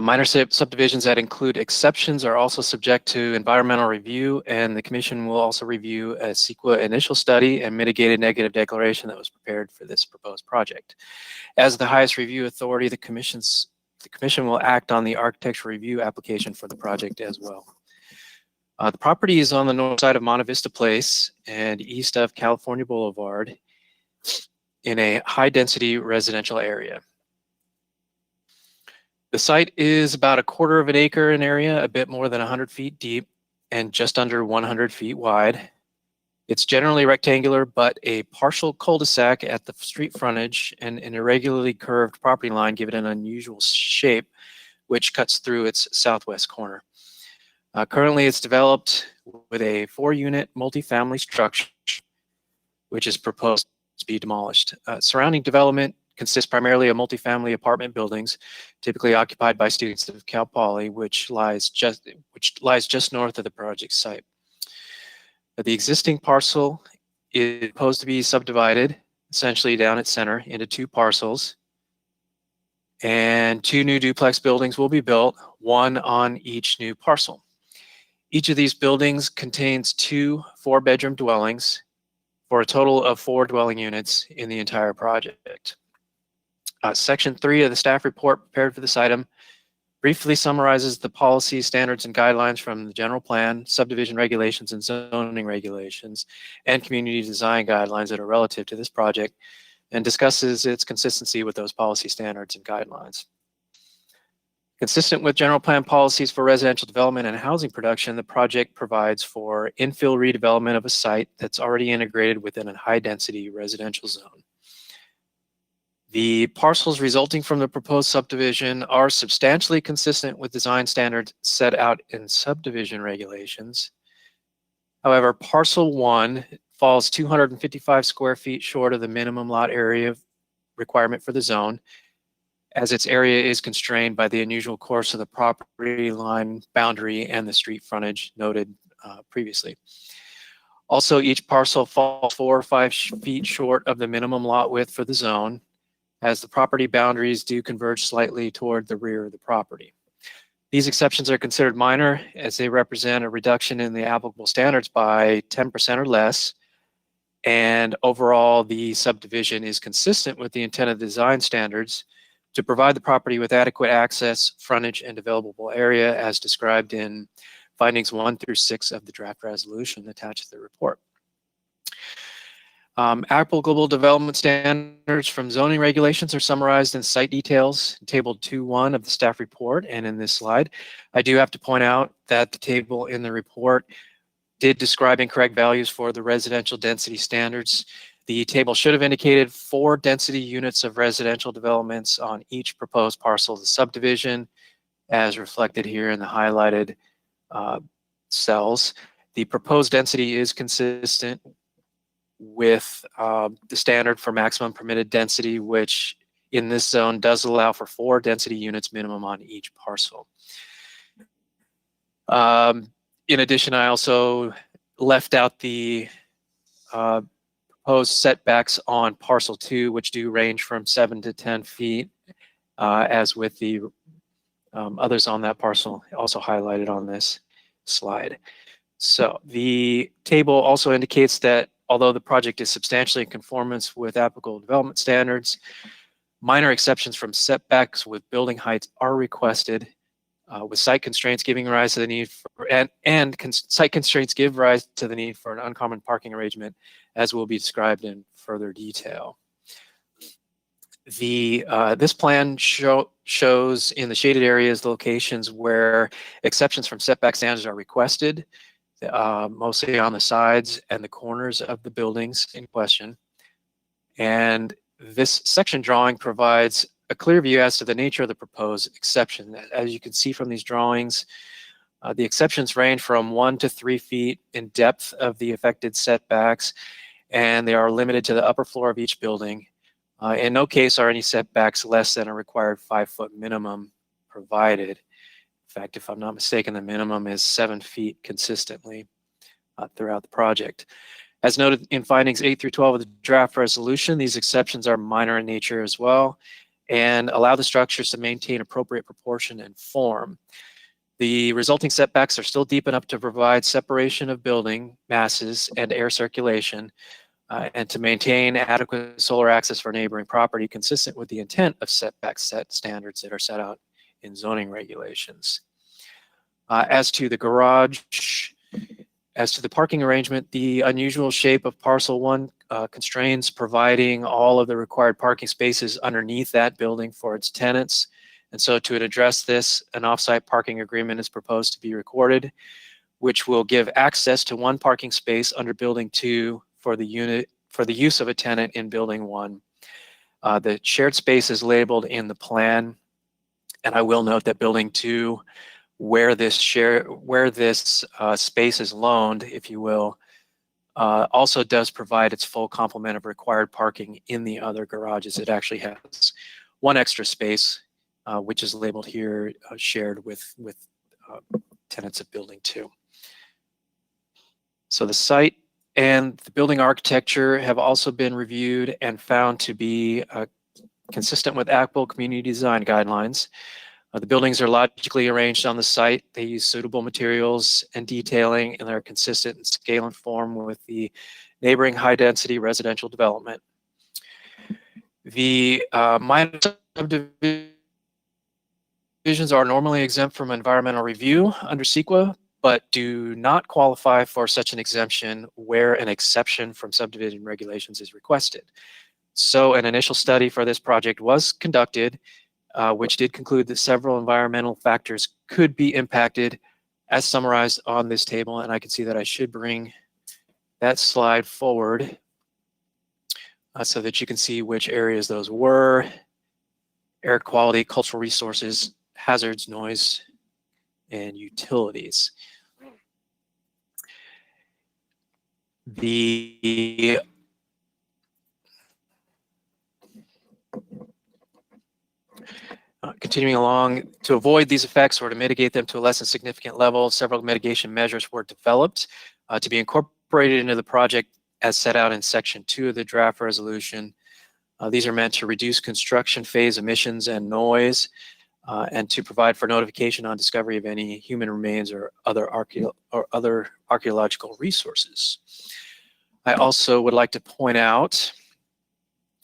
Minor subdivisions that include exceptions are also subject to environmental review, and the Commission will also review a CEQA initial study and mitigated negative declaration that was prepared for this proposed project. As the highest review authority, the Commission will act on the architectural review application for the project as well. The property is on the north side of Monte Vista Place and east of California Boulevard in a high-density residential area. The site is about 1/4 of an acre in area, a bit more than 100 feet deep, and just under 100 feet wide. It's generally rectangular, but a partial cul-de-sac at the street frontage and an irregularly curved property line give it an unusual shape, which cuts through its southwest corner. Currently, it's developed with a 4-unit multifamily structure, which is proposed to be demolished. Surrounding development consists primarily of multifamily apartment buildings, typically occupied by students of Cal Poly, which lies just north of the project site. The existing parcel is proposed to be subdivided, essentially down its center, into 2 parcels, and 2 new duplex buildings will be built, 1 on each new parcel. Each of these buildings contains 2 4-bedroom dwellings, for a total of 4 dwelling units in the entire project. Section 3 of the staff report prepared for this item briefly summarizes the policies, standards, and guidelines from the general plan, subdivision regulations, and zoning regulations, and community design guidelines that are relative to this project, and discusses its consistency with those policy standards and guidelines. Consistent with general plan policies for residential development and housing production, the project provides for infill redevelopment of a site that's already integrated within a high-density residential zone. The parcels resulting from the proposed subdivision are substantially consistent with design standards set out in subdivision regulations. However, parcel 1 falls 255 square feet short of the minimum lot area requirement for the zone, as its area is constrained by the unusual course of the property line boundary and the street frontage noted previously. Also, each parcel falls 4 or 5 feet short of the minimum lot width for the zone, as the property boundaries do converge slightly toward the rear of the property. These exceptions are considered minor as they represent a reduction in the applicable standards by 10% or less, and overall the subdivision is consistent with the intent of the design standards to provide the property with adequate access, frontage, and developable area as described in findings 1 through 6 of the draft resolution attached to the report. Applicable development standards from zoning regulations are summarized in site details, table 2.1 of the staff report and in this slide. I do have to point out that the table in the report did describe incorrect values for the residential density standards. The table should have indicated 4 density units of residential developments on each proposed parcel of the subdivision, as reflected here in the highlighted cells. The proposed density is consistent with the standard for maximum permitted density, which in this zone does allow for 4 density units minimum on each parcel. In addition, I also left out the proposed setbacks on parcel 2, which do range from 7 to 10 feet, as with the others on that parcel, also highlighted on this slide. So the table also indicates that although the project is substantially in conformance with applicable development standards, minor exceptions from setbacks with building heights are requested, with site constraints giving rise to the need for, site constraints give rise to the need for an uncommon parking arrangement, as will be described in further detail. This plan shows in the shaded areas locations where exceptions from setback standards are requested, mostly on the sides and the corners of the buildings in question. And this section drawing provides a clear view as to the nature of the proposed exception. As you can see from these drawings, the exceptions range from 1 to 3 feet in depth of the affected setbacks, and they are limited to the upper floor of each building. In no case are any setbacks less than a required 5-foot minimum provided. In fact, if I'm not mistaken, the minimum is 7 feet consistently throughout the project. As noted in findings 8 through 12 of the draft resolution, these exceptions are minor in nature as well and allow the structures to maintain appropriate proportion and form. The resulting setbacks are still deep enough to provide separation of building masses and air circulation, and to maintain adequate solar access for neighboring property consistent with the intent of setback standards that are set out in zoning regulations. As to the garage, as to the parking arrangement, the unusual shape of parcel 1 constrains providing all of the required parking spaces underneath that building for its tenants. And so to address this, an offsite parking agreement is proposed to be recorded, which will give access to 1 parking space under building 2 for the use of a tenant in building 1. The shared space is labeled in the plan, and I will note that building 2, where this space is loaned, if you will, also does provide its full complement of required parking in the other garages. It actually has 1 extra space, which is labeled here, shared with tenants of building 2. So the site and the building architecture have also been reviewed and found to be consistent with applicable community design guidelines. The buildings are logically arranged on the site. They use suitable materials and detailing, and they're consistent in scale and form with the neighboring high-density residential development. The minor subdivisions are normally exempt from environmental review under CEQA, but do not qualify for such an exemption where an exception from subdivision regulations is requested. So an initial study for this project was conducted, which did conclude that several environmental factors could be impacted as summarized on this table. And I can see that I should bring that slide forward so that you can see which areas those were: air quality, cultural resources, hazards, noise, and utilities. Continuing along, to avoid these effects or to mitigate them to a less than significant level, several mitigation measures were developed to be incorporated into the project as set out in section 2 of the draft resolution. These are meant to reduce construction phase emissions and noise, and to provide for notification on discovery of any human remains or other archaeological resources. I also would like to point out,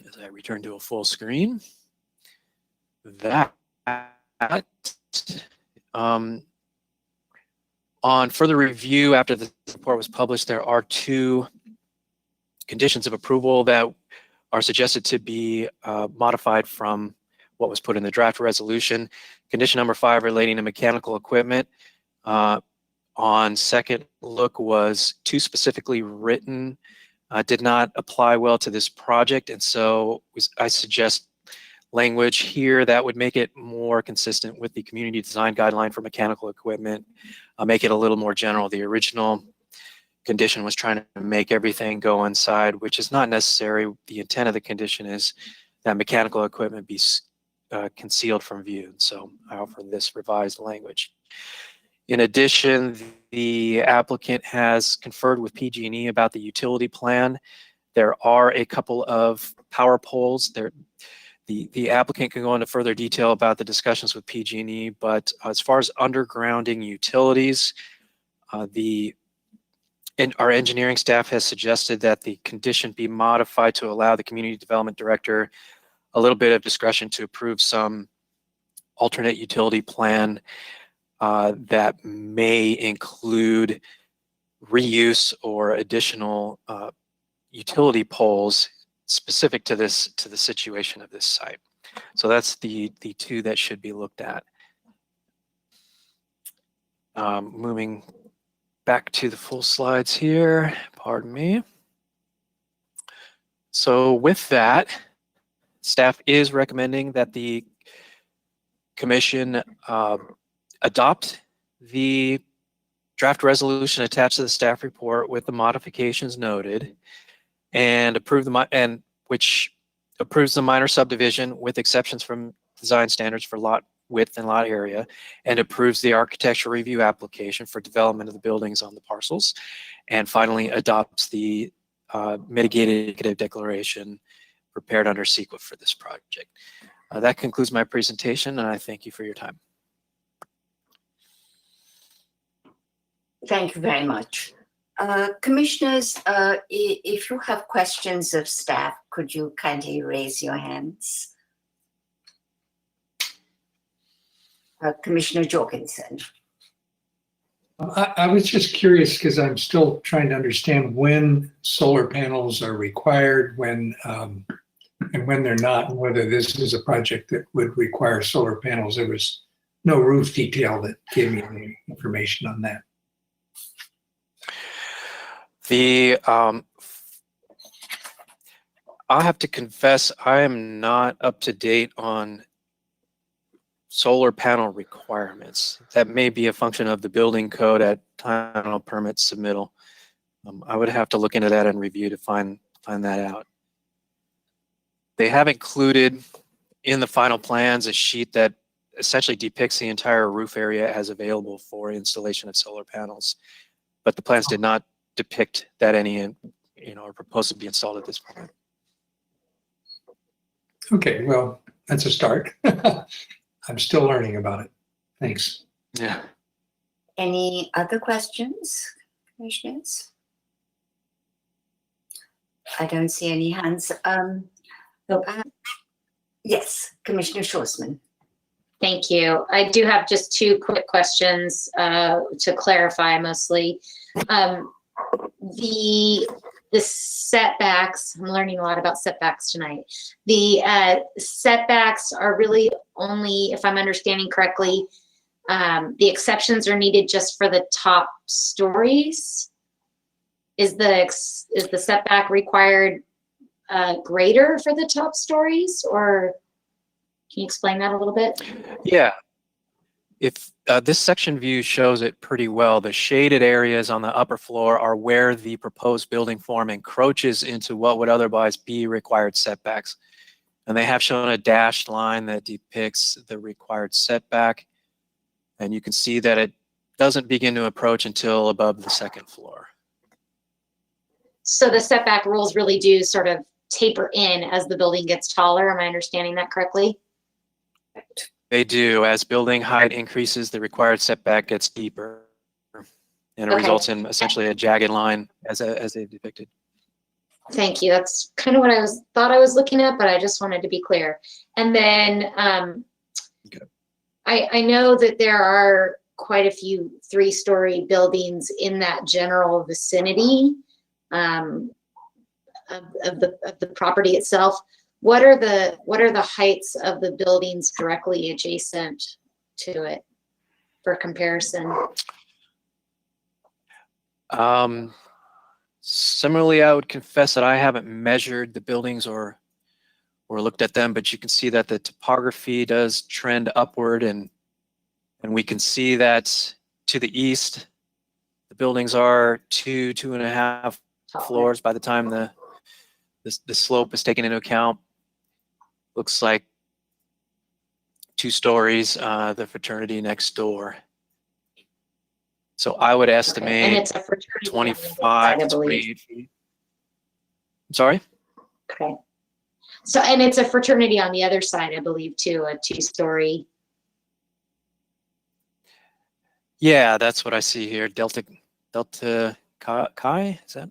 as I return to a full screen, that on further review after the report was published, there are 2 conditions of approval that are suggested to be modified from what was put in the draft resolution. Condition number 5 relating to mechanical equipment. on second look was too specifically written, did not apply well to this project. And so I suggest language here that would make it more consistent with the community design guideline for mechanical equipment, make it a little more general. The original condition was trying to make everything go inside, which is not necessary. The intent of the condition is that mechanical equipment be concealed from view. So I offer this revised language. In addition, the applicant has conferred with PG&E about the utility plan. There are a couple of power poles. The applicant can go into further detail about the discussions with PG&E, but as far as undergrounding utilities, our engineering staff has suggested that the condition be modified to allow the community development director a little bit of discretion to approve some alternate utility plan that may include reuse or additional utility poles specific to the situation of this site. So that's the two that should be looked at. Moving back to the full slides here, pardon me. So with that, staff is recommending that the commission adopt the draft resolution attached to the staff report with the modifications noted, and which approves the minor subdivision with exceptions from design standards for lot width and lot area, and approves the architectural review application for development of the buildings on the parcels, and finally adopts the mitigated indicative declaration prepared under CEQA for this project. That concludes my presentation, and I thank you for your time. Thank you very much. Commissioners, if you have questions of staff, could you kindly raise your hands? Commissioner Jorgensen. I was just curious because I'm still trying to understand when solar panels are required, when and when they're not, and whether this is a project that would require solar panels. There was no roof detail that gave me any information on that. I'll have to confess, I am not up to date on solar panel requirements. That may be a function of the building code at time of permit submittal. I would have to look into that and review to find that out. They have included in the final plans a sheet that essentially depicts the entire roof area as available for installation of solar panels, but the plans did not depict that any, are proposed to be installed at this point. Okay, well, that's a start. I'm still learning about it. Thanks. Yeah. Any other questions, commissioners? I don't see any hands. Yes, Commissioner Schwarzman. Thank you. I do have just two quick questions to clarify mostly. The setbacks, I'm learning a lot about setbacks tonight. The setbacks are really only, if I'm understanding correctly, the exceptions are needed just for the top stories. Is the setback required greater for the top stories, or can you explain that a little bit? Yeah. If this section view shows it pretty well, the shaded areas on the upper floor are where the proposed building form encroaches into what would otherwise be required setbacks. And they have shown a dashed line that depicts the required setback. And you can see that it doesn't begin to approach until above the second floor. So the setback rules really do sort of taper in as the building gets taller. Am I understanding that correctly? They do. As building height increases, the required setback gets deeper, and it results in essentially a jagged line as they've depicted. Thank you. That's kind of what I thought I was looking at, but I just wanted to be clear. And then I know that there are quite a few 3-story buildings in that general vicinity of the property itself. What are the heights of the buildings directly adjacent to it for comparison? Similarly, I would confess that I haven't measured the buildings or looked at them, but you can see that the topography does trend upward, and we can see that to the east, the buildings are 2.5 floors by the time the slope is taken into account. Looks like 2 stories, the fraternity next door. So I would And estimate it's a fraternity. 25 to 28 feet. I'm sorry? Okay. So, and it's a fraternity on the other side, I believe, too, a 2-story. Yeah, that's what I see here. Delta Chi, is that?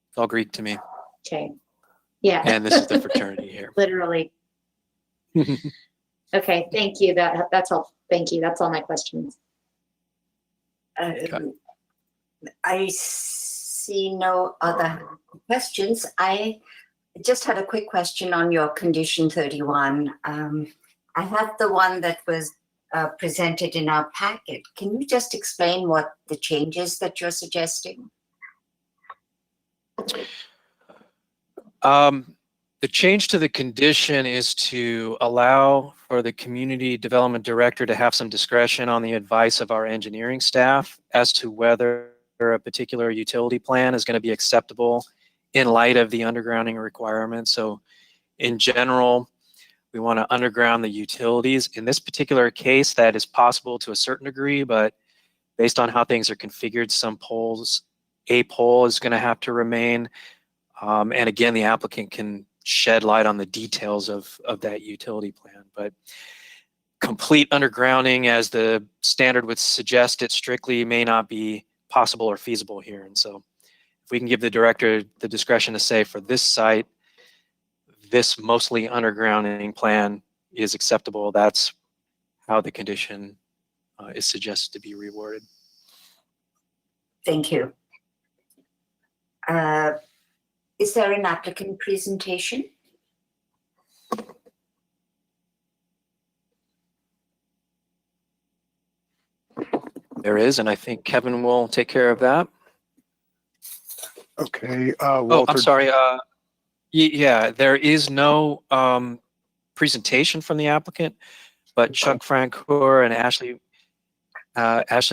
It's all Greek to me. Okay. Yeah. And this is the fraternity here. Literally. Okay, thank you. That's all. Thank you. That's all my questions. I see no other questions. I just had a quick question on your condition 31. I have the one that was presented in our packet. Can you just explain what the changes that you're suggesting? The change to the condition is to allow for the community development director to have some discretion on the advice of our engineering staff as to whether a particular utility plan is going to be acceptable in light of the undergrounding requirements. So in general, we want to underground the utilities. In this particular case, that is possible to a certain degree, but based on how things are configured, some poles, a pole is going to have to remain. And again, the applicant can shed light on the details of that utility plan. But complete undergrounding, as the standard would suggest it strictly, may not be possible or feasible here. And so if we can give the director the discretion to say for this site, this mostly undergrounding plan is acceptable, that's how the condition is suggested to be reworded. Thank you. Is there an applicant presentation? There is, and I think Kevin will take care of that. Okay, Oh, Walter. I'm sorry. Yeah, there is no presentation from the applicant, but Chuck Francoeur and Ashley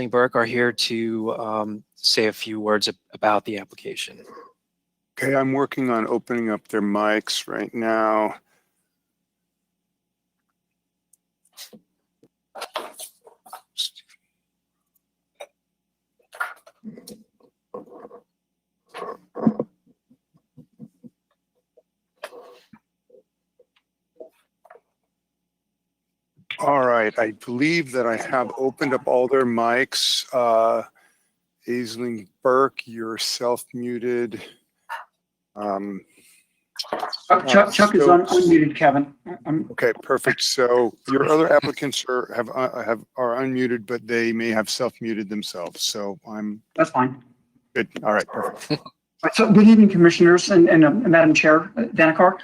Burke are here to say a few words about the application. Okay, I'm working on opening up their mics right now. All right, I believe that I have opened up all their mics. Aisling Burke, you're self-muted. Chuck is unmuted, Kevin. Okay, perfect. So your other applicants are unmuted, but they may have self-muted themselves. So That's fine. Good. All right, perfect. So good evening, commissioners and Madam Chair Venethara.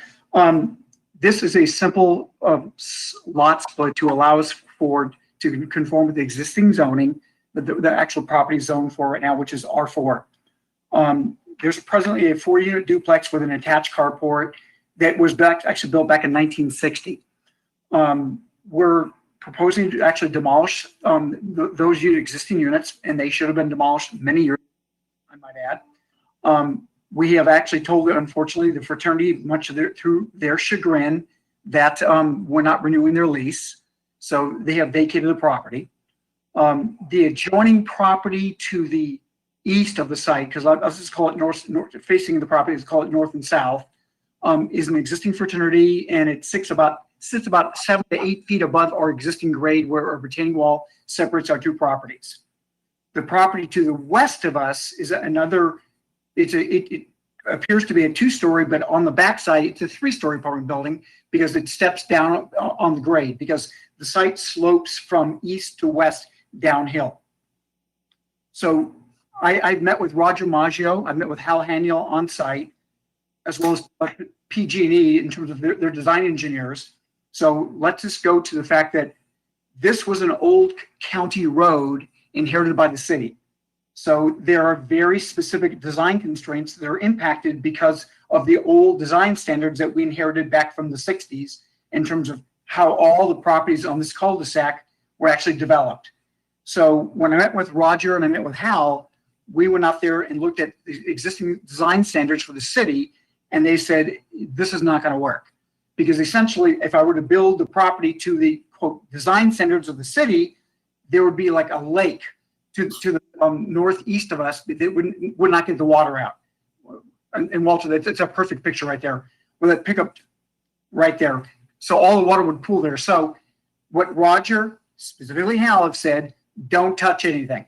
This is a simple lot split to allow us to conform with the existing zoning, the actual property zone for right now, which is R4. There's presently a 4-unit duplex with an attached carport that was actually built back in 1960. We're proposing to actually demolish those existing units, and they should have been demolished many years ago, I might add. We have actually told, unfortunately, the fraternity, much of through their chagrin, that we're not renewing their lease. So they have vacated the property. The adjoining property to the east of the site, because I'll just call it north facing the property, let's call it north and south, is an existing fraternity, and it sits about 7 to 8 feet above our existing grade where our retaining wall separates our 2 properties. The property to the west of us is another, it appears to be a 2-story, but on the backside, it's a 3-story apartment building because it steps down on the grade because the site slopes from east to west downhill. So I've met with Roger Maggio, I've met with Hal Haniel on site, as well as PG&E in terms of their design engineers. So let's just go to the fact that this was an old county road inherited by the city. So there are very specific design constraints that are impacted because of the old design standards that we inherited back from the 60s in terms of how all the properties on this cul-de-sac were actually developed. So when I met with Roger and I met with Hal, we went out there and looked at the existing design standards for the city, and they said, this is not going to work. Because essentially, if I were to build the property to the quote design standards of the city, there would be like a lake to the northeast of us that would not get the water out. And Walter, that's a perfect picture right there with that pickup right there. So all the water would pool there. So what Roger, specifically Hal, have said, don't touch anything.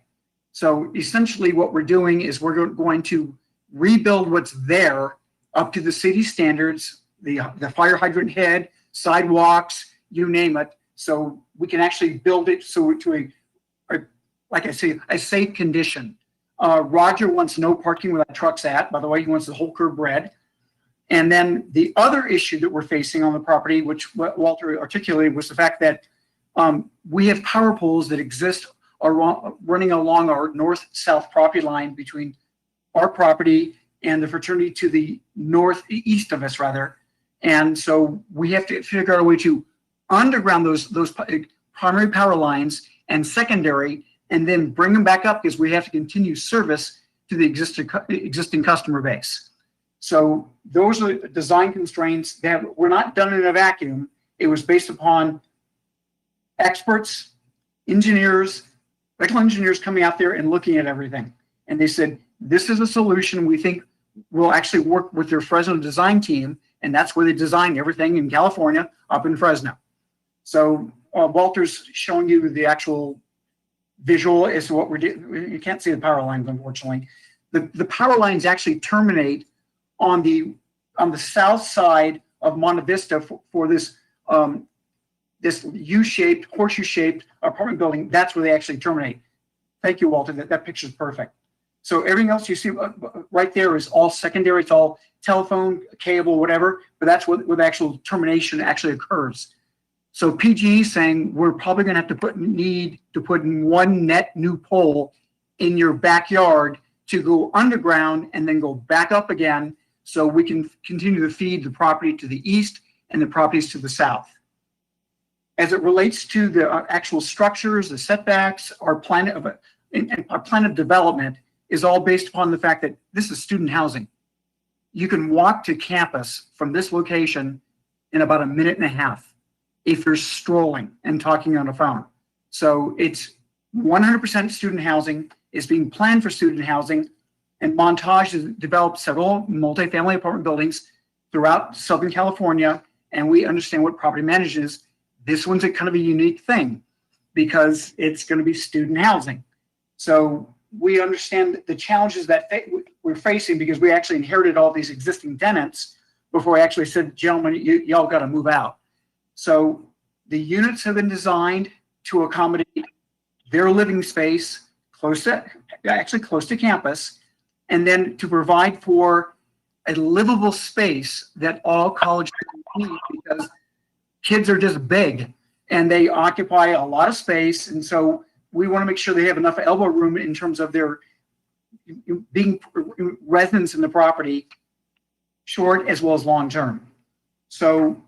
So essentially what we're doing is we're going to rebuild what's there up to the city standards, the fire hydrant head, sidewalks, you name it. So we can actually build it so to like I say, a safe condition. Roger wants no parking where that truck's at. By the way, he wants the whole curb red. And then the other issue that we're facing on the property, which Walter articulated, was the fact that we have power poles that exist running along our north-south property line between our property and the fraternity to the northeast of us, rather. And so we have to figure out a way to underground those primary power lines and secondary, and then bring them back up because we have to continue service to the existing customer base. So those are the design constraints that were not done in a vacuum. It was based upon experts, engineers, electrical engineers coming out there and looking at everything. And they said, this is a solution we think will actually work with their Fresno design team. And that's where they designed everything in California, up in Fresno. So Walter's showing you the actual visual as to what we're doing. You can't see the power lines, unfortunately. The power lines actually terminate on the south side of Monte Vista for this this U-shaped, horseshoe-shaped apartment building. That's where they actually terminate. Thank you, Walter. That picture's perfect. So everything else you see right there is all secondary. It's all telephone, cable, whatever. But that's where the actual termination actually occurs. So PG is saying we're probably going to have to need to put in one net new pole in your backyard to go underground and then go back up again, so we can continue to feed the property to the east and the properties to the south. As it relates to the actual structures, the setbacks, our plan of development is all based upon the fact that this is student housing. You can walk to campus from this location in about a minute and a half if you're strolling and talking on a phone. So it's 100% student housing. Is being planned for student housing, and Montage has developed several multifamily apartment buildings throughout Southern California, and we understand what property management is. This one's a kind of a unique thing because it's going to be student housing. So we understand the challenges that we're facing because we actually inherited all these existing tenants before we actually said, gentlemen, y'all got to move out. So the units have been designed to accommodate their living space close to campus, and then to provide for a livable space that all college students need, because kids are just big and they occupy a lot of space. And so we want to make sure they have enough elbow room in terms of their being residents in the property, short as well as long term. So,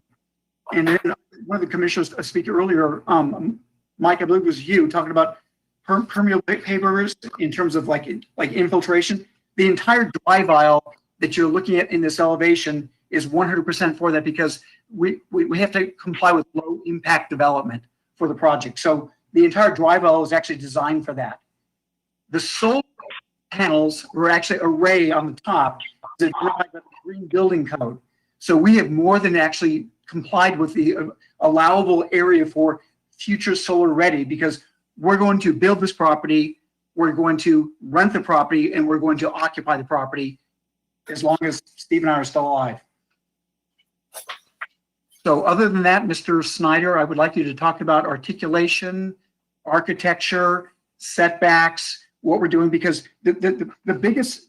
and then one of the commissioners speak earlier, Mike, I believe it was you, talking about permeable pavers in terms of like infiltration. The entire drive aisle that you're looking at in this elevation is 100% for that, because we have to comply with low impact development for the project. So the entire drive aisle is actually designed for that. The solar panels were actually array on the top that drive the green building code. So we have more than actually complied with the allowable area for future solar ready, because we're going to build this property, we're going to rent the property, and we're going to occupy the property as long as Steve and I are still alive. So other than that, Mr. Snyder, I would like you to talk about articulation, architecture, setbacks, what we're doing, because the biggest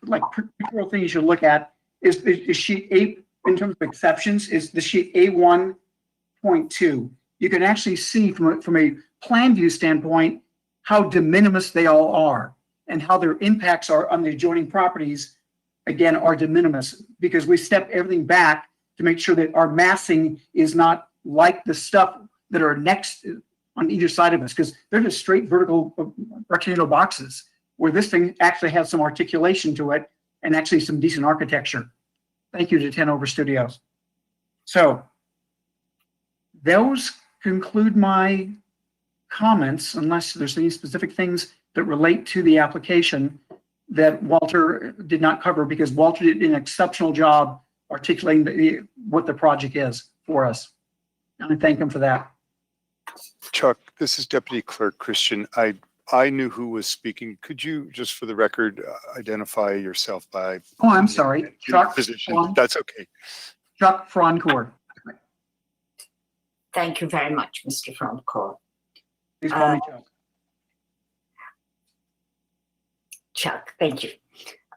like particular thing you should look at is sheet 8 in terms of exceptions, is the sheet A1.2. You can actually see from a plan view standpoint how de minimis they all are and how their impacts are on the adjoining properties, again, are de minimis, because we step everything back to make sure that our massing is not like the stuff that are next on either side of us, because they're just straight vertical rectangular boxes, where this thing actually has some articulation to it and actually some decent architecture. Thank you to 10 Over Studios. So those conclude my comments, unless there's any specific things that relate to the application that Walter did not cover, because Walter did an exceptional job articulating what the project is for us. And I thank him for that. Chuck, this is Deputy Clerk Christian. I knew who was speaking. Could you, just for the record, identify yourself by? Oh, I'm sorry. Chuck. Position. That's okay. Chuck Francoeur. Thank you very much, Mr. Francoeur. Please call me Chuck. Chuck, thank you.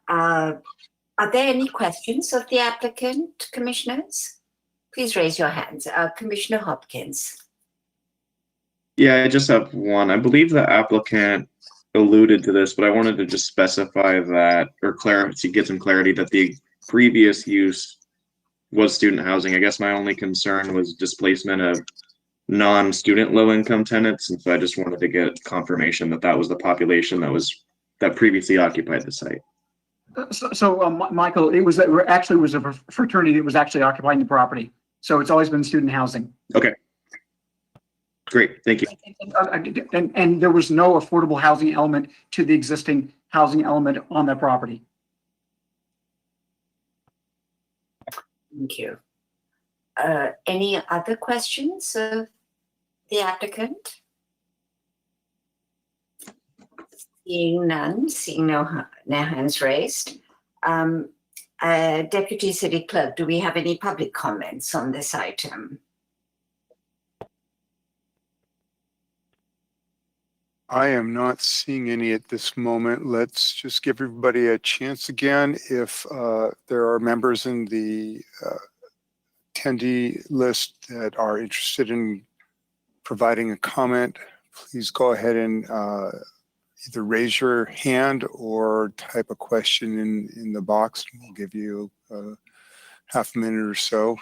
Are there any questions of the applicant, commissioners? Please raise your hands. Commissioner Hopkins. Yeah, I just have one. I believe the applicant alluded to this, but I wanted to just specify that, or get some clarity that the previous use was student housing. I guess my only concern was displacement of non-student low-income tenants, and so I just wanted to get confirmation that that was the population that previously occupied the site. Michael, it was a fraternity that was actually occupying the property, so it's always been student housing. Okay. Great, thank you. And there was no affordable housing element to the existing housing element on that property. Thank you. Any other questions of the applicant? Seeing none, seeing no hands raised. Deputy City Clerk, do we have any public comments on this item? I am not seeing any at this moment. Let's just give everybody a chance again. If there are members in the attendee list that are interested in providing a comment, please go ahead and either raise your hand or type a question in the box. We'll give you half a minute or so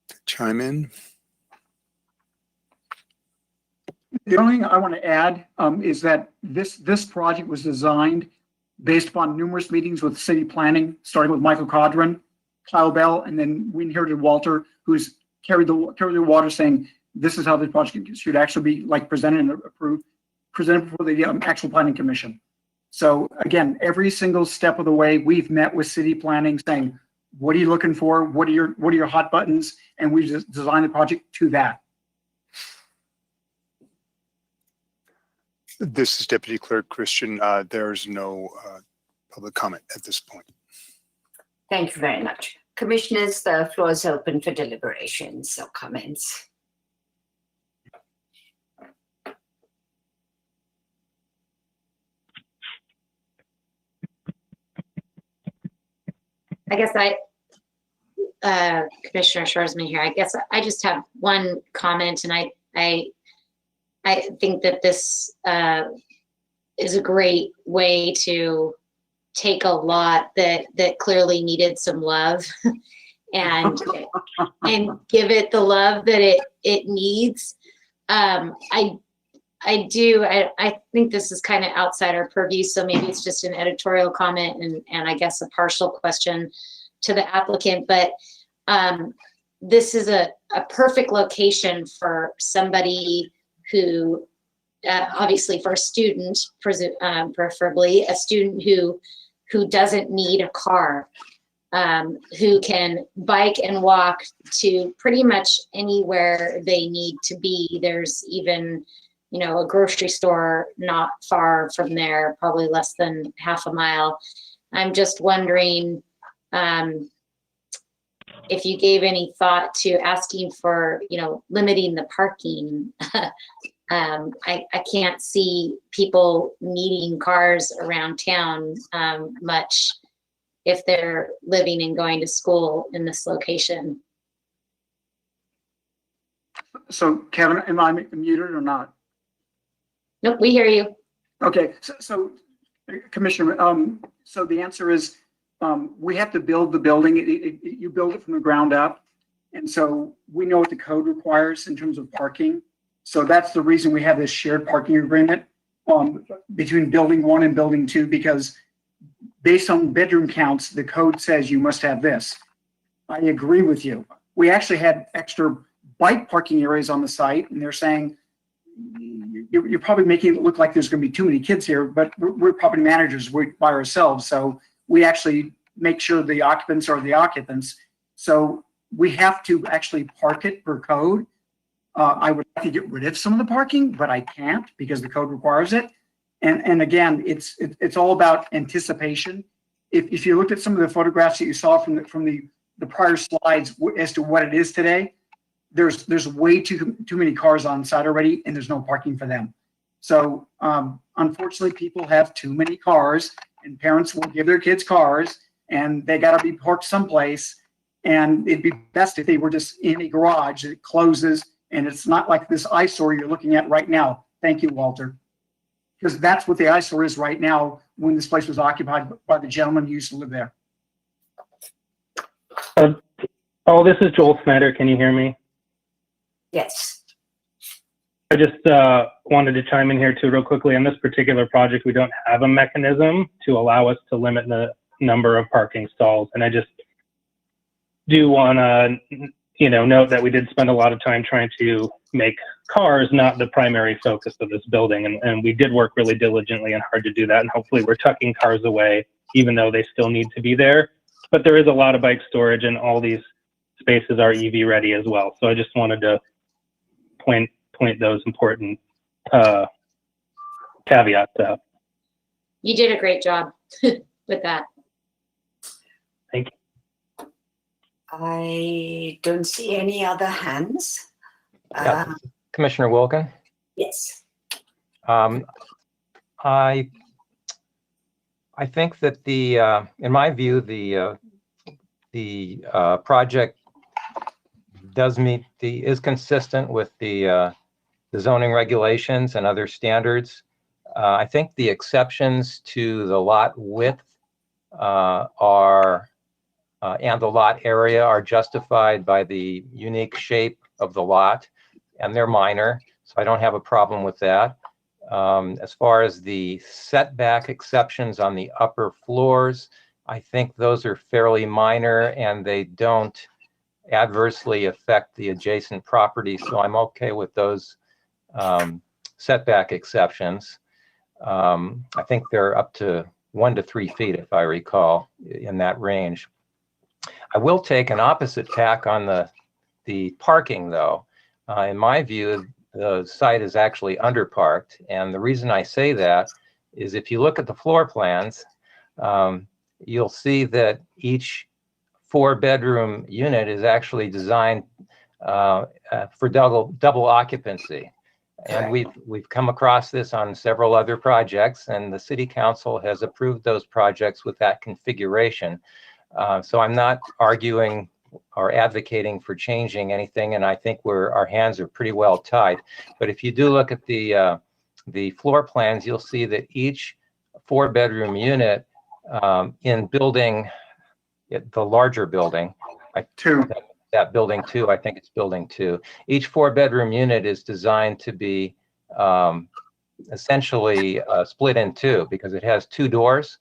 to chime in. The only thing I want to add is that this project was designed based upon numerous meetings with city planning, starting with Michael Codron, Kyle Bell, and then we inherited Walter, who's carried the water, saying this is how the project should actually be like presented and approved, presented before the actual planning commission. So again, every single step of the way, we've met with city planning, saying, what are you looking for? What are your hot buttons? And we just designed the project to that. This is Deputy Clerk Christian. There's no public comment at this point. Thank you very much. Commissioners, the floor is open for deliberations or comments. I guess Commissioner Schwarzman here. I guess I just have one comment, and I think that this is a great way to take a lot that clearly needed some love and give it the love that it needs. I think this is kind of outside our purview, so maybe it's just an editorial comment and I guess a partial question to the applicant, but this is a perfect location for somebody who, obviously for a student, preferably a student who doesn't need a car, who can bike and walk to pretty much anywhere they need to be. There's even, a grocery store not far from there, probably less than half a mile. I'm just wondering if you gave any thought to asking for, limiting the parking. I can't see people needing cars around town much if they're living and going to school in this location. So Kevin, am I muted or not? Nope, we hear you. Okay, so Commissioner, so the answer is, we have to build the building. You build it from the ground up. And so we know what the code requires in terms of parking. So that's the reason we have this shared parking agreement between building 1 and building 2, because based on bedroom counts, the code says you must have this. I agree with you. We actually had extra bike parking areas on the site, and they're saying, you're probably making it look like there's going to be too many kids here, but we're property managers, we're by ourselves. So we actually make sure the occupants are the occupants. So we have to actually park it per code. I would like to get rid of some of the parking, but I can't because the code requires it. And again, it's all about anticipation. If you looked at some of the photographs that you saw from the prior slides as to what it is today, there's way too many cars on site already, and there's no parking for them. So unfortunately, people have too many cars, and parents will give their kids cars, and they got to be parked someplace. And it'd be best if they were just in a garage that closes, and it's not like this eyesore you're looking at right now. Thank you, Walter. Because that's what the eyesore is right now when this place was occupied by the gentleman who used to live there. This is Joel Snyder. Can you hear me? Yes. I just wanted to chime in here too real quickly. On this particular project, we don't have a mechanism to allow us to limit the number of parking stalls. And I just do want to, note that we did spend a lot of time trying to make cars not the primary focus of this building. And we did work really diligently and hard to do that. And hopefully we're tucking cars away, even though they still need to be there. But there is a lot of bike storage, and all these spaces are EV ready as well. So I just wanted to point those important caveats out. You did a great job with that. Thank you. I don't see any other hands. Yeah. Commissioner Wilkin? Yes. I think that in my view, the project is consistent with the zoning regulations and other standards. I think the exceptions to the lot width and the lot area are justified by the unique shape of the lot, and they're minor, so I don't have a problem with that. As far as the setback exceptions on the upper floors, I think those are fairly minor and they don't adversely affect the adjacent property, so I'm okay with those setback exceptions. I think they're up to 1 to 3 feet, if I recall, in that range. I will take an opposite tack on the parking, though. In my view, the site is actually underparked, and the reason I say that is if you look at the floor plans, you'll see that each 4-bedroom unit is actually designed for double occupancy. And we've come across this on several other projects, and the city council has approved those projects with that configuration. So I'm not arguing or advocating for changing anything, and I think our hands are pretty well tied. But if you do look at the floor plans, you'll see that each 4-bedroom unit in building, the larger building, that building 2, I think it's building 2. Each 4-bedroom unit is designed to be essentially split in 2 because it has 2 doors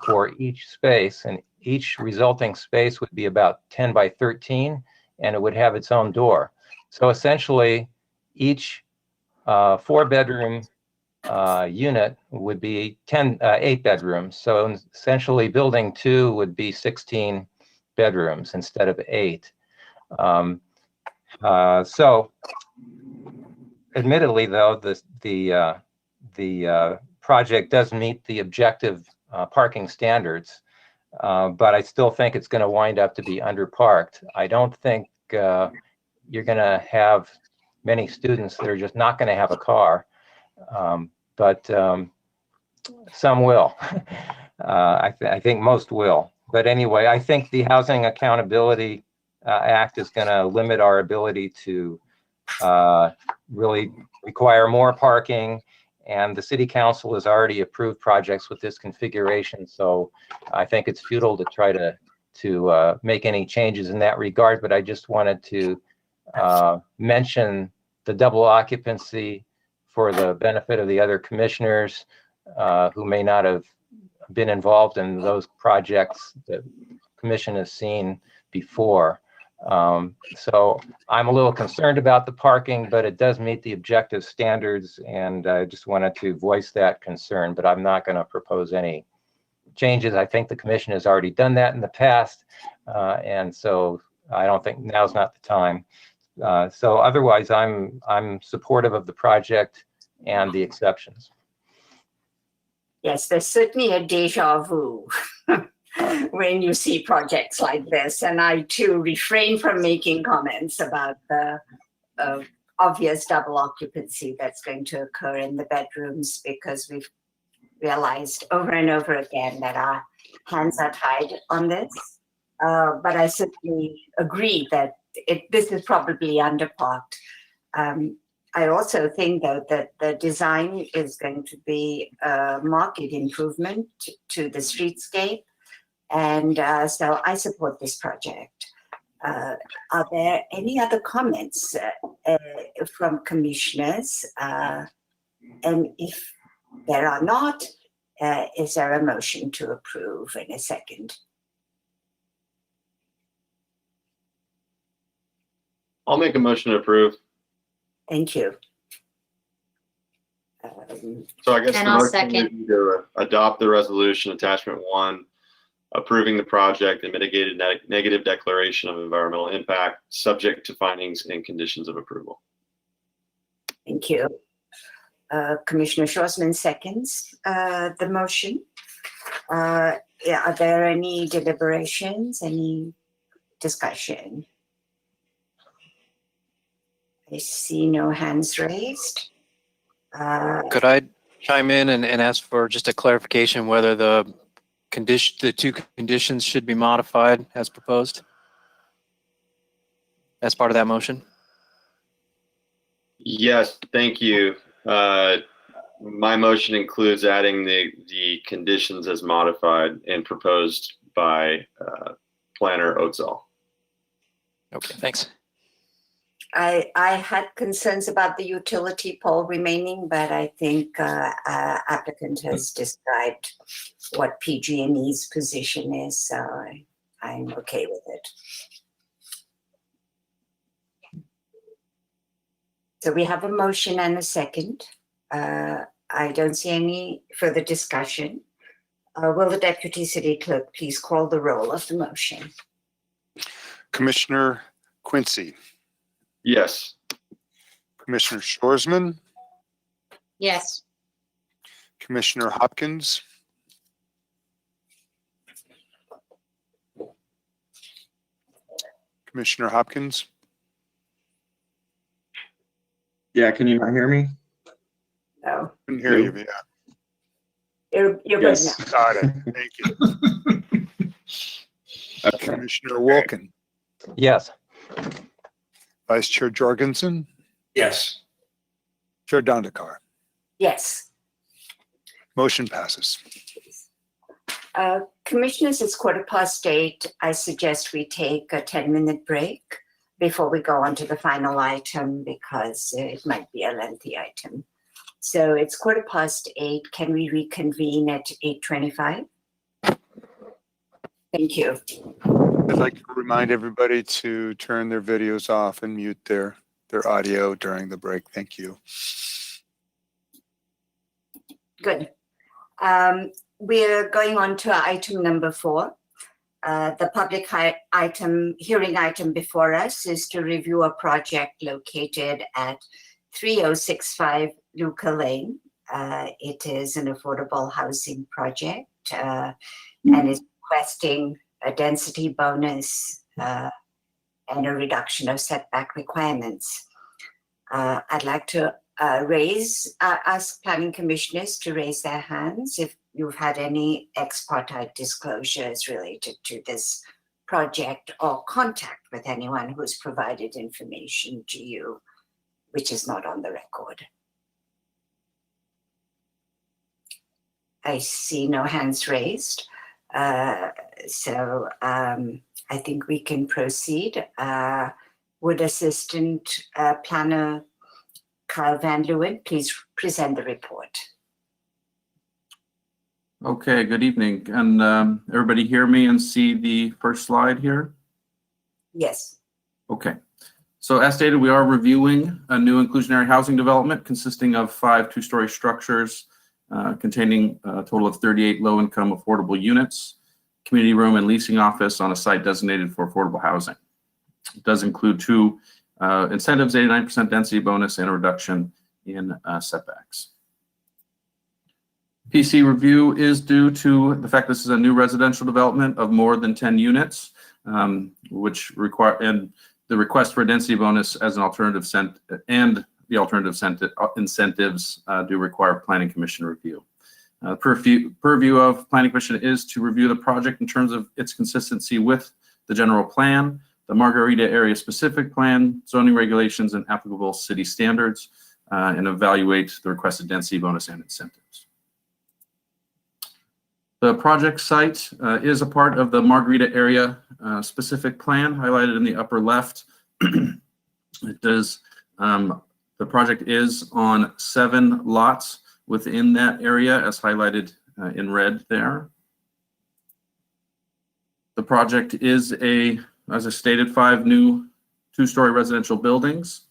for each space, and each resulting space would be about 10 by 13, and it would have its own door. So essentially, each 4-bedroom unit would be 8 bedrooms. So essentially, building 2 would be 16 bedrooms instead of 8. So admittedly, though, the project does meet the objective parking standards, but I still think it's going to wind up to be underparked. I don't think you're going to have many students that are just not going to have a car, but some will. I think most will. But anyway, I think the Housing Accountability Act is going to limit our ability to really require more parking. And the city council has already approved projects with this configuration. So I think it's futile to try to make any changes in that regard. But I just wanted to mention the double occupancy for the benefit of the other commissioners who may not have been involved in those projects that the commission has seen before. So I'm a little concerned about the parking, but it does meet the objective standards, and I just wanted to voice that concern, but I'm not going to propose any changes. I think the commission has already done that in the past, and so I don't think now's not the time. So otherwise, I'm supportive of the project and the exceptions. Yes, there's certainly a deja vu when you see projects like this. And I too refrain from making comments about the obvious double occupancy that's going to occur in the bedrooms, because we've realized over and over again that our hands are tied on this. But I certainly agree that this is probably underparked. I also think, though, that the design is going to be a marked improvement to the streetscape. And so I support this project. Are there any other comments from commissioners? And if there are not, is there a motion to approve in a second? I'll make a motion to approve. Thank you. So I guess And the I'll motion second. would be to adopt the resolution attachment 1, approving the project and mitigated negative declaration of environmental impact, subject to findings and conditions of approval. Thank you. Commissioner Schwarzman seconds the motion. Yeah, are there any deliberations, any discussion? I see no hands raised. Could I chime in and ask for just a clarification whether the two conditions should be modified as proposed as part of that motion? Yes, thank you. My motion includes adding the conditions as modified and proposed by planner Oatzell. Okay, thanks. I had concerns about the utility pole remaining, but I think applicant has described what PG&E's position is, so I'm okay with it. So we have a motion and a second. I don't see any further discussion. Will the Deputy City Clerk please call the roll of the motion? Commissioner Quincy, Yes. Commissioner Schwarzman, Yes. Commissioner Hopkins, Commissioner Hopkins, Yeah, can you not hear me? No, couldn't hear you. Yeah, you're Yes. good now. got it. Thank you. Okay. Commissioner Wolkin, Yes. Vice Chair Jorgensen, Yes. Chair Dandekar. Yes. Motion passes. Commissioners, it's 8:15. I suggest we take a 10-minute break before we go on to the final item, because it might be a lengthy item. So it's 8:15. Can we reconvene at 8:25? Thank you. I'd like to remind everybody to turn their videos off and mute their audio during the break. Thank you. Good. We're going on to item number 4. The public hearing item before us is to review a project located at 3065 Luca Lane. It is an affordable housing project and is requesting a density bonus and a reduction of setback requirements. I'd like to ask planning commissioners to raise their hands if you've had any ex parte disclosures related to this project or contact with anyone who's provided information to you which is not on the record. I see no hands raised. So I think we can proceed. Would Assistant Planner Kyle Van Leeuwen please present the report? Okay, good evening. Can everybody hear me and see the first slide here? Yes. Okay. So as stated, we are reviewing a new inclusionary housing development consisting of 5 two-story structures containing a total of 38 low-income affordable units, community room and leasing office on a site designated for affordable housing. It does include 2 incentives, 89% density bonus, and a reduction in setbacks. PC review is due to the fact this is a new residential development of more than 10 units, which require, and the request for a density bonus as an alternative and the alternative incentives do require Planning Commission review. Purview of Planning Commission is to review the project in terms of its consistency with the general plan, the Margarita area specific plan, zoning regulations, and applicable city standards, and evaluate the requested density bonus and incentives. The project site is a part of the Margarita area specific plan highlighted in the upper left. It does, the project is on 7 lots within that area as highlighted in red there. The project is as I stated, 5 new 2-story residential buildings.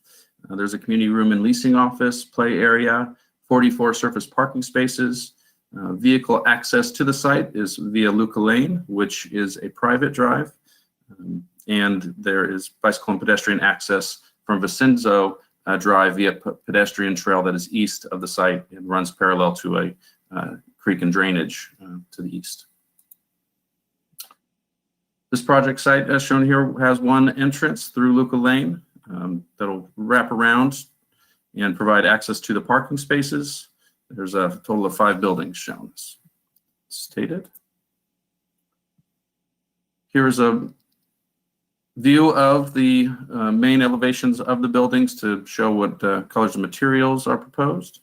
There's a community room and leasing office, play area, 44 surface parking spaces. Vehicle access to the site is via Luca Lane, which is a private drive. And there is bicycle and pedestrian access from Vincenzo Drive via pedestrian trail that is east of the site and runs parallel to a creek and drainage to the east. This project site, as shown here, has 1 entrance through Luca Lane that'll wrap around and provide access to the parking spaces. There's a total of 5 buildings shown as stated. Here's a view of the main elevations of the buildings to show what colors and materials are proposed.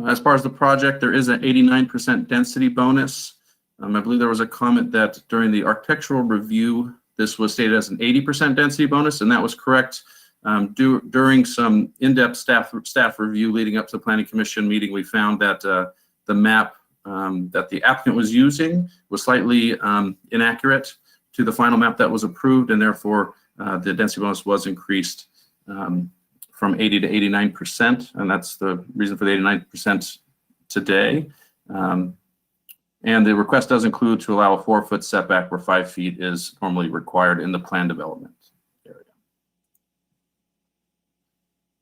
As far as the project, there is an 89% density bonus. I believe there was a comment that during the architectural review, this was stated as an 80% density bonus, and that was correct. During some in-depth staff review leading up to the Planning Commission meeting, we found that the map that the applicant was using was slightly inaccurate to the final map that was approved, and therefore the density bonus was increased from 80 to 89%, and that's the reason for the 89% today. And the request does include to allow a 4-foot setback where 5 feet is normally required in the plan development area.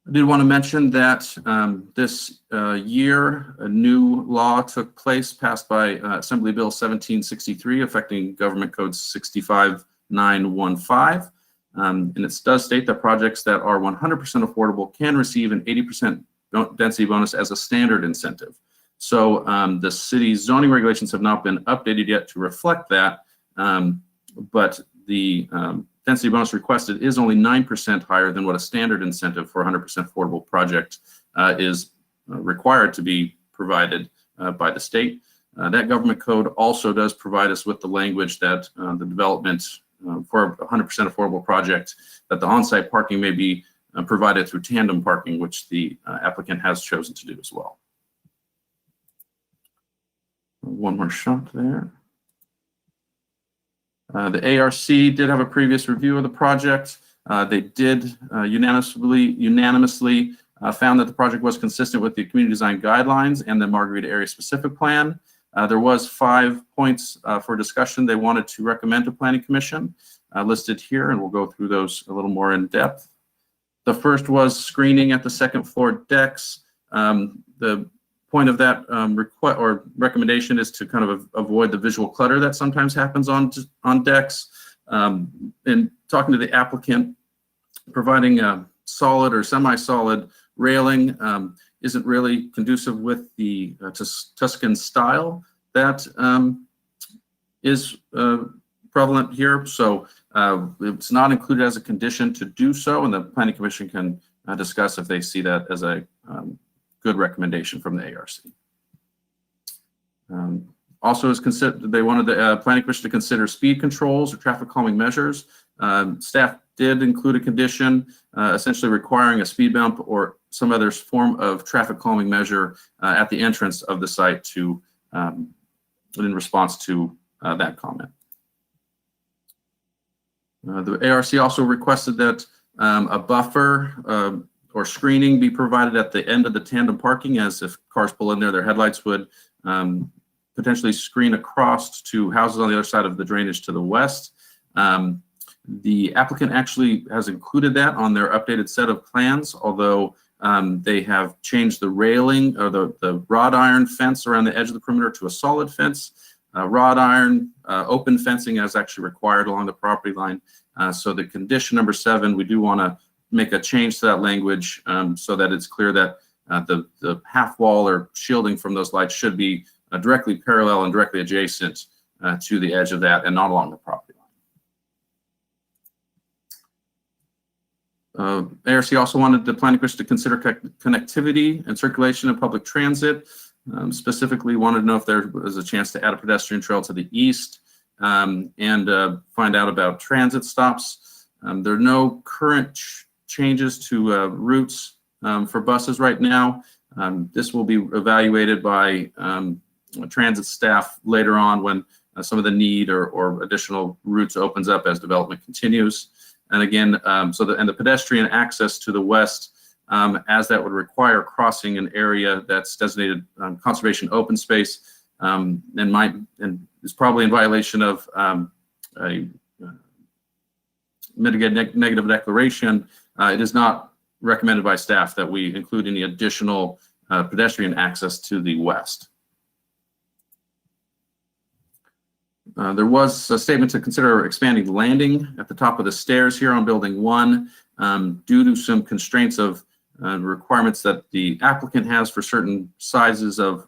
I did want to mention that this year, a new law took place passed by Assembly Bill 1763 affecting Government Code 65915. And it does state that projects that are 100% affordable can receive an 80% density bonus as a standard incentive. So the city's zoning regulations have not been updated yet to reflect that, but the density bonus requested is only 9% higher than what a standard incentive for a 100% affordable project is required to be provided by the state. That government code also does provide us with the language that the development for a 100% affordable project, that the on-site parking may be provided through tandem parking, which the applicant has chosen to do as well. One more shot there. The ARC did have a previous review of the project. They did unanimously found that the project was consistent with the community design guidelines and the Margarita area specific plan. There was 5 points for discussion they wanted to recommend to Planning Commission listed here, and we'll go through those a little more in depth. The first was screening at the 2nd floor decks. The point of that request or recommendation is to kind of avoid the visual clutter that sometimes happens on decks. And talking to the applicant, providing a solid or semi-solid railing isn't really conducive with the Tuscan style that is prevalent here. So It's not included as a condition to do so, and the Planning Commission can discuss if they see that as a good recommendation from the ARC. Also, they wanted the Planning Commission to consider speed controls or traffic calming measures. Staff did include a condition essentially requiring a speed bump or some other form of traffic calming measure at the entrance of the site to in response to that comment. The ARC also requested that a buffer or screening be provided at the end of the tandem parking, as if cars pull in there, their headlights would potentially screen across to houses on the other side of the drainage to the west. The applicant actually has included that on their updated set of plans, although they have changed the railing or the wrought iron fence around the edge of the perimeter to a solid fence. Wrought iron open fencing is actually required along the property line. So the condition number 7, we do want to make a change to that language so that it's clear that the half wall or shielding from those lights should be directly parallel and directly adjacent to the edge of that and not along the property line. ARC also wanted the Planning Commission to consider connectivity and circulation of public transit. Specifically wanted to know if there was a chance to add a pedestrian trail to the east and find out about transit stops. There are no current changes to routes for buses right now. This will be evaluated by transit staff later on when some of the need or additional routes opens up as development continues. And again, the pedestrian access to the west, as that would require crossing an area that's designated conservation open space, and is probably in violation of a mitigated negative declaration. It is not recommended by staff that we include any additional pedestrian access to the west. There was a statement to consider expanding the landing at the top of the stairs here on building 1 due to some constraints of requirements that the applicant has for certain sizes of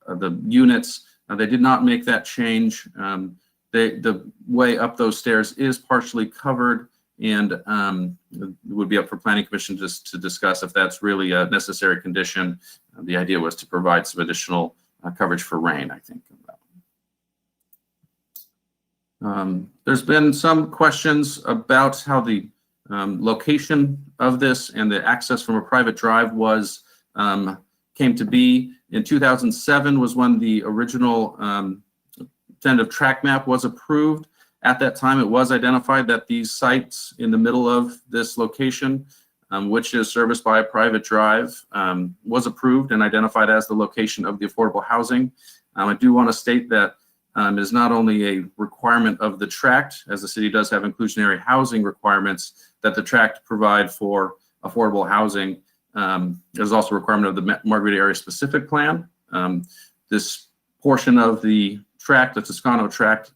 the units. They did not make that change. The way up those stairs is partially covered, and it would be up for Planning Commission just to discuss if that's really a necessary condition. The idea was to provide some additional coverage for rain, I think. There's been some questions about how the location of this and the access from a private drive was came to be. In 2007 was when the original tentative track map was approved. At that time, it was identified that these sites in the middle of this location, which is serviced by a private drive, was approved and identified as the location of the affordable housing. I do want to state that it is not only a requirement of the tract, as the city does have inclusionary housing requirements, that the tract provide for affordable housing. There's also a requirement of the Margarita Area Specific Plan. This portion of the tract, the Toscano tract,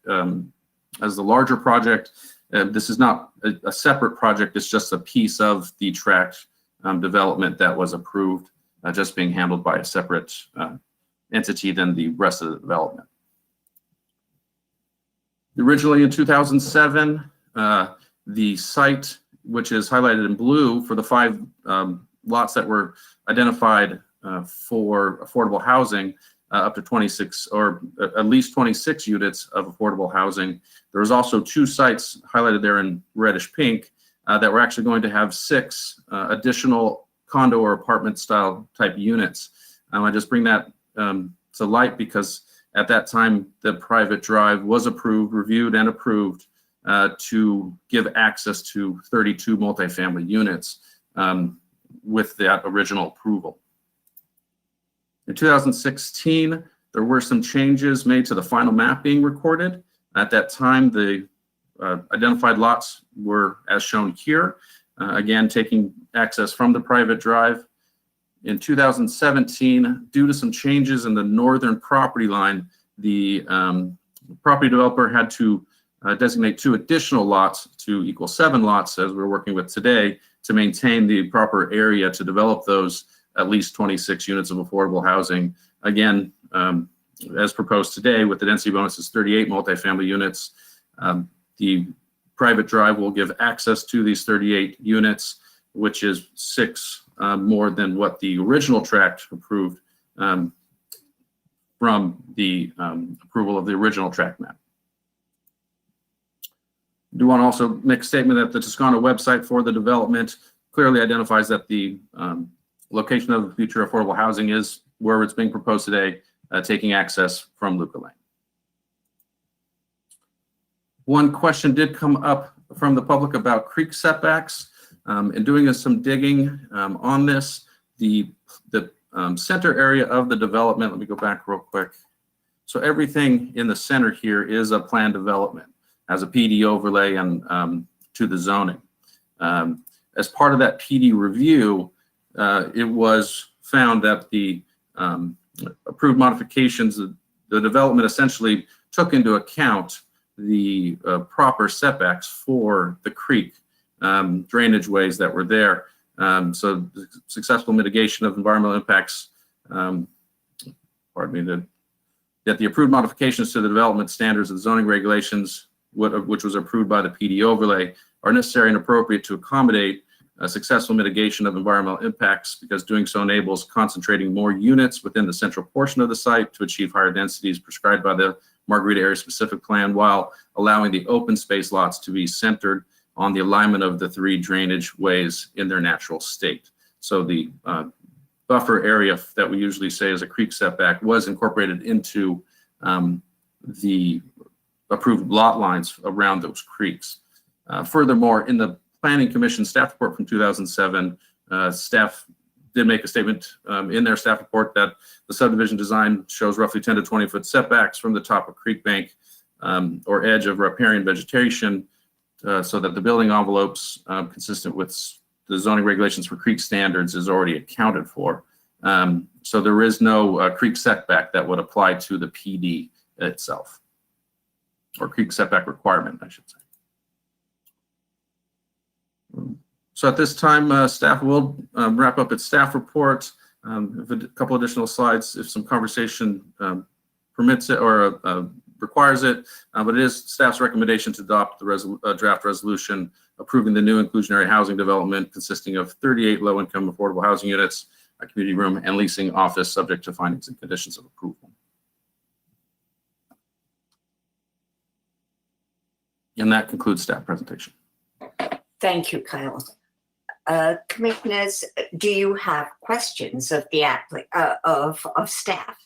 as the larger project, this is not a separate project, it's just a piece of the tract development that was approved, just being handled by a separate entity than the rest of the development. Originally in 2007, the site, which is highlighted in blue for the 5 lots that were identified for affordable housing, up to 26 or at least 26 units of affordable housing. There was also 2 sites highlighted there in reddish pink that were actually going to have 6 additional condo or apartment style type units. I just bring that to light because at that time, the private drive was approved, reviewed and approved to give access to 32 multifamily units with that original approval. In 2016, there were some changes made to the final map being recorded. At that time, the identified lots were as shown here, again, taking access from the private drive. In 2017, due to some changes in the northern property line, the property developer had to designate 2 additional lots to equal 7 lots, as we're working with today, to maintain the proper area to develop those at least 26 units of affordable housing. Again, as proposed today, with the density bonus is 38 multifamily units. The private drive will give access to these 38 units, which is 6 more than what the original tract approved from the approval of the original tract map. I do want to also make a statement that the Toscana website for the development clearly identifies that the location of the future affordable housing is where it's being proposed today, taking access from Luca Lane. One question did come up from the public about creek setbacks. In doing some digging on this, the center area of the development, let me go back real quick. So everything in the center here is a planned development as a PD overlay and to the zoning. As part of that PD review, it was found that the approved modifications, the development essentially took into account the proper setbacks for the creek drainage ways that were there. So the successful mitigation of environmental impacts, that the approved modifications to the development standards and zoning regulations, which was approved by the PD overlay, are necessary and appropriate to accommodate a successful mitigation of environmental impacts, because doing so enables concentrating more units within the central portion of the site to achieve higher densities prescribed by the Margarita Area Specific Plan, while allowing the open space lots to be centered on the alignment of the 3 drainage ways in their natural state. So the buffer area that we usually say is a creek setback was incorporated into the approved lot lines around those creeks. Furthermore, in the Planning Commission staff report from 2007, staff did make a statement in their staff report that the subdivision design shows roughly 10 to 20 foot setbacks from the top of creek bank or edge of riparian vegetation, so that the building envelopes consistent with the zoning regulations for creek standards is already accounted for. So there is no creek setback that would apply to the PD itself, or creek setback requirement, I should say. So at this time, staff will wrap up its staff report. If a couple additional slides, if some conversation permits it or requires it, but it is staff's recommendation to adopt the draft resolution approving the new inclusionary housing development consisting of 38 low-income affordable housing units, a community room, and leasing office, subject to findings and conditions of approval. And that concludes staff presentation. Thank you, Kyle. Commissioners, do you have questions of the of staff?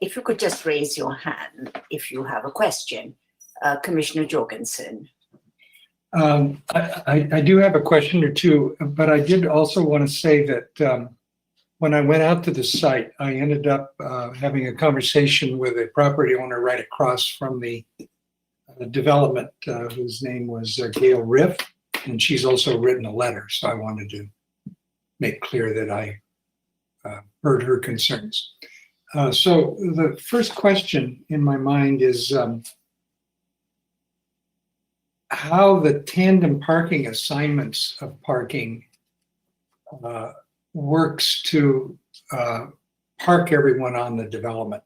If you could just raise your hand if you have a question. Commissioner Jorgensen. I do have a question or two, but I did also want to say that when I went out to the site, I ended up having a conversation with a property owner right across from the development, whose name was Gail Riff, and she's also written a letter. So I wanted to make clear that I heard her concerns. So the first question in my mind is how the tandem parking assignments of parking works to park everyone on the development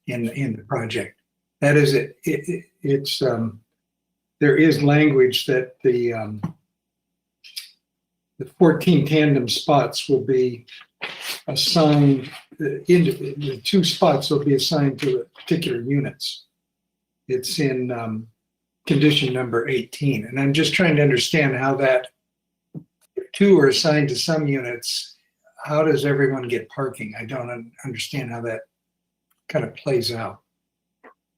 in the project. That is, it's there is language that the 14 tandem spots will be assigned, the 2 spots will be assigned to particular units. It's in condition number 18. And I'm just trying to understand how that, if 2 are assigned to some units, how does everyone get parking? I don't understand how that kind of plays out.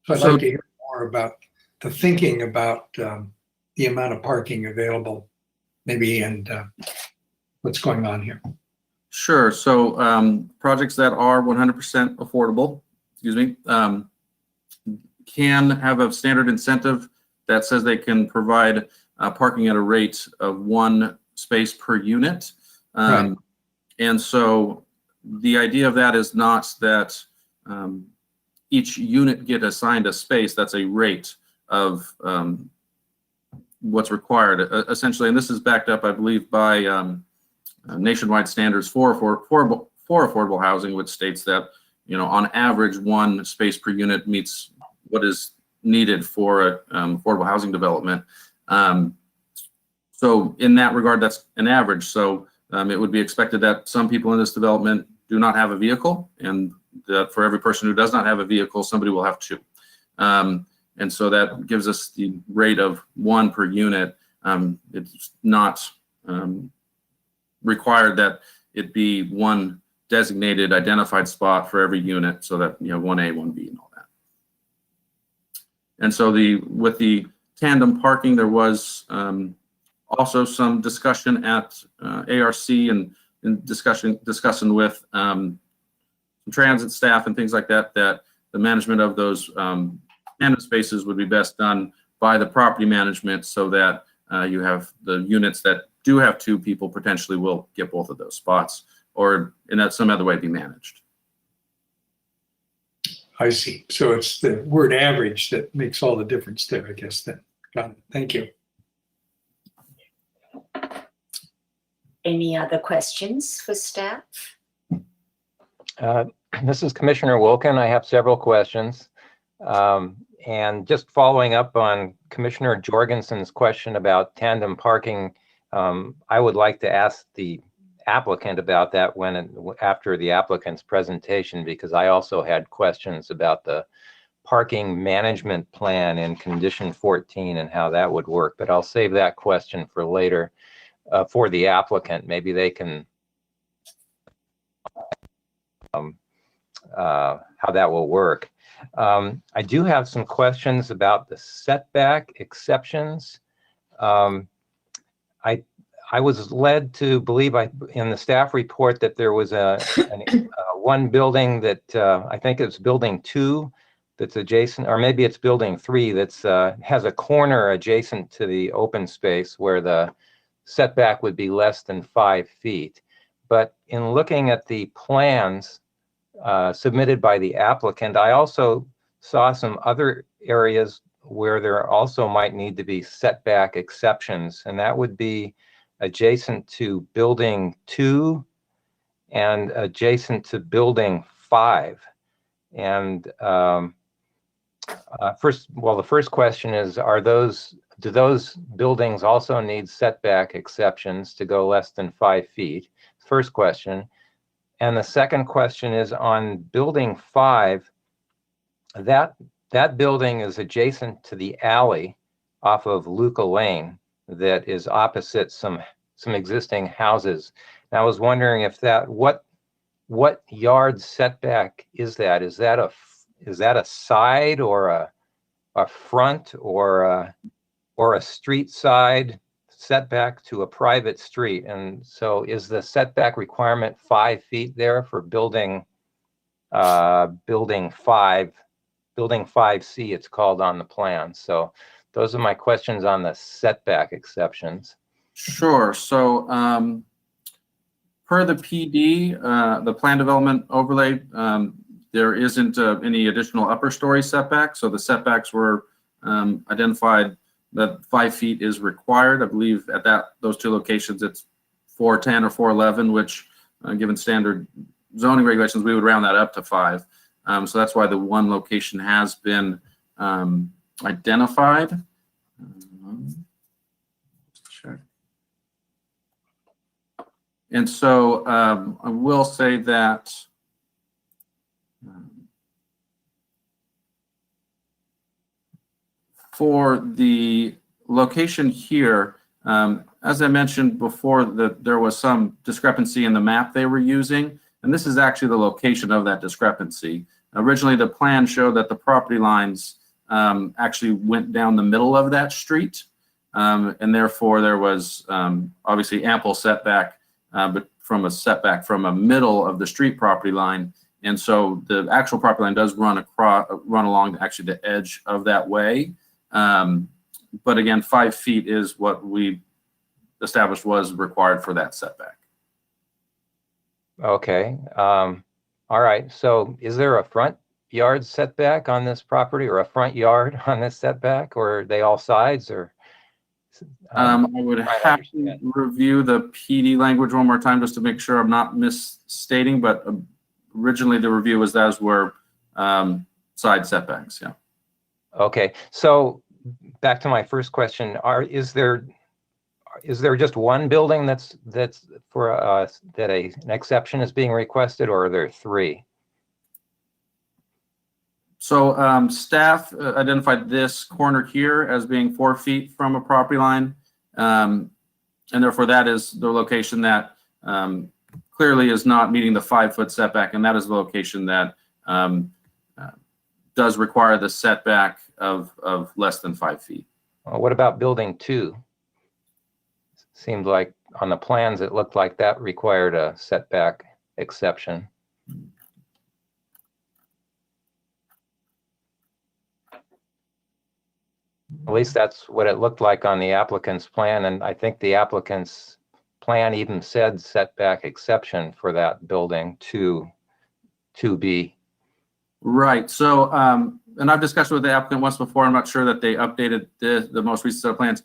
So I'd like to hear more about the thinking about the amount of parking available, maybe, and what's going on here. Sure. So projects that are 100% affordable, can have a standard incentive that says they can provide parking at a rate of 1 space per unit. Right. And so the idea of that is not that each unit get assigned a space. That's a rate of what's required, essentially. And this is backed up, I believe, by nationwide standards for affordable housing, which states that, on average, 1 space per unit meets what is needed for affordable housing development. So in that regard, that's an average. So it would be expected that some people in this development do not have a vehicle, and that for every person who does not have a vehicle, somebody will have two. And so that gives us the rate of 1 per unit. It's not required that it be one designated identified spot for every unit, so that 1A, 1B, and all that. And so with the tandem parking, there was also some discussion at ARC and discussing with transit staff and things like that, that the management of those tandem spaces would be best done by the property management, so that you have the units that do have 2 people potentially will get both of those spots, or in some other way be managed. I see. So it's the word average that makes all the difference there, I guess, then. Got it. Thank you. Any other questions for staff? This is Commissioner Wilkin. I have several questions. And just following up on Commissioner Jorgensen's question about tandem parking, I would like to ask the applicant about that after the applicant's presentation, because I also had questions about the parking management plan in condition 14 and how that would work. But I'll save that question for later for the applicant. Maybe they can how that will work. I do have some questions about the setback exceptions. I was led to believe in the staff report that there was one building that I think it's building 2 that's adjacent, or maybe it's building 3 that's has a corner adjacent to the open space where the setback would be less than 5 feet. But in looking at the plans submitted by the applicant, I also saw some other areas where there also might need to be setback exceptions, and that would be adjacent to building 2 and adjacent to building 5. And the first question is, do those buildings also need setback exceptions to go less than 5 feet? First question. And the second question is on building 5, that building is adjacent to the alley off of Luca Lane that is opposite some existing houses. And I was wondering if what yard setback is that? Is that a side or a front or a street side setback to a private street? And so is the setback requirement 5 feet there for building 5, building 5C, it's called on the plan. So those are my questions on the setback exceptions. Sure. So per the PD, the plan development overlay, there isn't any additional upper story setback. So the setbacks were identified that 5 feet is required. I believe at those 2 locations, it's 410 or 411, which given standard zoning regulations, we would round that up to 5. So that's why the one location has been identified. Sure. And so I will say that for the location here, as I mentioned before, there was some discrepancy in the map they were using, and this is actually the location of that discrepancy. Originally, the plan showed that the property lines actually went down the middle of that street, and therefore there was obviously ample setback, but from a middle of the street property line. And so the actual property line does run along actually the edge of that way. But again, 5 feet is what we established was required for that setback. Okay. All right. So is there a front yard setback on this property, or a front yard on this setback, or are they all sides? Or I would have to review the PD language one more time just to make sure I'm not misstating, but originally the review was those were side setbacks. Yeah. Okay, so back to my first question, is there just one building that's for that an exception is being requested, or are there three? So staff identified this corner here as being 4 feet from a property line. And therefore that is the location that clearly is not meeting the 5-foot setback. And that is the location that does require the setback of less than 5 feet. What about building 2? Seemed like on the plans, it looked like that required a setback exception. At least that's what it looked like on the applicant's plan, and I think the applicant's plan even said setback exception for that building 2B. Right. So, and I've discussed with the applicant once before. I'm not sure that they updated the most recent set of plans.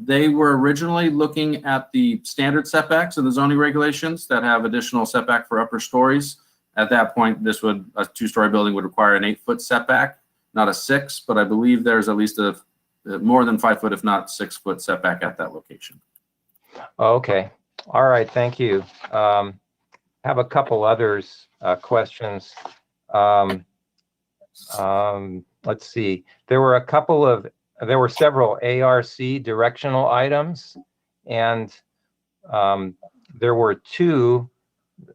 They were originally looking at the standard setbacks in the zoning regulations that have additional setback for upper stories. At that point, a 2-story building would require an 8-foot setback, not a 6, but I believe there's at least a more than 5 foot, if not 6-foot setback at that location. Okay. All right. Thank you. Have a couple others questions. Let's see. There were several ARC directional items, and there were 2.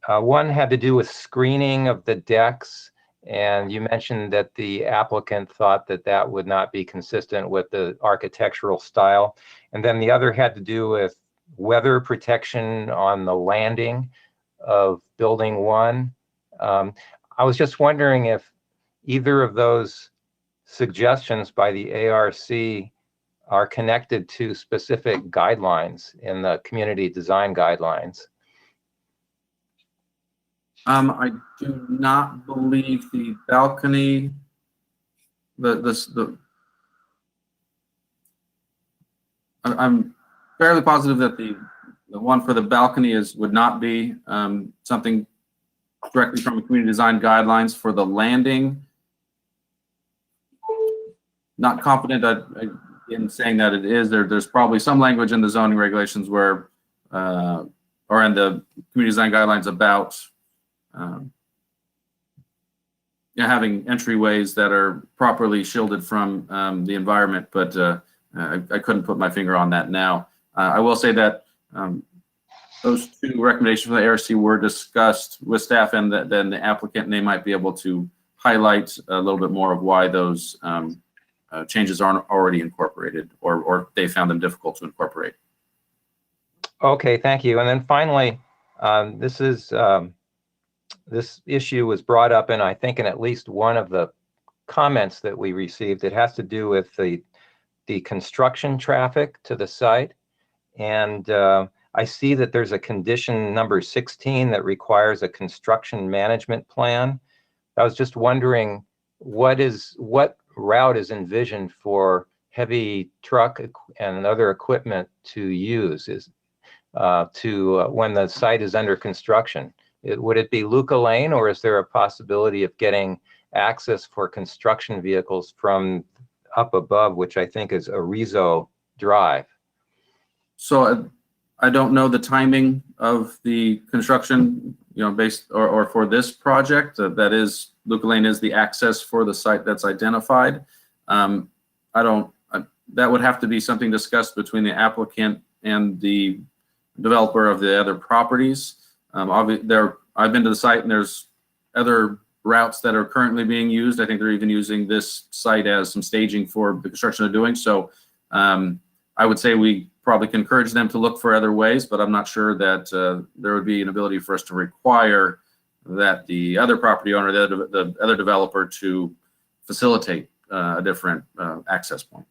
One had to do with screening of the decks, and you mentioned that the applicant thought that that would not be consistent with the architectural style. And then the other had to do with weather protection on the landing of building 1. I was just wondering if either of those suggestions by the ARC are connected to specific guidelines in the community design guidelines. I do not believe the balcony, I'm fairly positive that the one for the balcony would not be something directly from a community design guidelines. For the landing, not confident in saying that it is. There's probably some language in the zoning regulations where, or in the community design guidelines about having entryways that are properly shielded from the environment, but I couldn't put my finger on that now. I will say that those 2 recommendations from the ARC were discussed with staff and then the applicant, and they might be able to highlight a little bit more of why those changes aren't already incorporated, or they found them difficult to incorporate. Okay, thank you. And then finally, this issue was brought up in, I think, in at least one of the comments that we received. It has to do with the construction traffic to the site. And I see that there's a condition number 16 that requires a construction management plan. I was just wondering what route is envisioned for heavy truck and other equipment to use when the site is under construction. Would it be Luca Lane, or is there a possibility of getting access for construction vehicles from up above, which I think is Arizo Drive? So I don't know the timing of the construction, based or for this project. That is, Luca Lane is the access for the site that's identified. That would have to be something discussed between the applicant and the developer of the other properties. I've been to the site, and there's other routes that are currently being used. I think they're even using this site as some staging for the construction they're doing. So I would say we probably can encourage them to look for other ways, but I'm not sure that there would be an ability for us to require that the other property owner, the other developer, to facilitate a different access point.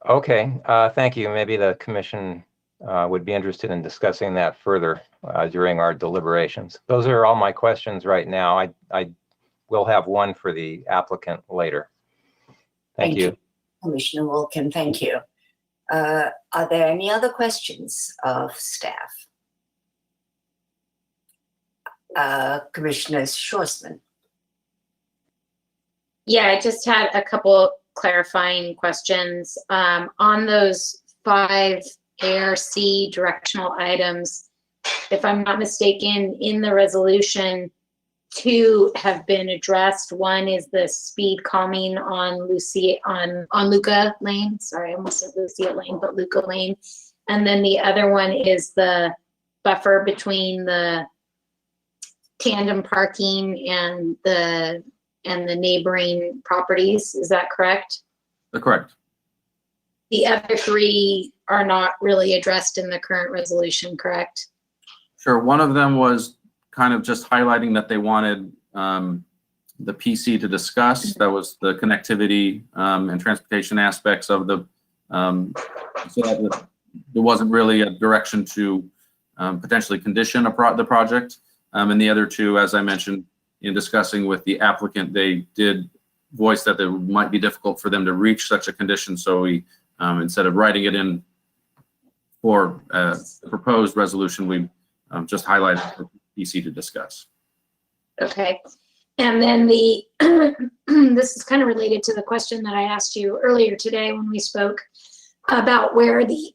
Okay, thank you. Maybe the commission would be interested in discussing that further during our deliberations. Those are all my questions right now. I will have one for the applicant later. Thank you. Commissioner Wilkin, thank you. Are there any other questions of staff? Commissioner Schwarzman. Yeah, I just had a couple clarifying questions. On those 5 ARC directional items, if I'm not mistaken, in the resolution, 2 have been addressed. One is the speed calming on Luca Lane. Sorry, I almost said Lucia Lane, but Luca Lane. And then the other one is the buffer between the tandem parking and the neighboring properties. Is that correct? Correct. The other 3 are not really addressed in the current resolution, correct? Sure. One of them was kind of just highlighting that they wanted the PC to discuss. That was the connectivity and transportation aspects of the, so that there wasn't really a direction to potentially condition the project. And the other 2, as I mentioned, in discussing with the applicant, they did voice that it might be difficult for them to reach such a condition. So we, instead of writing it in for a proposed resolution, we just highlighted the PC to discuss. Okay. And then the, this is kind of related to the question that I asked you earlier today when we spoke about where the,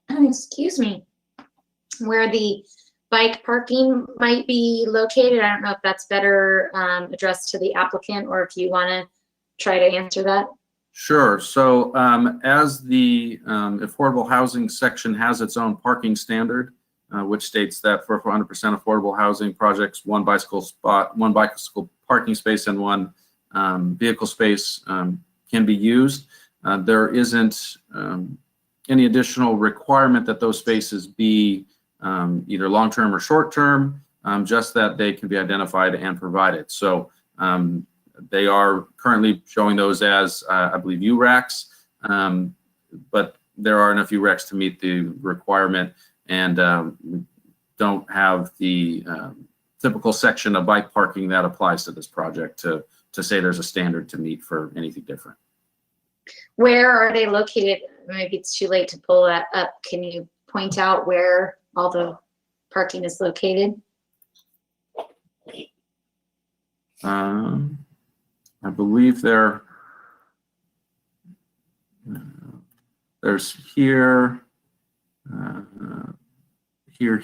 excuse me, where the bike parking might be located. I don't know if that's better addressed to the applicant or if you want to try to answer that. Sure. So as the affordable housing section has its own parking standard, which states that for 100% affordable housing projects, 1 bicycle parking space and 1 vehicle space can be used. There isn't any additional requirement that those spaces be either long-term or short-term, just that they can be identified and provided. So they are currently showing those as, I believe, URACs, but there are enough URACs to meet the requirement, and we don't have the typical section of bike parking that applies to this project to say there's a standard to meet for anything different. Where are they located? Maybe it's too late to pull that up. Can you point out where all the parking is located? I believe there's here,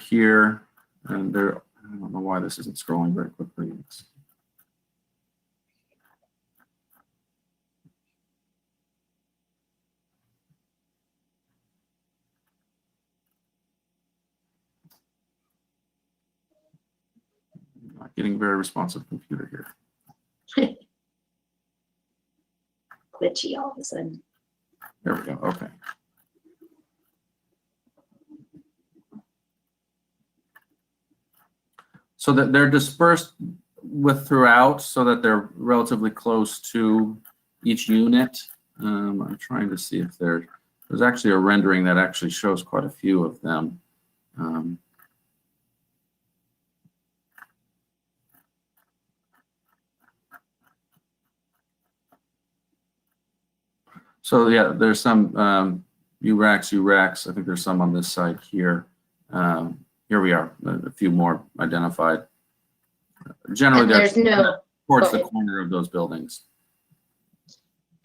here, and there. I don't know why this isn't scrolling very quickly. Not getting a very responsive computer here. Glitchy all of a sudden. There we go. Okay. So that they're dispersed throughout, so that they're relatively close to each unit. I'm trying to see if there's actually a rendering that actually shows quite a few of them. So yeah, there's some URACs. I think there's some on this side here. Here we are, a few more identified. Generally, there's no towards the corner of those buildings.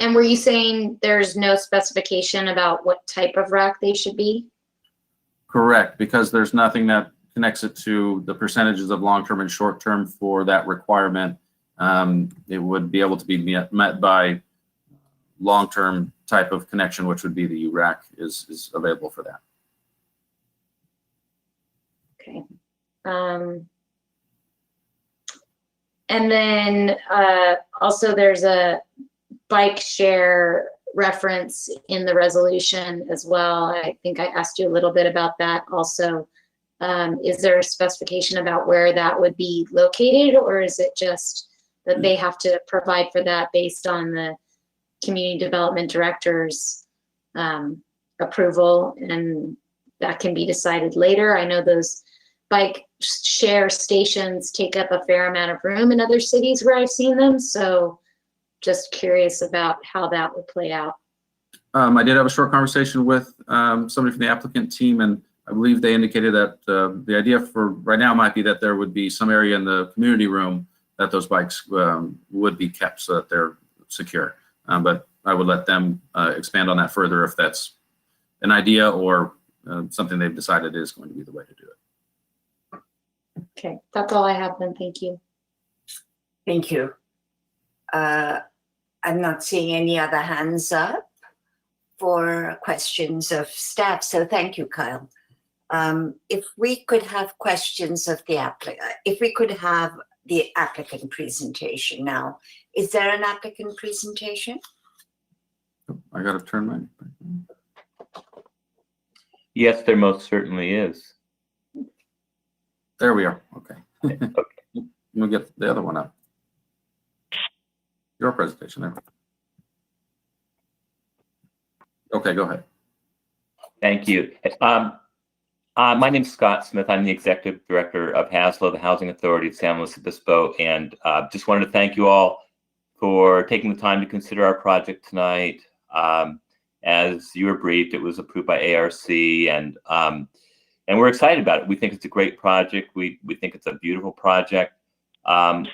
And were you saying there's no specification about what type of rack they should be? Correct, because there's nothing that connects it to the percentages of long-term and short-term for that requirement. It would be able to be met by long-term type of connection, which would be the URAC is available for that. Okay. And then also there's a bike share reference in the resolution as well. I think I asked you a little bit about that also. Is there a specification about where that would be located, or is it just that they have to provide for that based on the community development director's approval, and that can be decided later? I know those bike share stations take up a fair amount of room in other cities where I've seen them, so just curious about how that would play out. I did have a short conversation with somebody from the applicant team, and I believe they indicated that the idea for right now might be that there would be some area in the community room that those bikes would be kept so that they're secure. But I would let them expand on that further if that's an idea or something they've decided is going to be the way to do it. Okay, that's all I have then. Thank you. Thank you. I'm not seeing any other hands up for questions of staff, so thank you, Kyle. If we could have questions of the if we could have the applicant presentation now. Is there an applicant presentation? I got to turn mine. Yes, there most certainly is. There we are. Okay. Okay. We'll get the other one up. Your presentation there. Okay, go ahead. Thank you. My name is Scott Smith. I'm the Executive Director of HASLO, the Housing Authority of San Luis Obispo, and just wanted to thank you all for taking the time to consider our project tonight. As you were briefed, it was approved by ARC, and we're excited about it. We think it's a great project. We think it's a beautiful project, and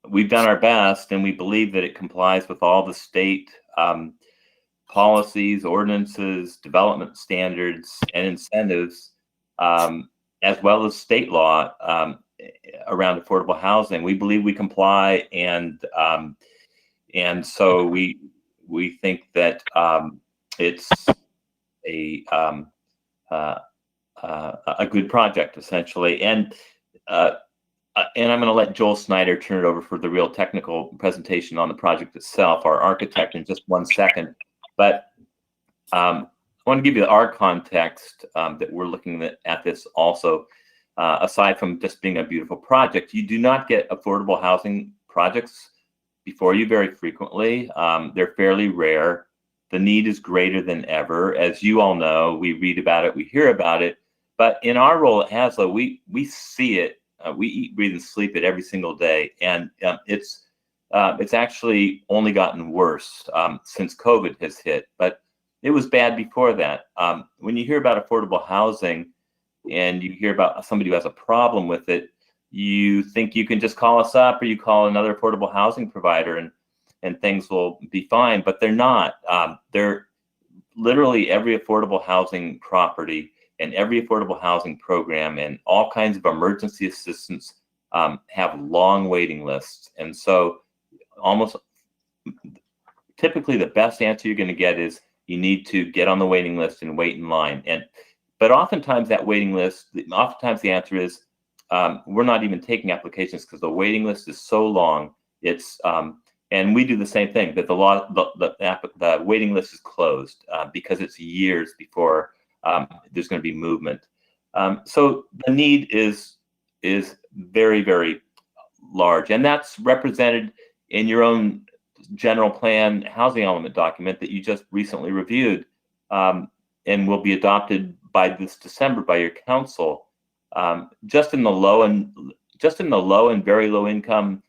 we've done our best, and we believe that it complies with all the state policies, ordinances, development standards, and incentives, as well as state law around affordable housing. We believe we comply, and so we think that it's a good project, essentially. And I'm going to let Joel Snyder turn it over for the real technical presentation on the project itself, our architect, in just 1 second. But I want to give you our context that we're looking at this also. Aside from just being a beautiful project, you do not get affordable housing projects before you very frequently. They're fairly rare. The need is greater than ever. As you all know, we read about it, we hear about it. But in our role at HASLO, we see it. We eat, breathe, and sleep it every single day. And it's actually only gotten worse since COVID has hit, but it was bad before that. When you hear about affordable housing and you hear about somebody who has a problem with it, you think you can just call us up or you call another affordable housing provider and things will be fine, but they're not. They're literally every affordable housing property and every affordable housing program and all kinds of emergency assistance have long waiting lists. And so almost typically the best answer you're going to get is you need to get on the waiting list and wait in line. But oftentimes that waiting list, oftentimes the answer is we're not even taking applications because the waiting list is so long. It's and we do the same thing, that the waiting list is closed because it's years before there's going to be movement. So the need is very, very large, and that's represented in your own general plan housing element document that you just recently reviewed and will be adopted by this December by your council. Just in the low and very low income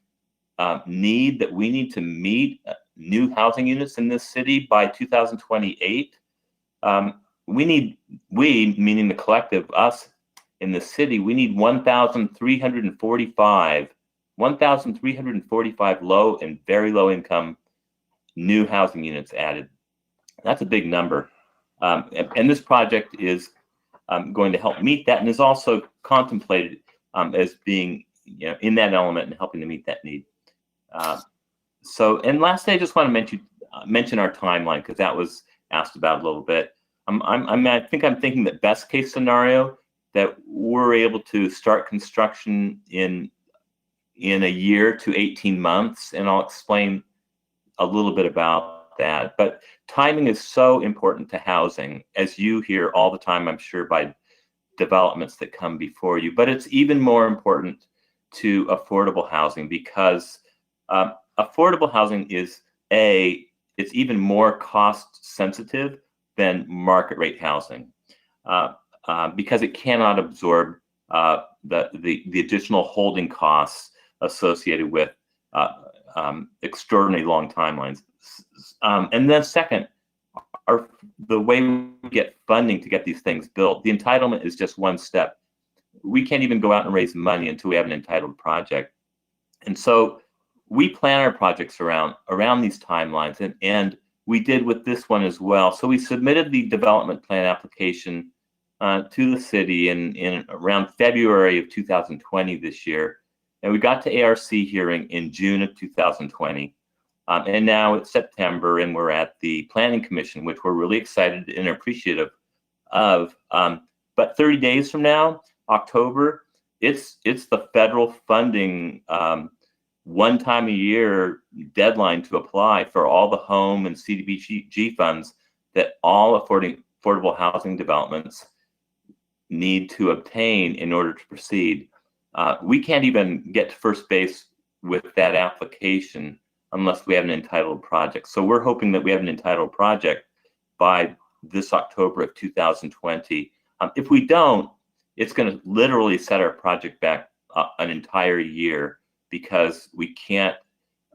need that we need to meet new housing units in this city by 2028. We, meaning the collective, us in the city, we need 1,345 low and very low income new housing units added. That's a big number. And this project is going to help meet that and is also contemplated as being in that element and helping to meet that need. And lastly, I just want to mention our timeline because that was asked about a little bit. I think I'm thinking that best case scenario that we're able to start construction in a year to 18 months, and I'll explain a little bit about that. But timing is so important to housing, as you hear all the time, I'm sure, by developments that come before you. But it's even more important to affordable housing because affordable housing is it's even more cost sensitive than market rate housing because it cannot absorb the additional holding costs associated with extraordinarily long timelines. And then second, the way we get funding to get these things built, the entitlement is just one step. We can't even go out and raise money until we have an entitled project. And so we plan our projects around these timelines, and we did with this one as well. So we submitted the development plan application to the city in around February of 2020 this year. And we got to ARC hearing in June of 2020. And now it's September, and we're at the Planning Commission, which we're really excited and appreciative of. But 30 days from now, October, it's the federal funding one time a year deadline to apply for all the home and CDBG funds that all affordable housing developments need to obtain in order to proceed. We can't even get to first base with that application unless we have an entitled project. So we're hoping that we have an entitled project by this October of 2020. If we don't, it's going to literally set our project back an entire year, because we can't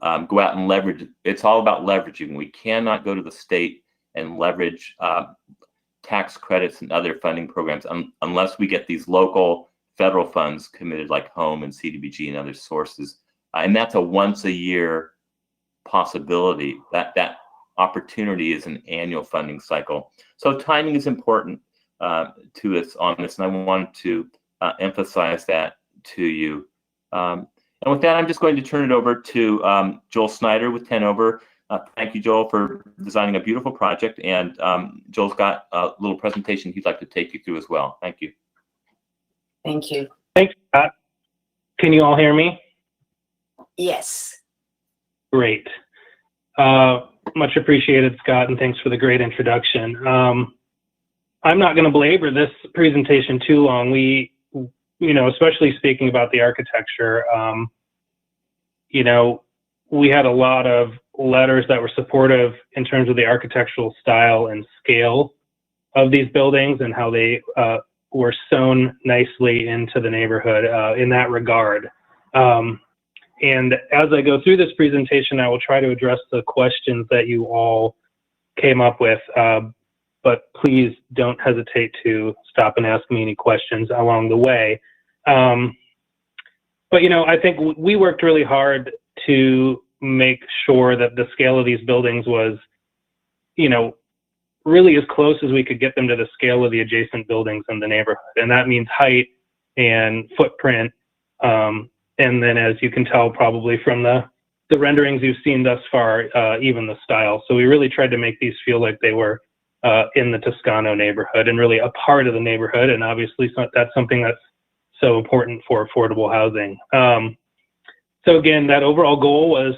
go out and leverage. It's all about leveraging. We cannot go to the state and leverage tax credits and other funding programs unless we get these local federal funds committed, like home and CDBG and other sources. And that's a once a year possibility. That opportunity is an annual funding cycle. So timing is important to us on this, and I want to emphasize that to you. And with that, I'm just going to turn it over to Joel Snyder with 10 Over. Thank you, Joel, for designing a beautiful project. And Joel's got a little presentation he'd like to take you through as well. Thank you. Thank you. Thanks, Scott. Can you all hear me? Yes. Great. Much appreciated, Scott, and thanks for the great introduction. I'm not going to belabor this presentation too long. We, especially speaking about the architecture, we had a lot of letters that were supportive in terms of the architectural style and scale of these buildings and how they were sewn nicely into the neighborhood in that regard. And as I go through this presentation, I will try to address the questions that you all came up with, but please don't hesitate to stop and ask me any questions along the way. But, I think we worked really hard to make sure that the scale of these buildings was, really as close as we could get them to the scale of the adjacent buildings in the neighborhood. And that means height and footprint. And then, as you can tell probably from the renderings you've seen thus far, even the style. So we really tried to make these feel like they were in the Toscano neighborhood and really a part of the neighborhood. And obviously that's something that's so important for affordable housing. So again, that overall goal was,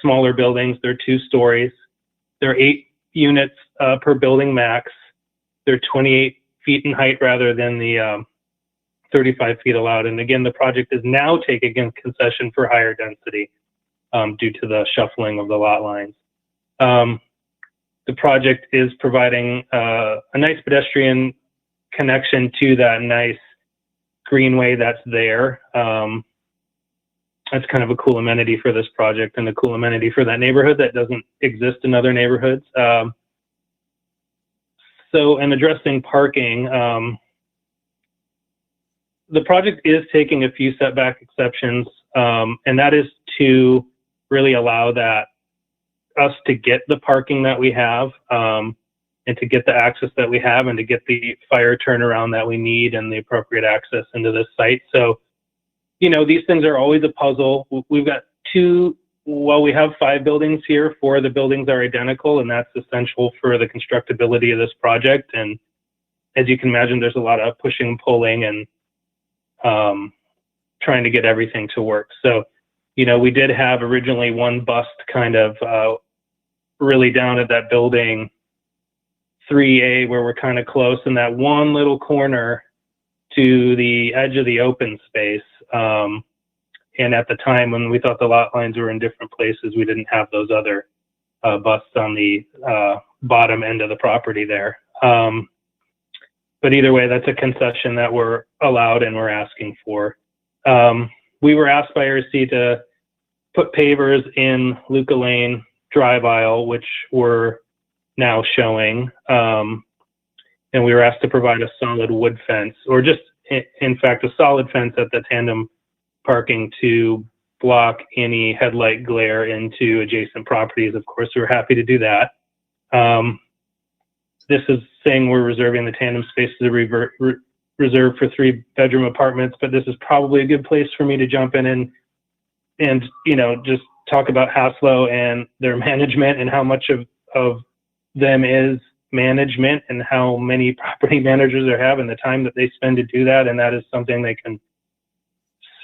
smaller buildings. They're 2 stories. They're 8 units per building max. They're 28 feet in height rather than the 35 feet allowed. And again, the project is now taking in concession for higher density due to the shuffling of the lot lines. The project is providing a nice pedestrian connection to that nice greenway that's there. That's kind of a cool amenity for this project and a cool amenity for that neighborhood that doesn't exist in other neighborhoods. So in addressing parking, the project is taking a few setback exceptions, and that is to really allow us to get the parking that we have, and to get the access that we have, and to get the fire turnaround that we need and the appropriate access into this site. So, these things are always a puzzle. We've got we have 5 buildings here. 4 of the buildings are identical, and that's essential for the constructability of this project. And as you can imagine, there's a lot of pushing and pulling and trying to get everything to work. So, we did have originally one bust kind of really down at that building 3A, where we're kind of close in that one little corner to the edge of the open space. And at the time when we thought the lot lines were in different places, we didn't have those other busts on the bottom end of the property there. But either way, that's a concession that we're allowed and we're asking for. We were asked by RC to put pavers in Luca Lane drive aisle, which we're now showing. And we were asked to provide a solid wood fence, or just, in fact, a solid fence at the tandem parking to block any headlight glare into adjacent properties. Of course, we're happy to do that. This is saying we're reserving the tandem space to reserve for 3-bedroom apartments, but this is probably a good place for me to jump in and just talk about Haslow and their management and how much of them is management and how many property managers they have and the time that they spend to do that. And that is something they can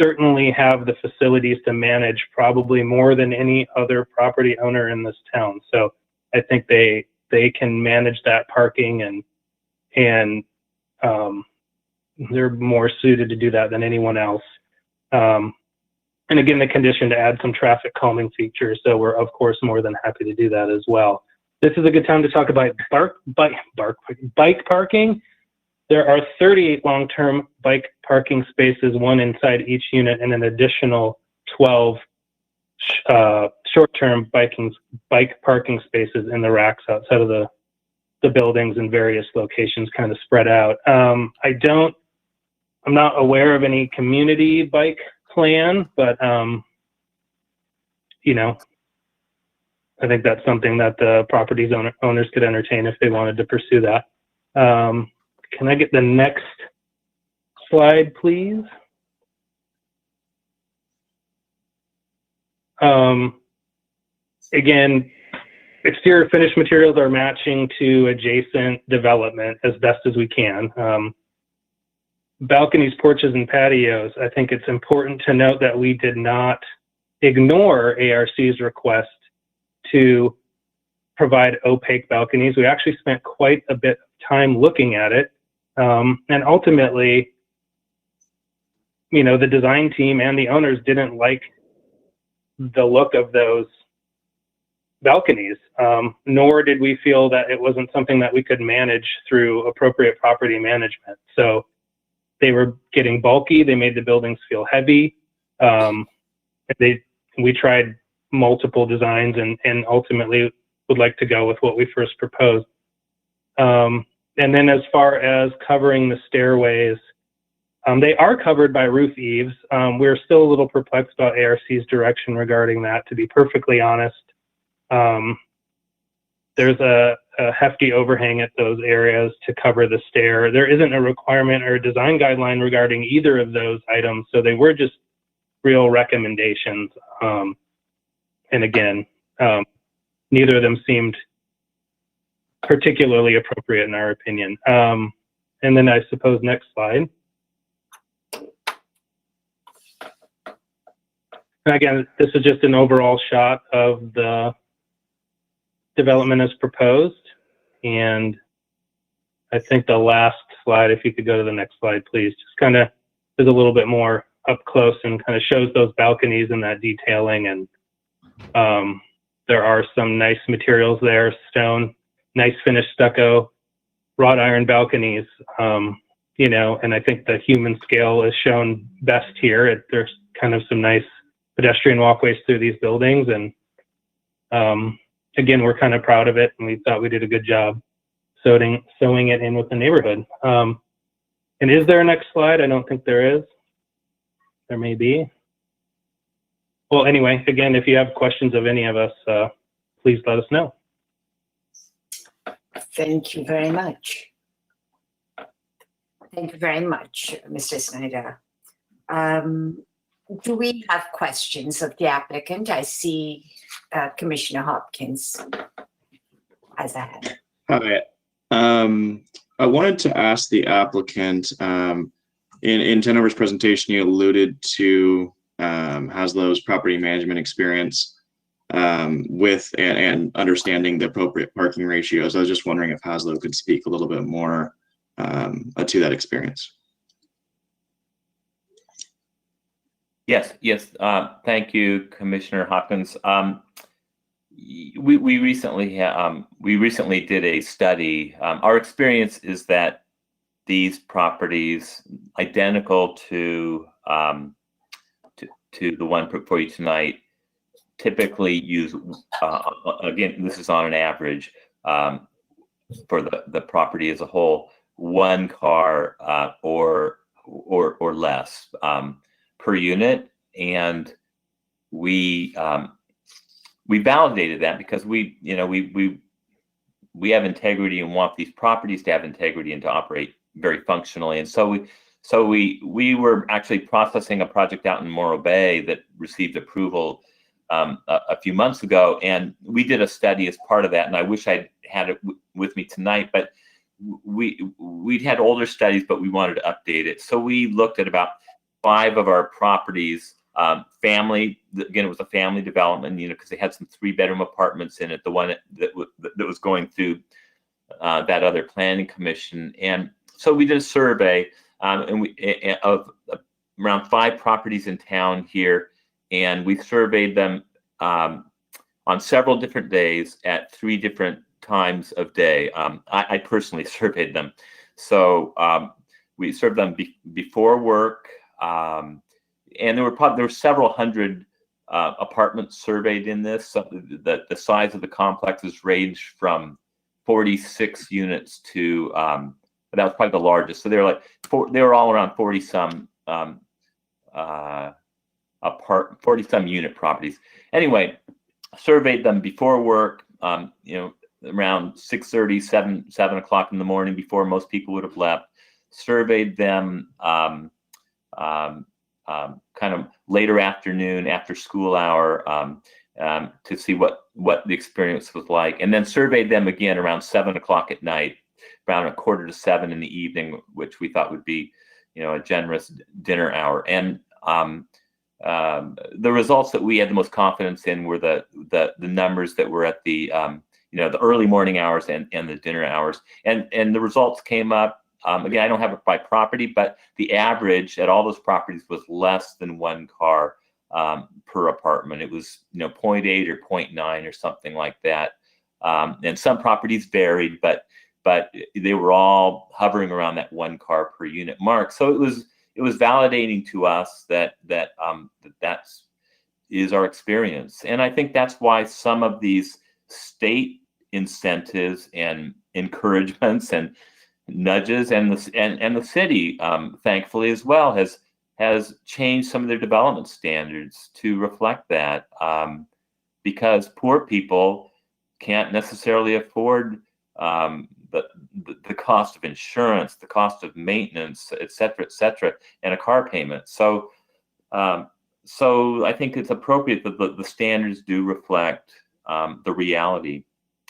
certainly have the facilities to manage, probably more than any other property owner in this town. So I think they can manage that parking and they're more suited to do that than anyone else. And again, the condition to add some traffic calming features. So we're of course more than happy to do that as well. This is a good time to talk about bike parking. There are 38 long-term bike parking spaces, 1 inside each unit, and an additional 12 short-term bike parking spaces in the racks outside of the buildings in various locations, kind of spread out. I'm not aware of any community bike plan, but I think that's something that the properties owners could entertain if they wanted to pursue that. Can I get the next slide, please? Again, exterior finished materials are matching to adjacent development as best as we can. Balconies, porches, and patios, I think it's important to note that we did not ignore ARC's request to provide opaque balconies. We actually spent quite a bit of time looking at it. And ultimately, the design team and the owners didn't like the look of those balconies, nor did we feel that it wasn't something that we could manage through appropriate property management. So they were getting bulky. They made the buildings feel heavy. We tried multiple designs and ultimately would like to go with what we first proposed. And then as far as covering the stairways, they are covered by roof eaves. We're still a little perplexed about ARC's direction regarding that, to be perfectly honest. There's a hefty overhang at those areas to cover the stair. There isn't a requirement or a design guideline regarding either of those items, so they were just real recommendations. And again, neither of them seemed particularly appropriate in our opinion. And then I suppose next slide. Again, this is just an overall shot of the development as proposed. And I think the last slide, if you could go to the next slide, please, just kind of is a little bit more up close and kind of shows those balconies and that detailing. And there are some nice materials there, stone, nice finished stucco, wrought iron balconies, and I think the human scale is shown best here. There's kind of some nice pedestrian walkways through these buildings. And again, we're kind of proud of it, and we thought we did a good job sewing it in with the neighborhood. And is there a next slide? I don't think there is. There may be. Well, anyway, again, if you have questions of any of us, please let us know. Thank you very much. Thank you very much, Mr. Snyder. Do we have questions of the applicant? I see Commissioner Hopkins has a hand. Hi. I wanted to ask the applicant, in Tenover's presentation, you alluded to Haslow's property management experience with and understanding the appropriate parking ratios. I was just wondering if Haslow could speak a little bit more to that experience. Yes. Thank you, Commissioner Hopkins. We recently did a study. Our experience is that these properties, identical to the one before you tonight, typically use, again, this is on an average for the property as a whole, one car or less per unit. And we validated that because we have integrity and want these properties to have integrity and to operate very functionally. And so we were actually processing a project out in Morrow Bay that received approval a few months ago, and we did a study as part of that. And I wish I'd had it with me tonight, but we'd had older studies, but we wanted to update it. So we looked at about 5 of our properties. Family, again, it was a family development, because they had some 3-bedroom apartments in it. The one that was going through that other planning commission, and so we did a survey of around 5 properties in town here, and we surveyed them on several different days at 3 different times of day. I personally surveyed them, so we surveyed them before work. And there were several hundred apartments surveyed in this. So the size of the complexes ranged from 46 units to that was probably the largest. So they were all around 40-some 40-some unit properties. Anyway, surveyed them before work. Around 6:30, 7 o'clock in the morning, before most people would have left. Surveyed them. Kind of later afternoon, after school hour, to see what the experience was like, and then surveyed them again around 7 o'clock at night, around 6:45 in the evening, which we thought would be, a generous dinner hour. And the results that we had the most confidence in were the numbers that were at the the early morning hours and the dinner hours, and the results came up. Again, I don't have it by property, but the average at all those properties was less than 1 car per apartment. It was 0.8 or 0.9 or something like that. And some properties varied, but they were all hovering around that 1 car per unit mark. So it was validating to us that is our experience. And I think that's why some of these state incentives and encouragements and nudges and the city, thankfully as well, has changed some of their development standards to reflect that, because poor people can't necessarily afford the cost of insurance, the cost of maintenance, et cetera, and a car payment. So I think it's appropriate that the standards do reflect the reality,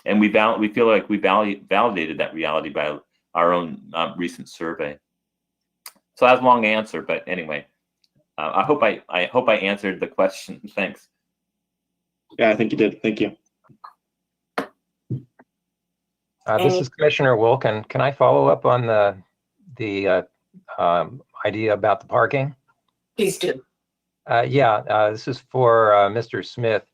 and we feel like we validated that reality by our own recent survey. So that's a long answer, but anyway, I hope I answered the question. Thanks. Yeah, I think you did. Thank you. This is Commissioner Wilkin. Can I follow up on the idea about the parking? Please do. This is for Mr. Smith.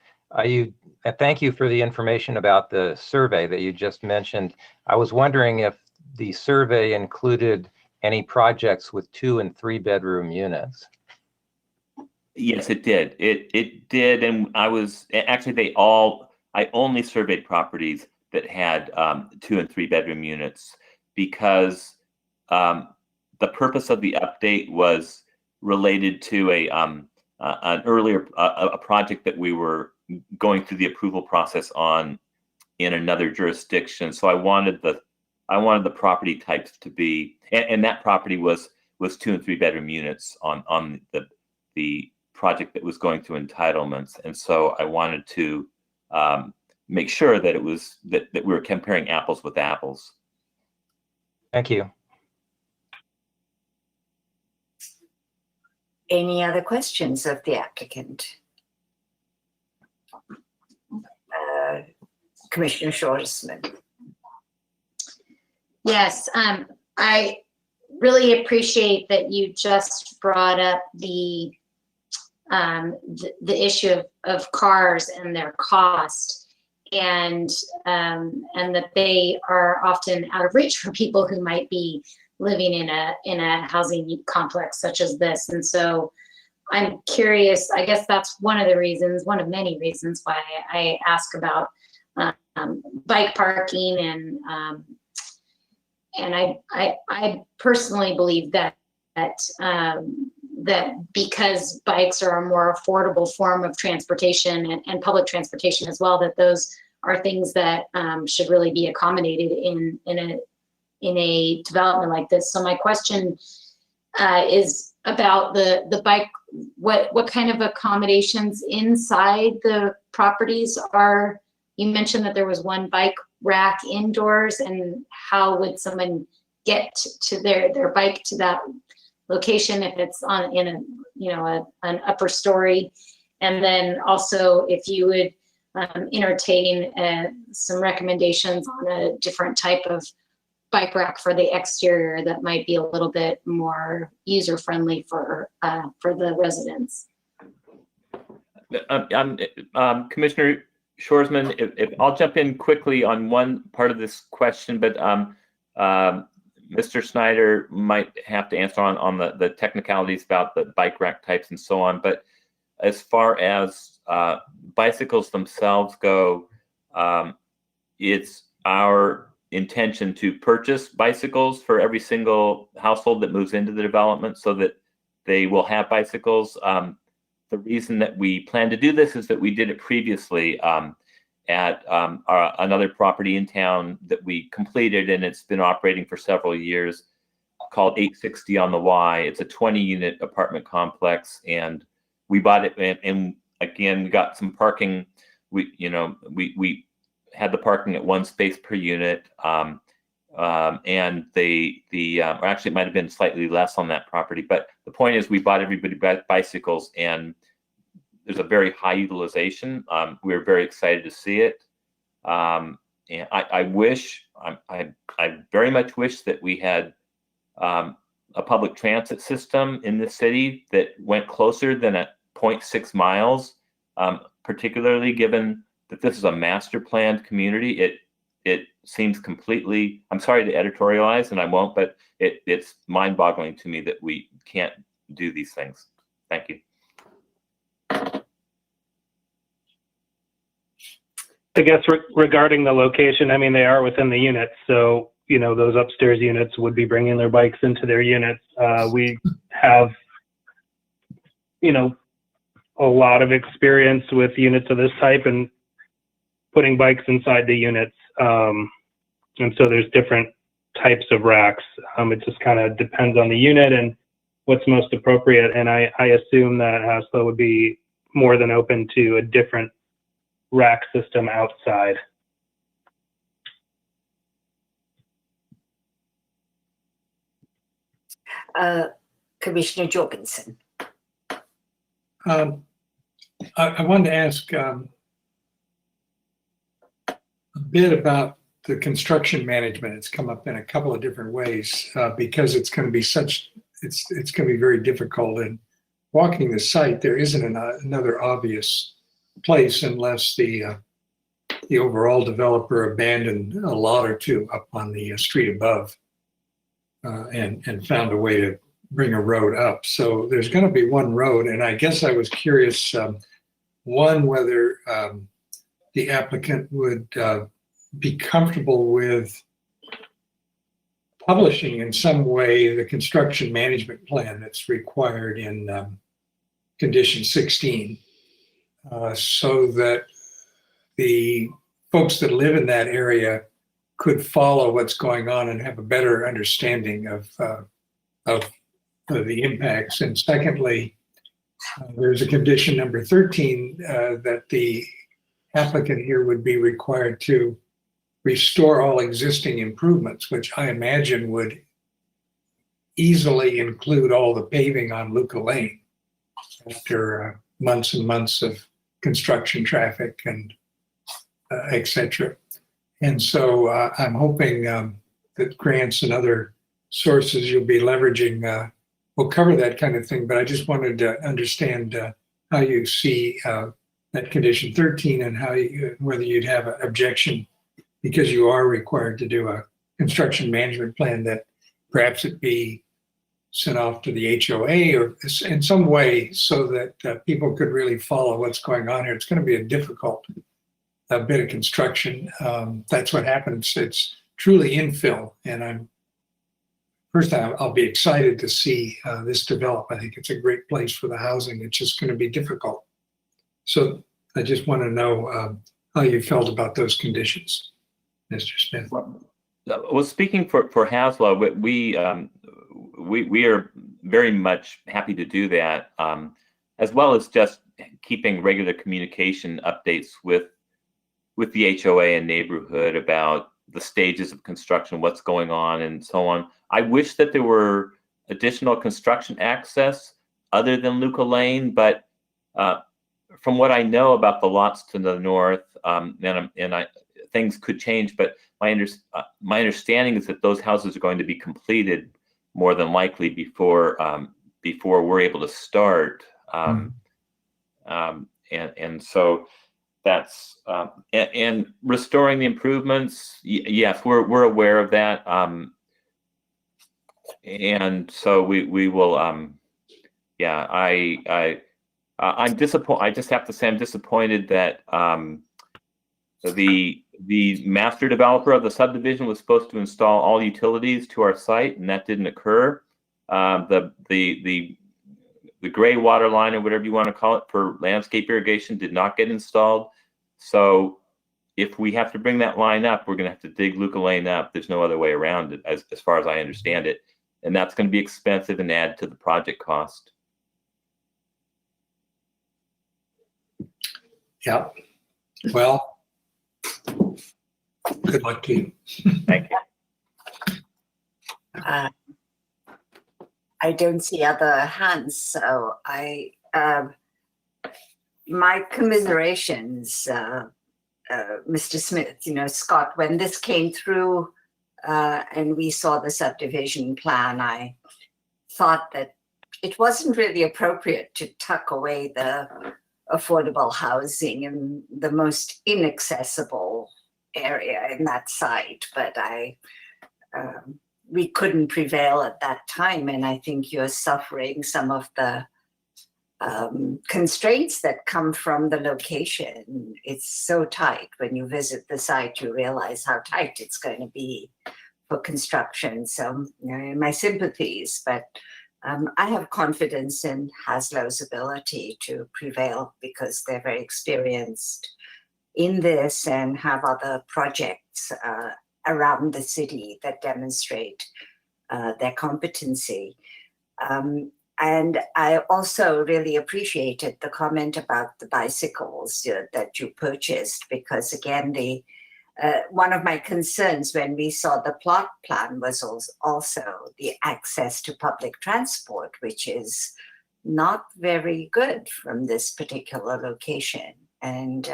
Thank you for the information about the survey that you just mentioned. I was wondering if the survey included any projects with 2 and 3 bedroom units. Yes, it did. It did, and I only surveyed properties that had 2 and 3 bedroom units because the purpose of the update was related to an earlier project that we were going through the approval process on in another jurisdiction. So I wanted the property types to be, and that property was 2 and 3 bedroom units on the project that was going through entitlements. And so I wanted to make sure that it was that we were comparing apples with apples. Thank you. Any other questions of the applicant? Commissioner Schwarzman. Yes, I really appreciate that you just brought up the issue of cars and their cost, and that they are often out of reach for people who might be living in a housing complex such as this. And so I'm curious, I guess that's one of many reasons why I ask about bike parking, and I personally believe that that because bikes are a more affordable form of transportation and public transportation as well, that those are things that should really be accommodated in a development like this. So my question is about the bike. What kind of accommodations inside the properties are? You mentioned that there was one bike rack indoors, and how would someone get to their bike to that location if it's on in an upper story? And then also if you would entertain some recommendations on a different type of bike rack for the exterior that might be a little bit more user friendly for the residents. Commissioner Shoresman, if I'll jump in quickly on one part of this question, but Mr. Snyder might have to answer on the technicalities about the bike rack types and so on. But as far as bicycles themselves go, it's our intention to purchase bicycles for every single household that moves into the development so that they will have bicycles. The reason that we plan to do this is that we did it previously at another property in town that we completed, and it's been operating for several years, called 860 on the Y. It's a 20-unit apartment complex, and we bought it, and again, we got some parking. We had the parking at 1 space per unit, and or actually it might have been slightly less on that property. But the point is, we bought everybody bicycles, and there's a very high utilization. We're very excited to see it, and I very much wish that we had a public transit system in the city that went closer than at 0.6 miles, particularly given that this is a master planned community. It seems completely, I'm sorry to editorialize, and I won't, but it's mind-boggling to me that we can't do these things. Thank you. I guess regarding the location, I mean, they are within the units. So, those upstairs units would be bringing their bikes into their units. We have, a lot of experience with units of this type and putting bikes inside the units. And so there's different types of racks. It just kind of depends on the unit and what's most appropriate. And I assume that Haslo would be more than open to a different rack system outside. Commissioner Jorgensen. I wanted to ask a bit about the construction management. It's come up in a couple of different ways because it's going to be it's going to be very difficult. And walking the site, there isn't another obvious place unless the overall developer abandoned a lot or two up on the street above and found a way to bring a road up. So there's going to be one road, and I guess I was curious, one, whether the applicant would be comfortable with publishing in some way the construction management plan that's required in condition 16, so that the folks that live in that area could follow what's going on and have a better understanding of the impacts. And secondly, there's a condition number 13 that the applicant here would be required to restore all existing improvements, which I imagine would easily include all the paving on Luca Lane after months and months of construction traffic and et cetera. And so I'm hoping that grants and other sources you'll be leveraging will cover that kind of thing. But I just wanted to understand how you see that condition 13 and whether you'd have an objection, because you are required to do a construction management plan, that perhaps it be sent off to the HOA or in some way so that people could really follow what's going on here. It's going to be a difficult bit of construction. That's what happens. It's truly infill, and I'm first, I'll be excited to see this develop. I think it's a great place for the housing. It's just going to be difficult. So I just want to know how you felt about those conditions, Mr. Smith. Well, speaking for Haslow, we are very much happy to do that, as well as just keeping regular communication updates with the HOA and neighborhood about the stages of construction, what's going on, and so on. I wish that there were additional construction access other than Luca Lane, but from what I know about the lots to the north, things could change, but my understanding is that those houses are going to be completed more than likely before we're able to start. And so that's and restoring the improvements. Yes, we're aware of that. And so we will. Yeah, I'm disappointed. I just have to say I'm disappointed that the master developer of the subdivision was supposed to install all utilities to our site, and that didn't occur. The gray water line, or whatever you want to call it, for landscape irrigation did not get installed. So if we have to bring that line up, we're going to have to dig Luca Lane up. There's no other way around it, as far as I understand it. And that's going to be expensive and add to the project cost. Yeah. Well, good luck to you. Thank you. I don't see other hands, so my commiserations, Mr. Smith. Scott, when this came through and we saw the subdivision plan, I thought that it wasn't really appropriate to tuck away the affordable housing in the most inaccessible area in that site, but we couldn't prevail at that time, and I think you're suffering some of the constraints that come from the location. It's so tight. When you visit the site, you realize how tight it's going to be for construction. So my sympathies, but I have confidence in Haslow's ability to prevail because they're very experienced in this and have other projects around the city that demonstrate their competency. And I also really appreciated the comment about the bicycles that you purchased, because again, one of my concerns when we saw the plot plan was also the access to public transport, which is not very good from this particular location. And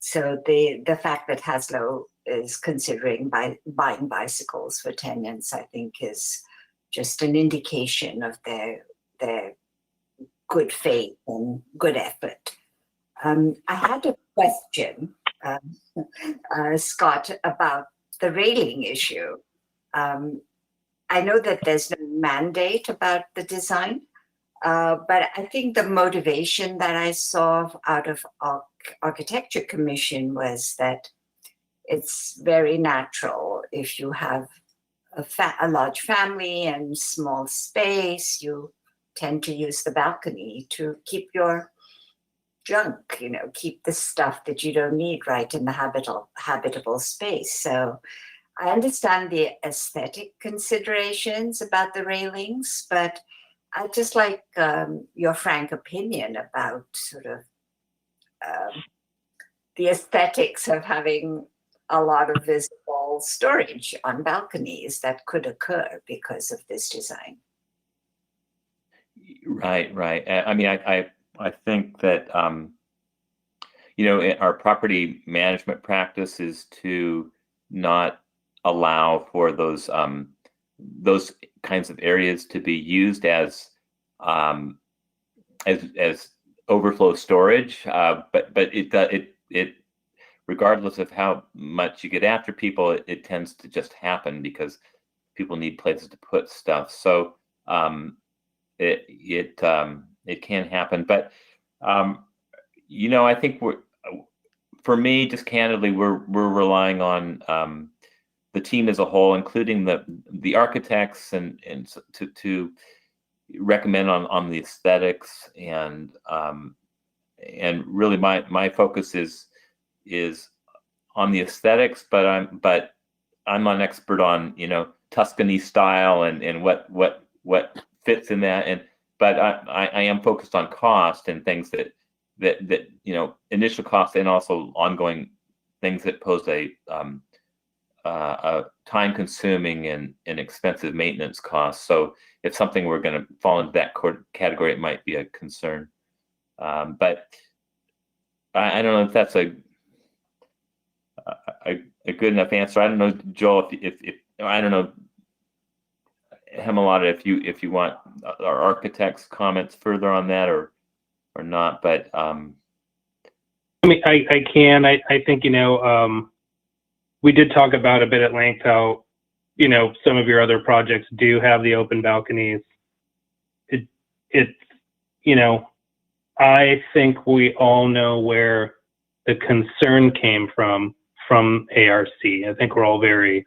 so the fact that Haslow is considering buying bicycles for tenants, I think, is just an indication of their good faith and good effort. I had a question, Scott, about the railing issue. I know that there's no mandate about the design, but I think the motivation that I saw out of Architecture Commission was that it's very natural if you have a large family and small space, you tend to use the balcony to keep your junk, keep the stuff that you don't need right in the habitable space. So I understand the aesthetic considerations about the railings, but I'd just like your frank opinion about sort of the aesthetics of having a lot of visible storage on balconies that could occur because of this design. Right. I mean, I think that our property management practice is to not allow for those kinds of areas to be used as overflow storage. But it regardless of how much you get after people, it tends to just happen because people need places to put stuff. So it can happen. But I think for me, just candidly, we're relying on the team as a whole, including the architects, and to recommend on the aesthetics, and really my focus is on the aesthetics, but I'm not an expert on, you know, Tuscany style and what fits in that, but I am focused on cost and things that you know, initial costs and also ongoing things that pose a time consuming and expensive maintenance costs. So if something were going to fall into that category, it might be a concern. But I don't know if that's a good enough answer. I don't know, Joel, if I don't know, Hemalotta, if you want our architect's comments further on that or not, but I mean, I can. I think, you know, we did talk about a bit at length how, you know, some of your other projects do have the open balconies. It's, you know, I think we all know where the concern came from ARC. I think we're all very,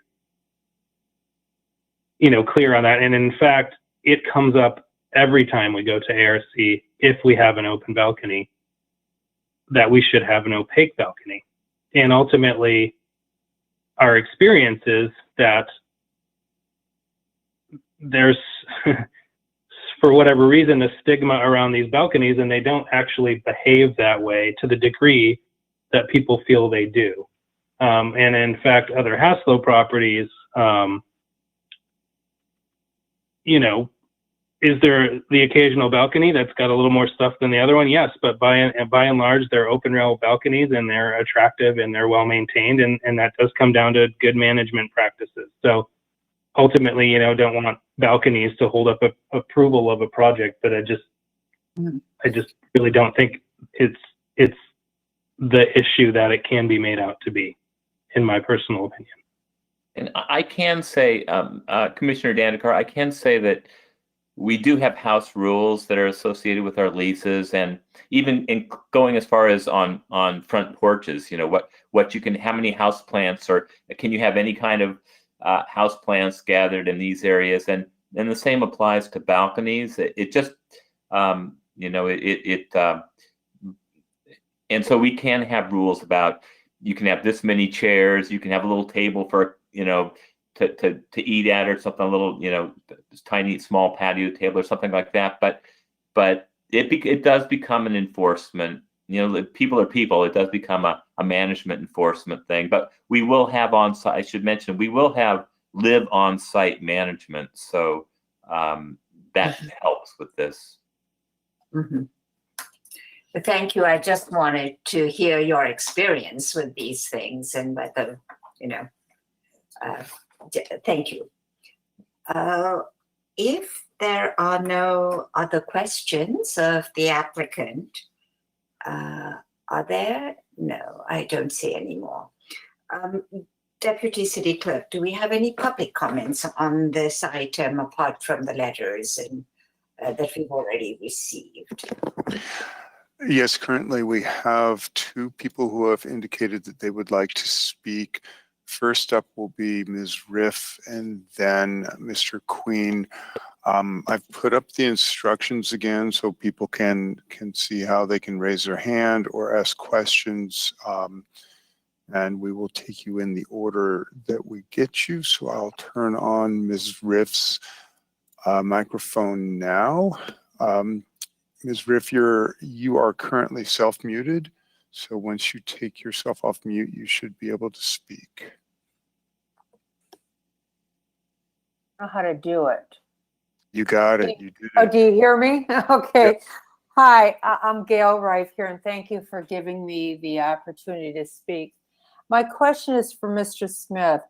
you know, clear on that. And in fact, it comes up every time we go to ARC, if we have an open balcony, that we should have an opaque balcony. And ultimately, our experience is that there's, for whatever reason, a stigma around these balconies, and they don't actually behave that way to the degree that people feel they do. And in fact, other Haslow properties, you know, is there the occasional balcony that's got a little more stuff than the other one? Yes, but by and large, they're open rail balconies, and they're attractive and they're well maintained, and that does come down to good management practices. So ultimately, you know, don't want balconies to hold up approval of a project, but I just really don't think it's the issue that it can be made out to be, in my personal opinion. And I can say, Commissioner Dandekar, I can say that we do have house rules that are associated with our leases, and even in going as far as on front porches, you know, what you can, how many house plants, or can you have any kind of house plants gathered in these areas, and the same applies to balconies. It just, you know, and so we can have rules about, you can have this many chairs, you can have a little table for, you know, to eat at, or something, a little, you know, this tiny small patio table or something like that. But it does become an enforcement. You know, people are people. It does become a management enforcement thing. But we will have on-site, I should mention, we will have live on-site management. So that helps with this. Mm-hmm. But thank you. I just wanted to hear your experience with these things and whether, you know, thank you. If there are no other questions of the applicant, are there? No, I don't see any more. Deputy City Clerk, do we have any public comments on this item apart from the letters and that we've already received? Yes, currently we have two people who have indicated that they would like to speak. First up will be Ms. Riff and then Mr. Queen. I've put up the instructions again so people can see how they can raise their hand or ask questions. And we will take you in the order that we get you. So I'll turn on Ms. Riff's microphone now. Ms. Riff, you are currently self-muted. So once you take yourself off mute, you should be able to speak. Know how to do it. You got it. You did it. Oh, do you hear me? Okay. Yep. Hi, I'm Gail Rife here, and thank you for giving me the opportunity to speak. My question is for Mr. Smith.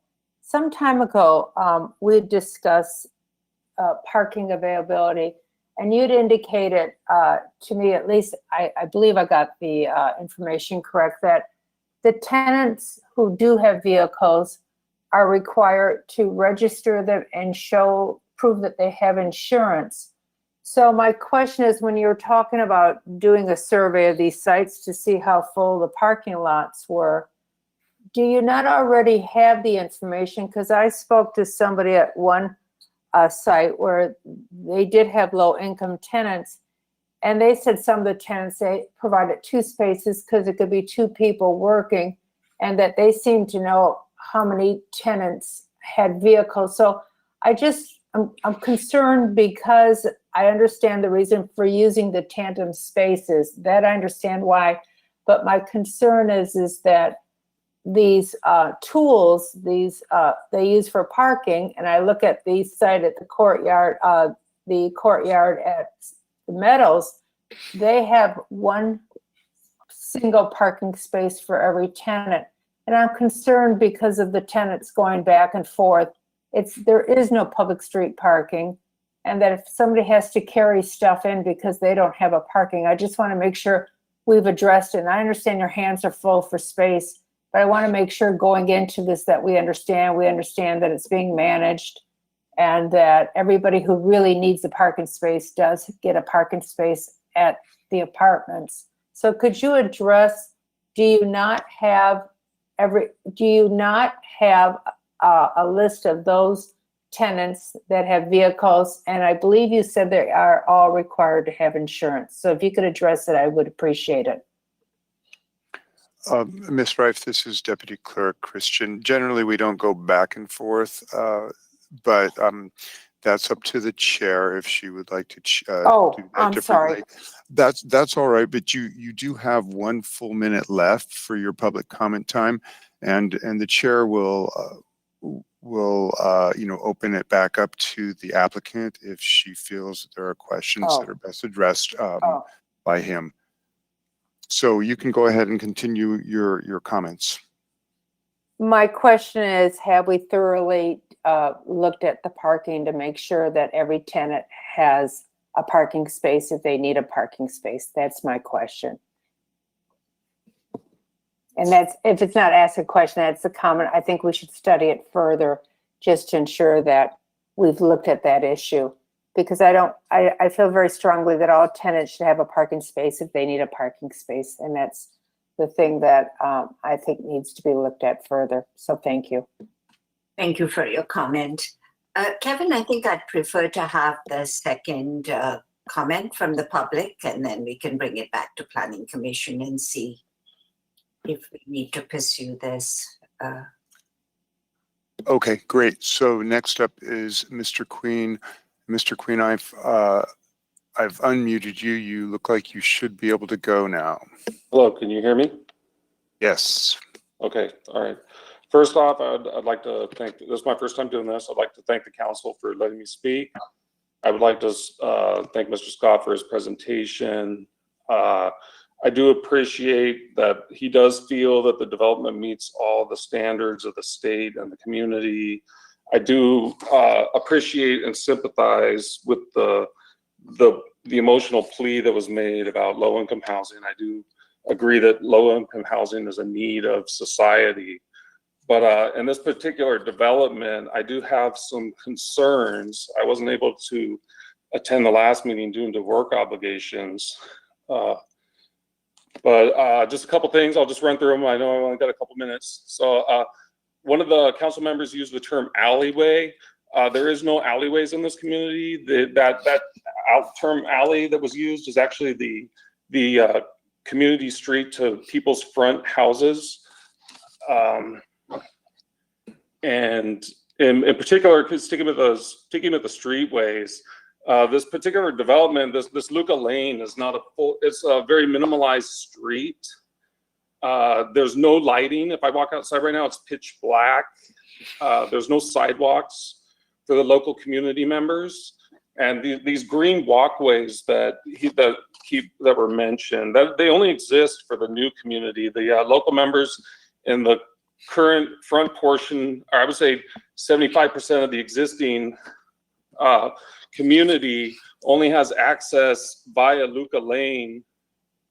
Some time ago, we had discussed parking availability, and you'd indicated to me, at least I believe I got the information correct, that the tenants who do have vehicles are required to register them and prove that they have insurance. So my question is, when you're talking about doing a survey of these sites to see how full the parking lots were, do you not already have the information? Because I spoke to somebody at one site where they did have low income tenants, and they said some of the tenants, they provided 2 spaces because it could be 2 people working, and that they seemed to know how many tenants had vehicles. So I'm concerned because I understand the reason for using the tandem spaces. That I understand why, but my concern is that these tools, they use for parking, and I look at the site at the courtyard at the Meadows, they have 1 single parking space for every tenant. And I'm concerned because of the tenants going back and forth. There is no public street parking, and that if somebody has to carry stuff in because they don't have a parking, I just want to make sure we've addressed it. And I understand your hands are full for space, but I want to make sure going into this that we understand that it's being managed, and that everybody who really needs a parking space does get a parking space at the apartments. So could you address, do you not have a list of those tenants that have vehicles? And I believe you said they are all required to have insurance. So if you could address it, I would appreciate it. Ms. Reif, this is Deputy Clerk Christian. Generally, we don't go back and forth, but that's up to the chair if she would like to do that I'm differently. sorry. That's all right, but you do have 1 full minute left for your public comment time, and the chair will open it back up to the applicant if she feels that there are questions that are best addressed by him. So you can go ahead and continue your comments. My question is, have we thoroughly looked at the parking to make sure that every tenant has a parking space if they need a parking space? That's my question. And that's, if it's not asked a question, that's a comment. I think we should study it further just to ensure that we've looked at that issue. Because I feel very strongly that all tenants should have a parking space if they need a parking space. And that's the thing that I think needs to be looked at further. So thank you. Thank you for your comment. Kevin, I think I'd prefer to have the second comment from the public, and then we can bring it back to Planning Commission and see if we need to pursue this. Okay, great. So next up is Mr. Queen. Mr. Queen, I've unmuted you. You look like you should be able to go now. Hello, can you hear me? Yes. Okay, all right. First off, I'd like to thank, this is my first time doing this. I'd like to thank the council for letting me speak. I would like to thank Mr. Scott for his presentation. I do appreciate that he does feel that the development meets all the standards of the state and the community. I do appreciate and sympathize with the emotional plea that was made about low-income housing. I do agree that low-income housing is a need of society. But in this particular development, I do have some concerns. I wasn't able to attend the last meeting due to work obligations. But just a couple things, I'll just run through them. I know I only got a couple minutes. So one of the council members used the term alleyway. There is no alleyways in this community. That term alley that was used is actually the community street to people's front houses. And in particular, sticking with the streetways, this particular development, this Luca Lane is not a full, it's a very minimalized street. There's no lighting. If I walk outside right now, it's pitch black. There's no sidewalks for the local community members. And these green walkways that were mentioned, that they only exist for the new community. The local members in the current front portion, or I would say 75% of the existing community only has access via Luca Lane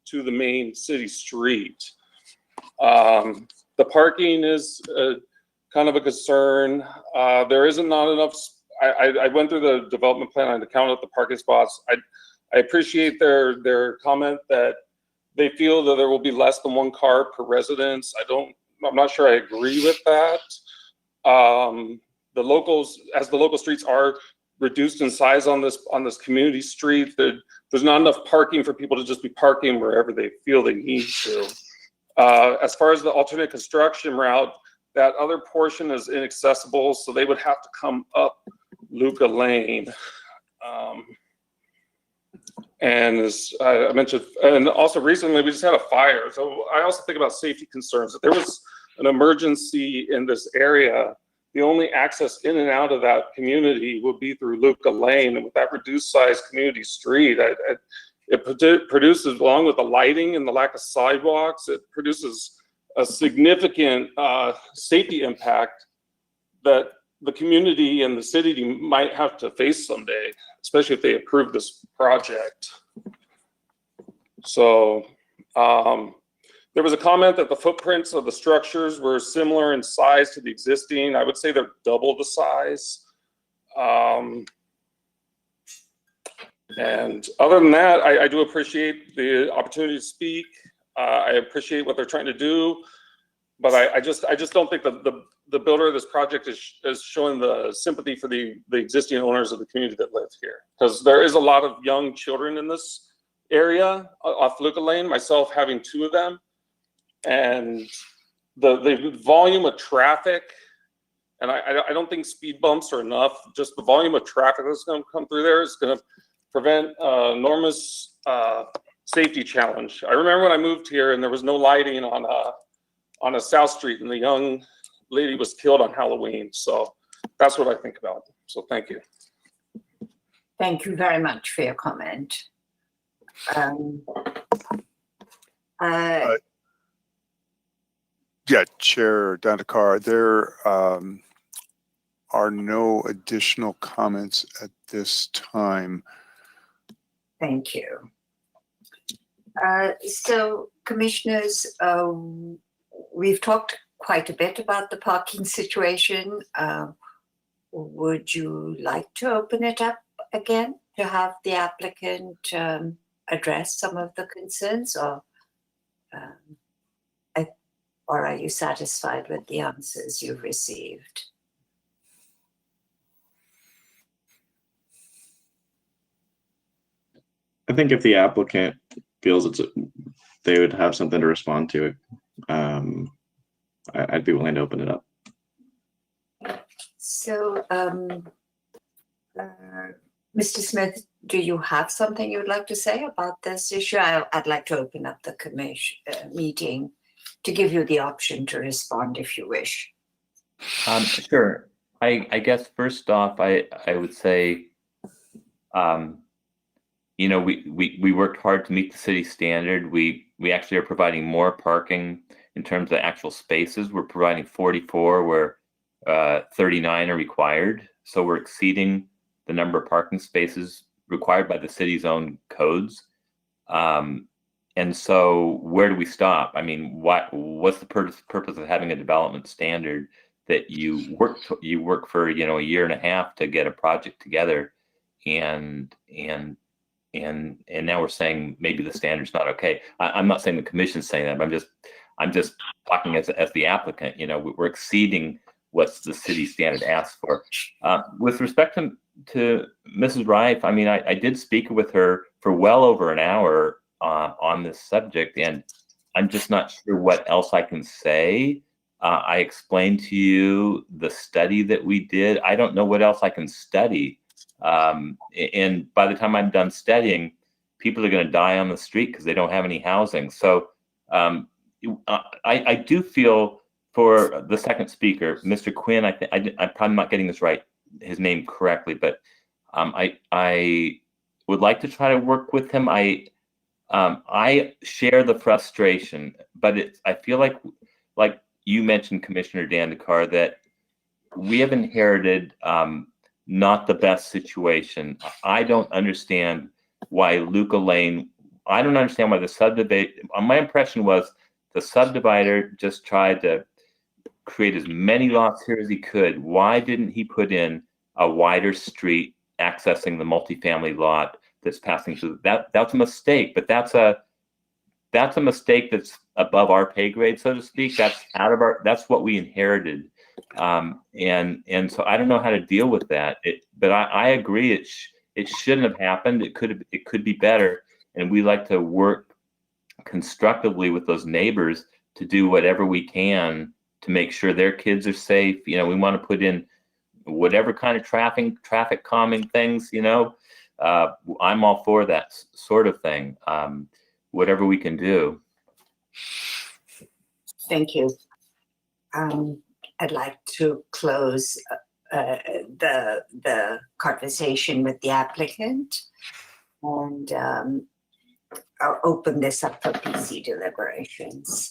to the main city street. The parking is kind of a concern. There isn't not enough. I went through the development plan and counted up the parking spots. I appreciate their comment that they feel that there will be less than one car per residence. I'm not sure I agree with that. The local streets are reduced in size on this community street, there's not enough parking for people to just be parking wherever they feel they need to. As far as the alternate construction route, that other portion is inaccessible, so they would have to come up Luca Lane. And as I mentioned, and also recently we just had a fire. So I also think about safety concerns. If there was an emergency in this area, the only access in and out of that community would be through Luca Lane. And with that reduced size community street, it produces, along with the lighting and the lack of sidewalks, it produces a significant safety impact that the community and the city might have to face someday, especially if they approve this project. So there was a comment that the footprints of the structures were similar in size to the existing. I would say they're double the size. And other than that, I do appreciate the opportunity to speak. I appreciate what they're trying to do, but I just don't think the builder of this project is showing the sympathy for the existing owners of the community that live here. Because there is a lot of young children in this area off Luca Lane, myself having 2 of them. And the volume of traffic, and I don't think speed bumps are enough, just the volume of traffic that's gonna come through there is gonna prevent enormous safety challenge. I remember when I moved here and there was no lighting on a South Street and the young lady was killed on Halloween. So that's what I think about. So thank you. Thank you very much for your comment. Yeah, Chair Dandekar, there are no additional comments at this time. Thank you. So, commissioners, we've talked quite a bit about the parking situation. Would you like to open it up again to have the applicant address some of the concerns, or are you satisfied with the answers you've received? I think if the applicant feels they would have something to respond to, I'd be willing to open it up. So, Mr. Smith, do you have something you'd like to say about this issue? I'd like to open up the commission meeting to give you the option to respond if you wish. Sure. I guess first off, I would say, you know, we worked hard to meet the city standard. We actually are providing more parking in terms of actual spaces. We're providing 44 where 39 are required. So we're exceeding the number of parking spaces required by the city's own codes. And so where do we stop? I mean, what's the purpose of having a development standard that you work for, you know, a year and a half to get a project together, and now we're saying maybe the standard's not okay. I'm not saying the commission's saying that, but I'm just talking as the applicant. You know, we're exceeding what the city standard asks for. With respect to Mrs. Rife, I mean, I did speak with her for well over an hour on this subject, and I'm just not sure what else I can say. I explained to you the study that we did. I don't know what else I can study. And by the time I'm done studying, people are going to die on the street because they don't have any housing. So I do feel for the second speaker, Mr. Quinn, I'm probably not getting this right, his name correctly, but I would like to try to work with him. I share the frustration, but I feel like you mentioned, Commissioner Dandekar, that we have inherited not the best situation. I don't understand why Luca Lane, I don't understand why the subdivider, my impression was the subdivider just tried to create as many lots here as he could. Why didn't he put in a wider street accessing the multifamily lot that's passing through? That's a mistake, but that's a mistake that's above our pay grade, so to speak. That's that's what we inherited. And so I don't know how to deal with that. But I agree it shouldn't have happened. It could be better. And we like to work constructively with those neighbors to do whatever we can to make sure their kids are safe. We want to put in whatever kind of traffic calming things, I'm all for that sort of thing. Whatever we can do. Thank you. I'd like to close the conversation with the applicant, and I'll open this up for PC deliberations.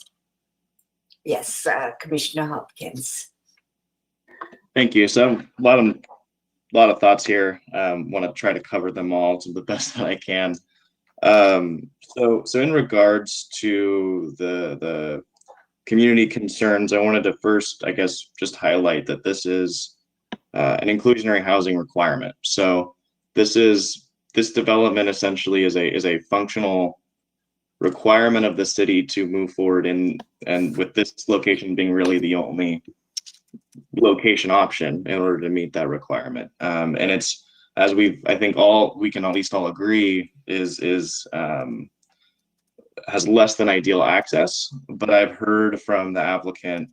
Yes, Commissioner Hopkins. Thank you. So a lot of thoughts here. Want to try to cover them all to the best that I can. So in regards to the community concerns, I wanted to first, I guess, just highlight that this is an inclusionary housing requirement. So this development essentially is a functional requirement of the city to move forward and with this location being really the only location option in order to meet that requirement. And it's, as I think we can at least all agree, has less than ideal access. But I've heard from the applicant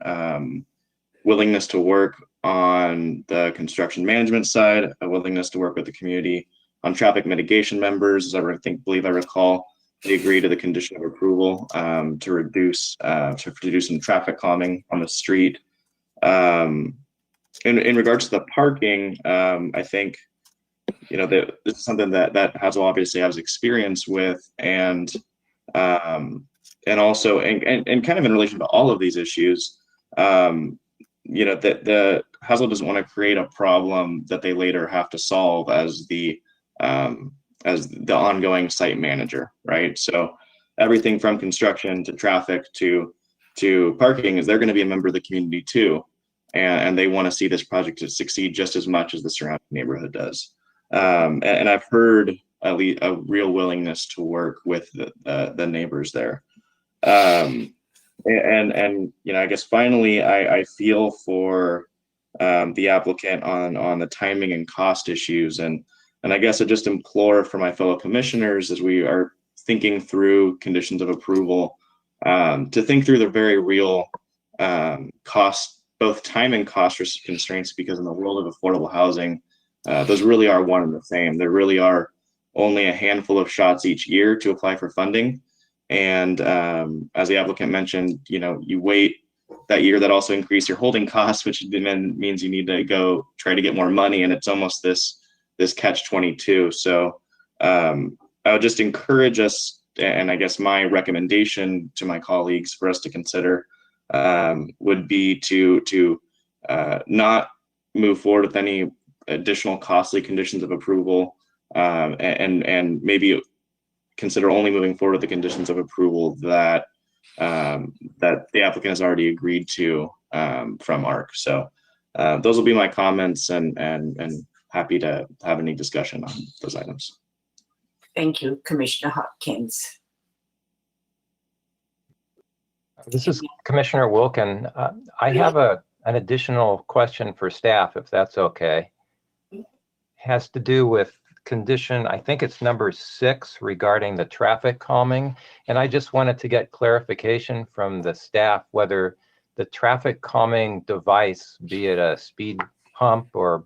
willingness to work on the construction management side, a willingness to work with the community on traffic mitigation members. As I believe I recall, they agree to the condition of approval to reduce some traffic calming on the street. In regards to the parking, I think that this is something that Hazel obviously has experience with, and also and kind of in relation to all of these issues, that the Hazel doesn't want to create a problem that they later have to solve as the ongoing site manager, right? So everything from construction to traffic to parking they're going to be a member of the community too, and they want to see this project to succeed just as much as the surrounding neighborhood does. And I've heard at least a real willingness to work with the neighbors there. And I guess finally, I feel for the applicant on the timing and cost issues, and I guess I just implore for my fellow commissioners as we are thinking through conditions of approval to think through the very real cost, both time and cost constraints, because in the world of affordable housing, those really are one and the same. There really are only a handful of shots each year to apply for funding. And as the applicant mentioned, you wait that year, that also increase your holding costs, which then means you need to go try to get more money. And it's almost this catch-22. So I would just encourage us, and I guess my recommendation to my colleagues for us to consider would be to not move forward with any additional costly conditions of approval, and maybe consider only moving forward with the conditions of approval that the applicant has already agreed to from ARC. So those will be my comments, and happy to have any discussion on those items. Thank you, Commissioner Hopkins. This is Commissioner Wilkin. I have an additional question for staff, if that's okay. Has to do with condition, I think it's number 6, regarding the traffic calming. And I just wanted to get clarification from the staff whether the traffic calming device, be it a speed hump or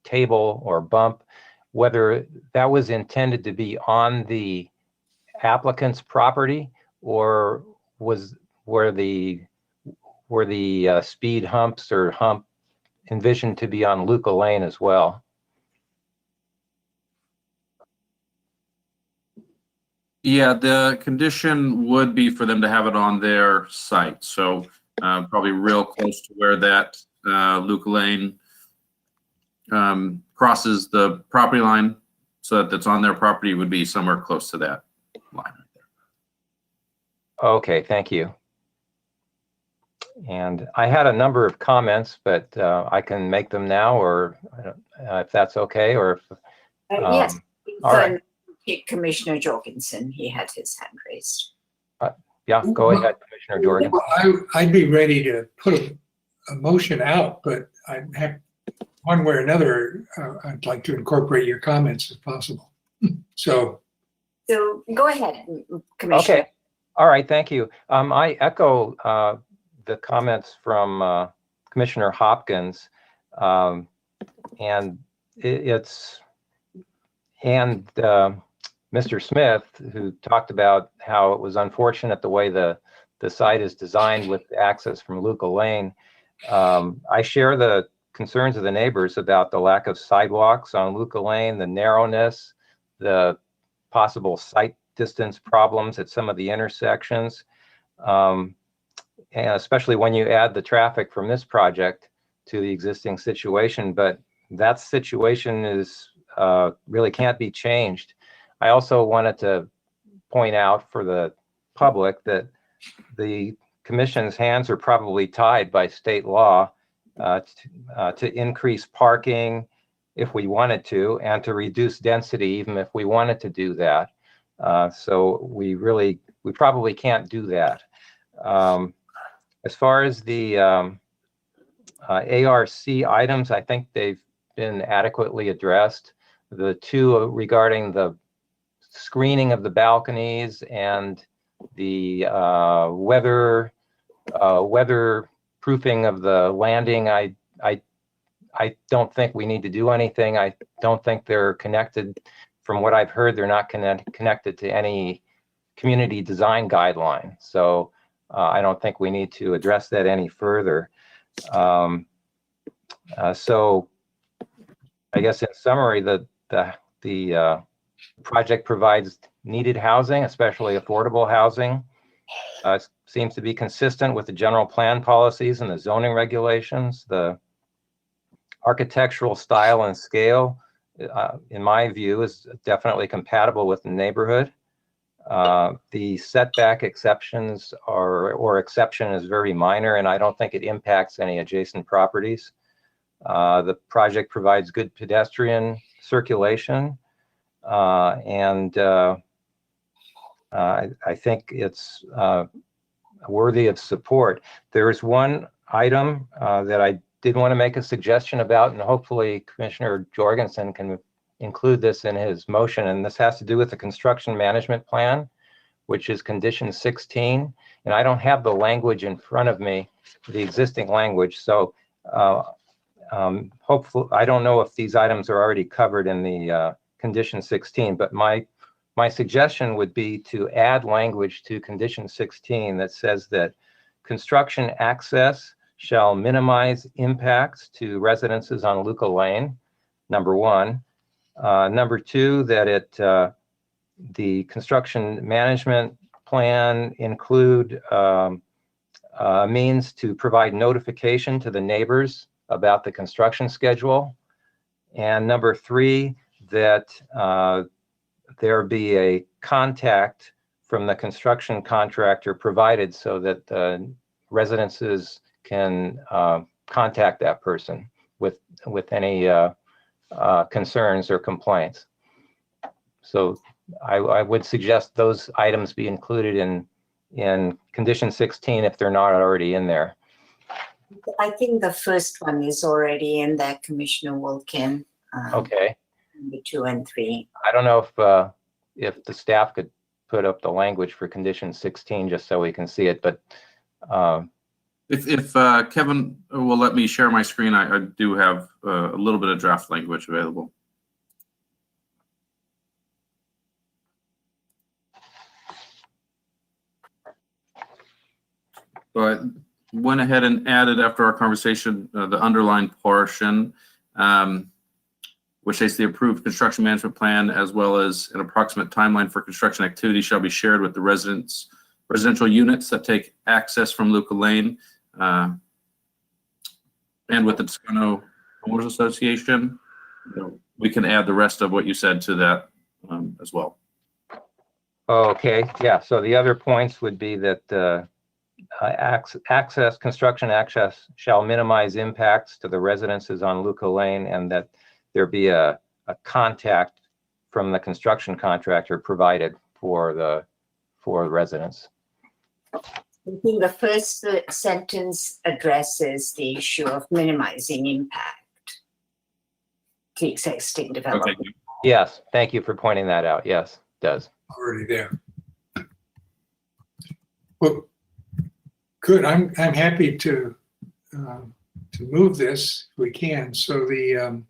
table or bump, whether that was intended to be on the applicant's property, or were the speed humps or hump envisioned to be on Luca Lane as well? Yeah, the condition would be for them to have it on their site. So probably real close to where that Luca Lane crosses the property line, so that's on their property, would be somewhere close to that line right there. Okay, thank you. And I had a number of comments, but I can make them now, or if that's okay, or if, yes, all right. Commissioner Jorgensen, he had his hand raised. Yeah, go ahead, Commissioner Jorgensen. I'd be ready to put a motion out, but I have one way or another, I'd like to incorporate your comments if possible. So go ahead, Commissioner. Okay. All right. Thank you. I echo the comments from Commissioner Hopkins, and Mr. Smith, who talked about how it was unfortunate the way the site is designed with access from Luca Lane. I share the concerns of the neighbors about the lack of sidewalks on Luca Lane, the narrowness, the possible site distance problems at some of the intersections, and especially when you add the traffic from this project to the existing situation. But that situation is really can't be changed. I also wanted to point out for the public that the commission's hands are probably tied by state law to increase parking if we wanted to, and to reduce density even if we wanted to do that. So we probably can't do that. As far as the ARC items, I think they've been adequately addressed. The two regarding the screening of the balconies and the weather proofing of the landing, I don't think we need to do anything. I don't think they're connected. From what I've heard, they're not connected to any community design guideline. So I don't think we need to address that any further. So I guess in summary, the project provides needed housing, especially affordable housing. Seems to be consistent with the general plan policies and the zoning regulations. The architectural style and scale, in my view, is definitely compatible with the neighborhood. The setback exceptions or exception is very minor, and I don't think it impacts any adjacent properties. The project provides good pedestrian circulation, and I think it's worthy of support. There is one item that I did want to make a suggestion about, and hopefully Commissioner Jorgensen can include this in his motion, and this has to do with the construction management plan, which is condition 16. And I don't have the language in front of me, the existing language. So hopefully, I don't know if these items are already covered in the condition 16, but my suggestion would be to add language to condition 16 that says that construction access shall minimize impacts to residences on Luca Lane, number one. Number two, that the construction management plan include means to provide notification to the neighbors about the construction schedule. And number three, that there be a contact from the construction contractor provided so that the residences can contact that person with any concerns or complaints. So I would suggest those items be included in condition 16 if they're not already in there. I think the first one is already in there, Commissioner Wilkin. Okay. Number 2 and 3. I don't know if the staff could put up the language for condition 16 just so we can see it, but if Kevin will let me share my screen, I do have a little bit of draft language available. So I went ahead and added, after our conversation, the underlined portion, which states the approved construction management plan, as well as an approximate timeline for construction activity, shall be shared with the residential units that take access from Luca Lane, and with the Toscano Homeowners Association. We can add the rest of what you said to that as well. okay, yeah. So the other points would be that construction access shall minimize impacts to the residences on Luca Lane, and that there be a contact from the construction contractor provided for the residents. I think the first sentence addresses the issue of minimizing impact to existing development. Yes, thank you for pointing that out. Yes, it does. Already there. Well, good. I'm happy to move this if we can. So the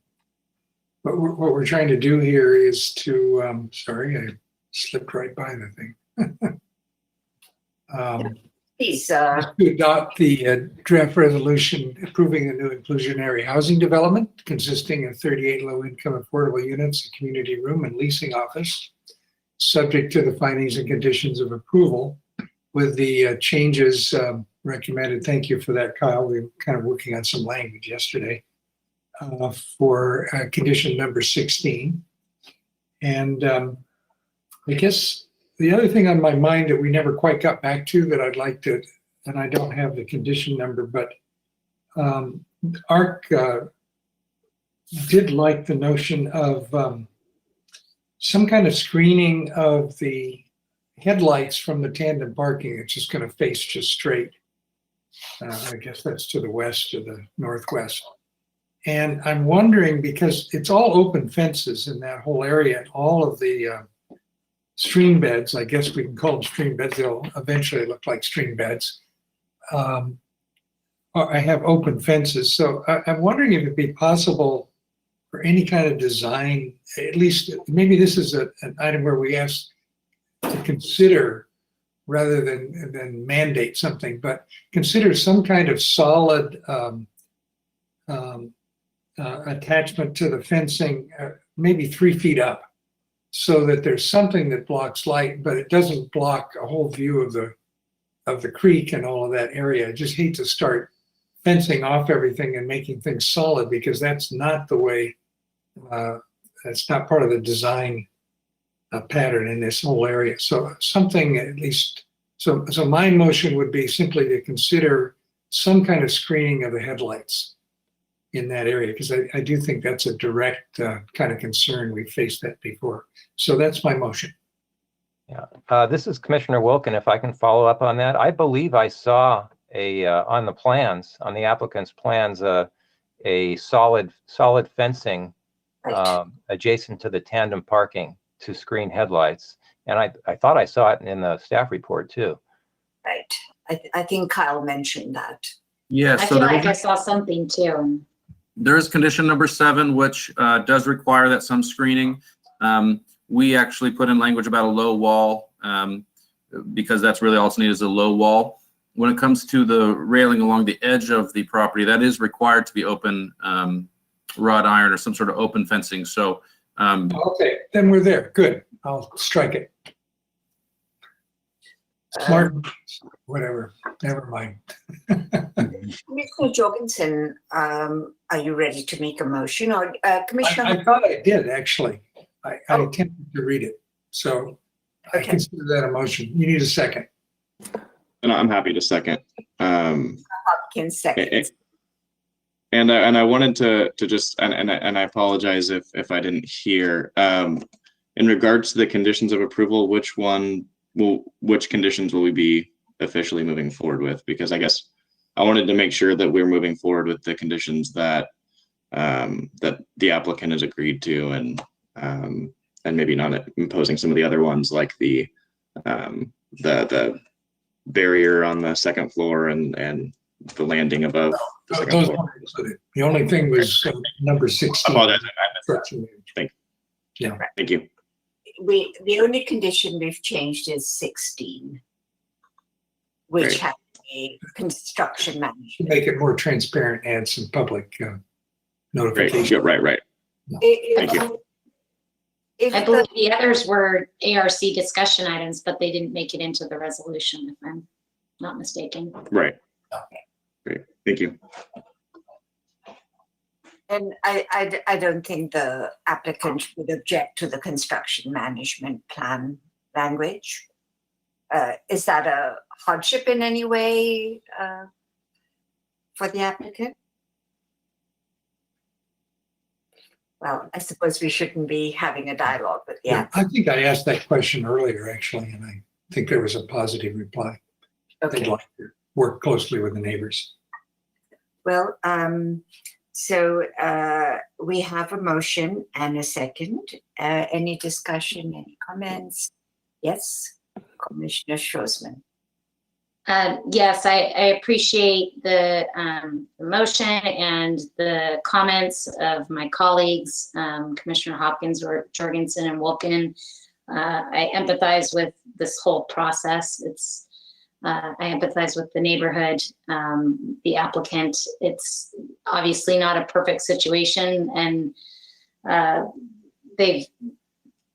what we're trying to do here is to sorry, I slipped right by the thing. Please, to adopt the draft resolution approving a new inclusionary housing development consisting of 38 low-income affordable units, a community room, and leasing office, subject to the findings and conditions of approval, with the changes recommended. Thank you for that, Kyle. We were kind of working on some language yesterday for condition number 16. And I guess the other thing on my mind that we never quite got back to that I'd like to, and I don't have the condition number, but ARC did like the notion of some kind of screening of the headlights from the tandem parking. It's just going to face just straight. I guess that's to the west or the northwest. And I'm wondering, because it's all open fences in that whole area, and all of the stream beds, I guess we can call them stream beds, they'll eventually look like stream beds. I have open fences. So I'm wondering if it'd be possible for any kind of design, at least maybe this is an item where we ask to consider rather than mandate something, but consider some kind of solid attachment to the fencing, maybe 3 feet up, so that there's something that blocks light, but it doesn't block a whole view of the creek and all of that area. I just hate to start fencing off everything and making things solid, because that's not the way, that's not part of the design pattern in this whole area. So something at least, so my motion would be simply to consider some kind of screening of the headlights in that area, because I do think that's a direct kind of concern. We've faced that before. So that's my motion. Yeah, this is Commissioner Wilkin. If I can follow up on that, I believe I saw on the plans, on the applicant's plans, a solid fencing adjacent to the tandem parking to screen headlights. And I thought I saw it in the staff report too. Right. I think Kyle mentioned that. Yeah, I so feel there like I saw something too. there is condition number 7, which does require that some screening. We actually put in language about a low wall because that's really all it's needed is a low wall. When it comes to the railing along the edge of the property, that is required to be open wrought iron or some sort of open fencing. So okay, then we're there. Good. I'll strike it. Smart, whatever. Never mind. Commissioner Jorgensen, are you ready to make a motion, or Commissioner? I thought I did actually. I attempted to read it, so I consider that a motion. You need a second. And I'm happy to second. Hopkins second. And I wanted to just and I apologize if I didn't hear in regards to the conditions of approval, which conditions will we be officially moving forward with? Because I guess I wanted to make sure that we're moving forward with the conditions that that the applicant has agreed to, and maybe not imposing some of the other ones like the barrier on the second floor and the landing above the second Those floor. weren't included. The only thing was number 16. Apologize. Yeah. Thank you. The only condition we've changed is 16, which Great. has a construction management. To make it more transparent, add some public notification. Right. Thank you. I believe the others were ARC discussion items, but they didn't make it into the resolution, if I'm not mistaken. Right. Great. Thank you. And I don't think the applicant would object to the construction management plan language. Is that a hardship in any way for the applicant? Well, I suppose we shouldn't be having a dialogue with the applicant. I think I asked that question earlier, actually, and I think there was a positive reply. they'd Okay. like to work closely with the neighbors. Well, we have a motion and a second. Any discussion, any comments? Yes, Commissioner Schroesman. Yes, I appreciate the motion and the comments of my colleagues, Commissioner Hopkins, or Jorgensen, and Wilkin. I empathize with this whole process. I empathize with the neighborhood, the applicant. It's obviously not a perfect situation, and they've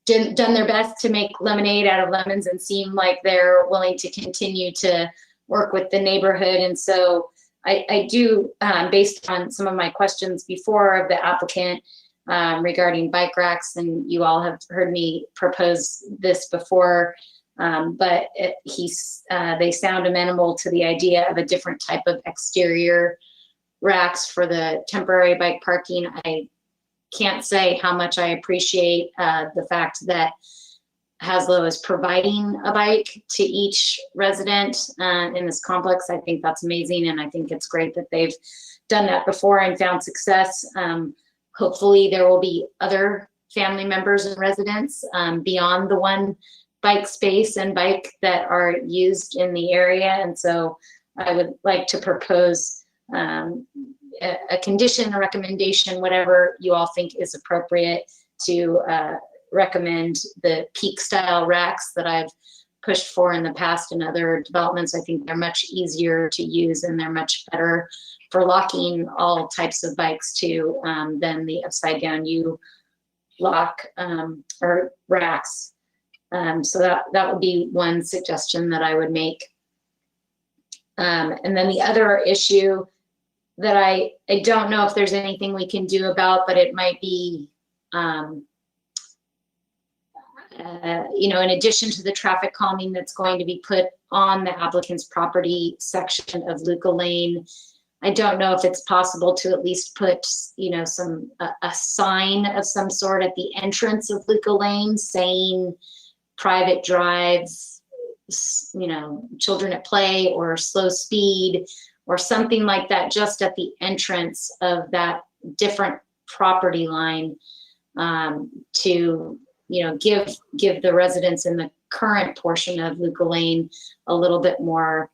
done their best to make lemonade out of lemons and seem like they're willing to continue to work with the neighborhood. And so I do, based on some of my questions before of the applicant regarding bike racks, and you all have heard me propose this before, but they sound amenable to the idea of a different type of exterior racks for the temporary bike parking. I can't say how much I appreciate the fact that Haslo is providing a bike to each resident in this complex. I think that's amazing, and I think it's great that they've done that before and found success. Hopefully there will be other family members and residents beyond the one bike space and bike that are used in the area. And so I would like to propose a condition, a recommendation, whatever you all think is appropriate, to recommend the peak style racks that I've pushed for in the past in other developments. I think they're much easier to use, and they're much better for locking all types of bikes too than the upside down U lock or racks. So that would be one suggestion that I would make. And then the other issue that I don't know if there's anything we can do about, but it might be, in addition to the traffic calming that's going to be put on the applicant's property section of Luca Lane, I don't know if it's possible to at least put, a sign of some sort at the entrance of Luca Lane saying private drive, children at play, or slow speed, or something like that, just at the entrance of that different property line, to give the residents in the current portion of Luca Lane a little bit more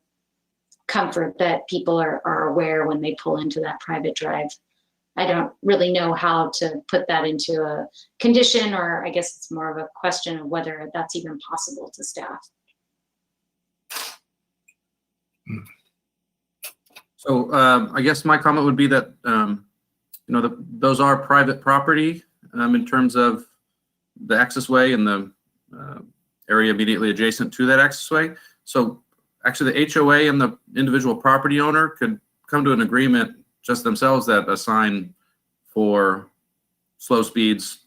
comfort that people are aware when they pull into that private drive. I don't really know how to put that into a condition, or I guess it's more of a question of whether that's even possible to staff. So I guess my comment would be that, those are private property in terms of the accessway and the area immediately adjacent to that accessway. So actually the HOA and the individual property owner could come to an agreement just themselves that a sign for slow speeds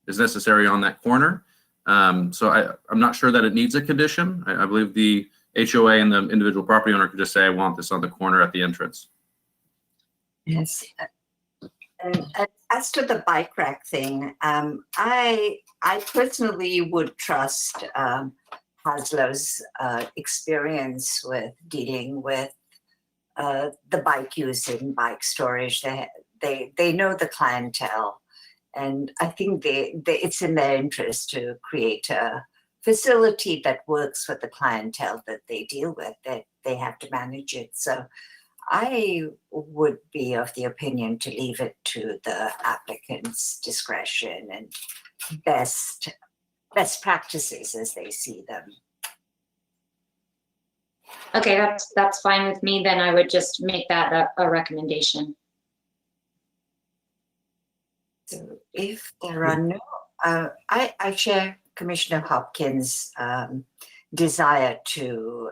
is necessary on that corner. So I'm not sure that it needs a condition. I believe the HOA and the individual property owner could just say, I want this on the corner at the entrance. Yes. And as to the bike rack thing, I personally would trust Haslo's experience with dealing with the bike use and bike storage. They know the clientele, and I think it's in their interest to create a facility that works with the clientele that they deal with, that they have to manage it. So I would be of the opinion to leave it to the applicant's discretion and best practices as they see them. Okay, that's fine with me. Then I would just make that a recommendation. So if there are no, I share Commissioner Hopkins' desire to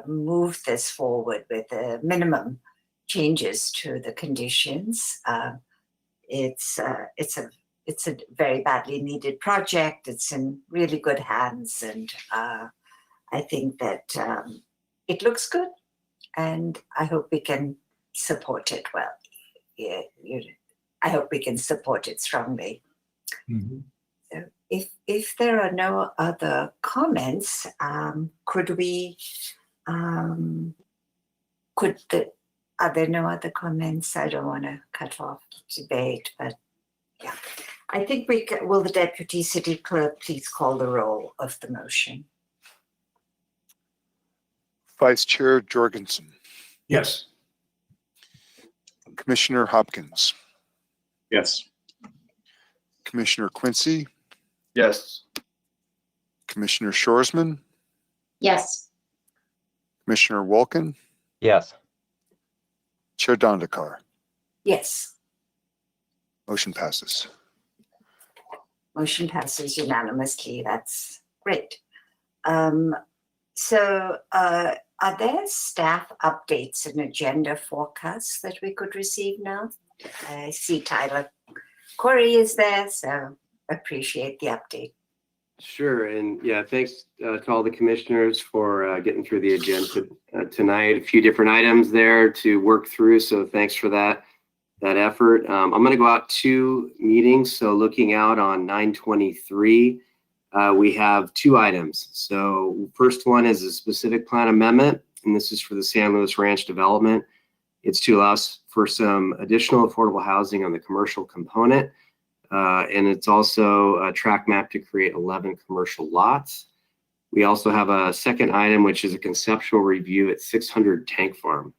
move this forward with the minimum changes to the conditions. It's a very badly needed project. It's in really good hands, and I think that it looks good, and I hope we can support it well. Yeah, I hope we can support it strongly. Mm-hmm. So if there are no other comments, could we Are there no other comments? I don't want to cut off debate, but yeah. I think will the Deputy City Clerk please call the roll of the motion? Vice Chair Jorgensen, Yes. Commissioner Hopkins, Yes. Commissioner Quincy, Yes. Commissioner Shoresman, Yes. Commissioner Wolkin, Yes. Chair Dandekar. Yes. Motion passes. Motion passes unanimously. That's great. So are there staff updates and agenda forecasts that we could receive now? I see Tyler Corey is there, so appreciate the update. Sure, and yeah, thanks to all the commissioners for getting through the agenda tonight. A few different items there to work through, so thanks for that effort. I'm going to go out 2 meetings, so looking out on 9/23, we have 2 items. So first one is a specific plan amendment, and this is for the San Luis Ranch development. It's to allow for some additional affordable housing on the commercial component. And it's also a track map to create 11 commercial lots. We also have a second item, which is a conceptual review at 600 Tank Farm.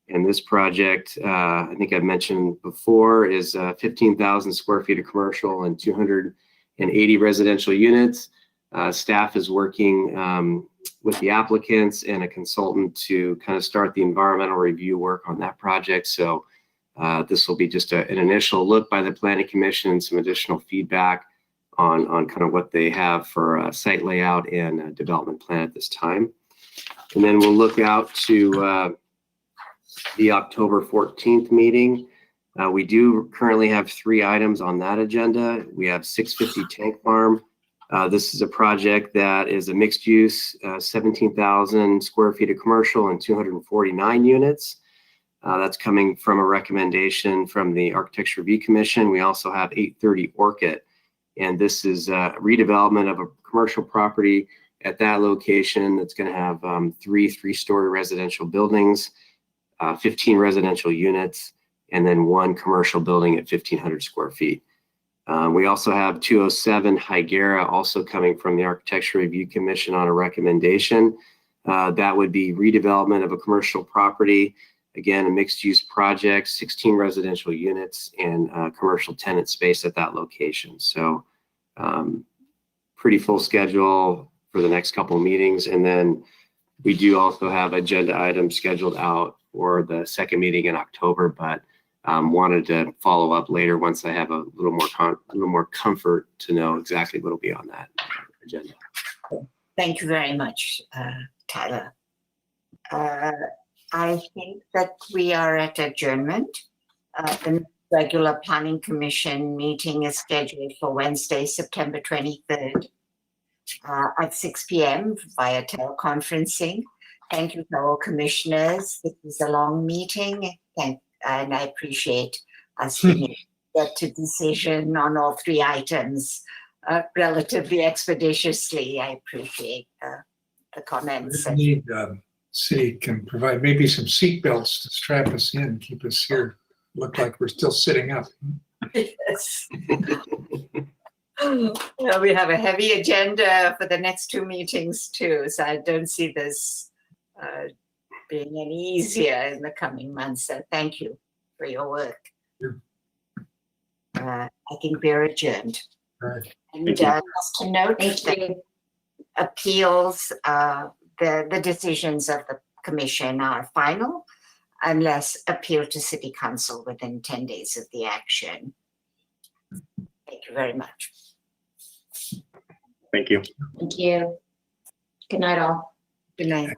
And this project, I think I've mentioned before, is 15,000 square feet of commercial and 280 residential units. Staff is working with the applicants and a consultant to kind of start the environmental review work on that project. So this will be just an initial look by the Planning Commission and some additional feedback on kind of what they have for site layout and development plan at this time. And then we'll look out to the October 14th meeting. We do currently have 3 items on that agenda. We have 650 Tank Farm. This is a project that is a mixed use, 17,000 square feet of commercial and 249 units. That's coming from a recommendation from the Architecture Review Commission. We also have 830 Orchid, and this is a redevelopment of a commercial property at that location. That's going to have 3 3-story residential buildings, 15 residential units, and then 1 commercial building at 1,500 square feet. We also have 207 Higuera, also coming from the Architecture Review Commission on a recommendation. That would be redevelopment of a commercial property. Again, a mixed-use project, 16 residential units and commercial tenant space at that location. So pretty full schedule for the next couple of meetings. And then we do also have agenda items scheduled out for the second meeting in October, but wanted to follow up later once I have a little more comfort to know exactly what will be on that agenda. Thank you very much, Tyler. I think that we are at adjournment. The regular Planning Commission meeting is scheduled for Wednesday, September 23rd at 6 p.m. via teleconferencing. Thank you to all commissioners. This is a long meeting, and I appreciate us being get to decision on all 3 items relatively expeditiously. I appreciate the comments. We need city can provide maybe some seat belts to strap us in, keep us here, look like we're still sitting up. Yes. Well, we have a heavy agenda for the next 2 meetings too, so I don't see this being any easier in the coming months. So thank you for your work. I think we're adjourned. Right. And just to note that appeals, the decisions of the commission are final unless appealed to City Council within 10 days of the action. Thank you very much. Thank you. Thank you. Good night, all. Good night.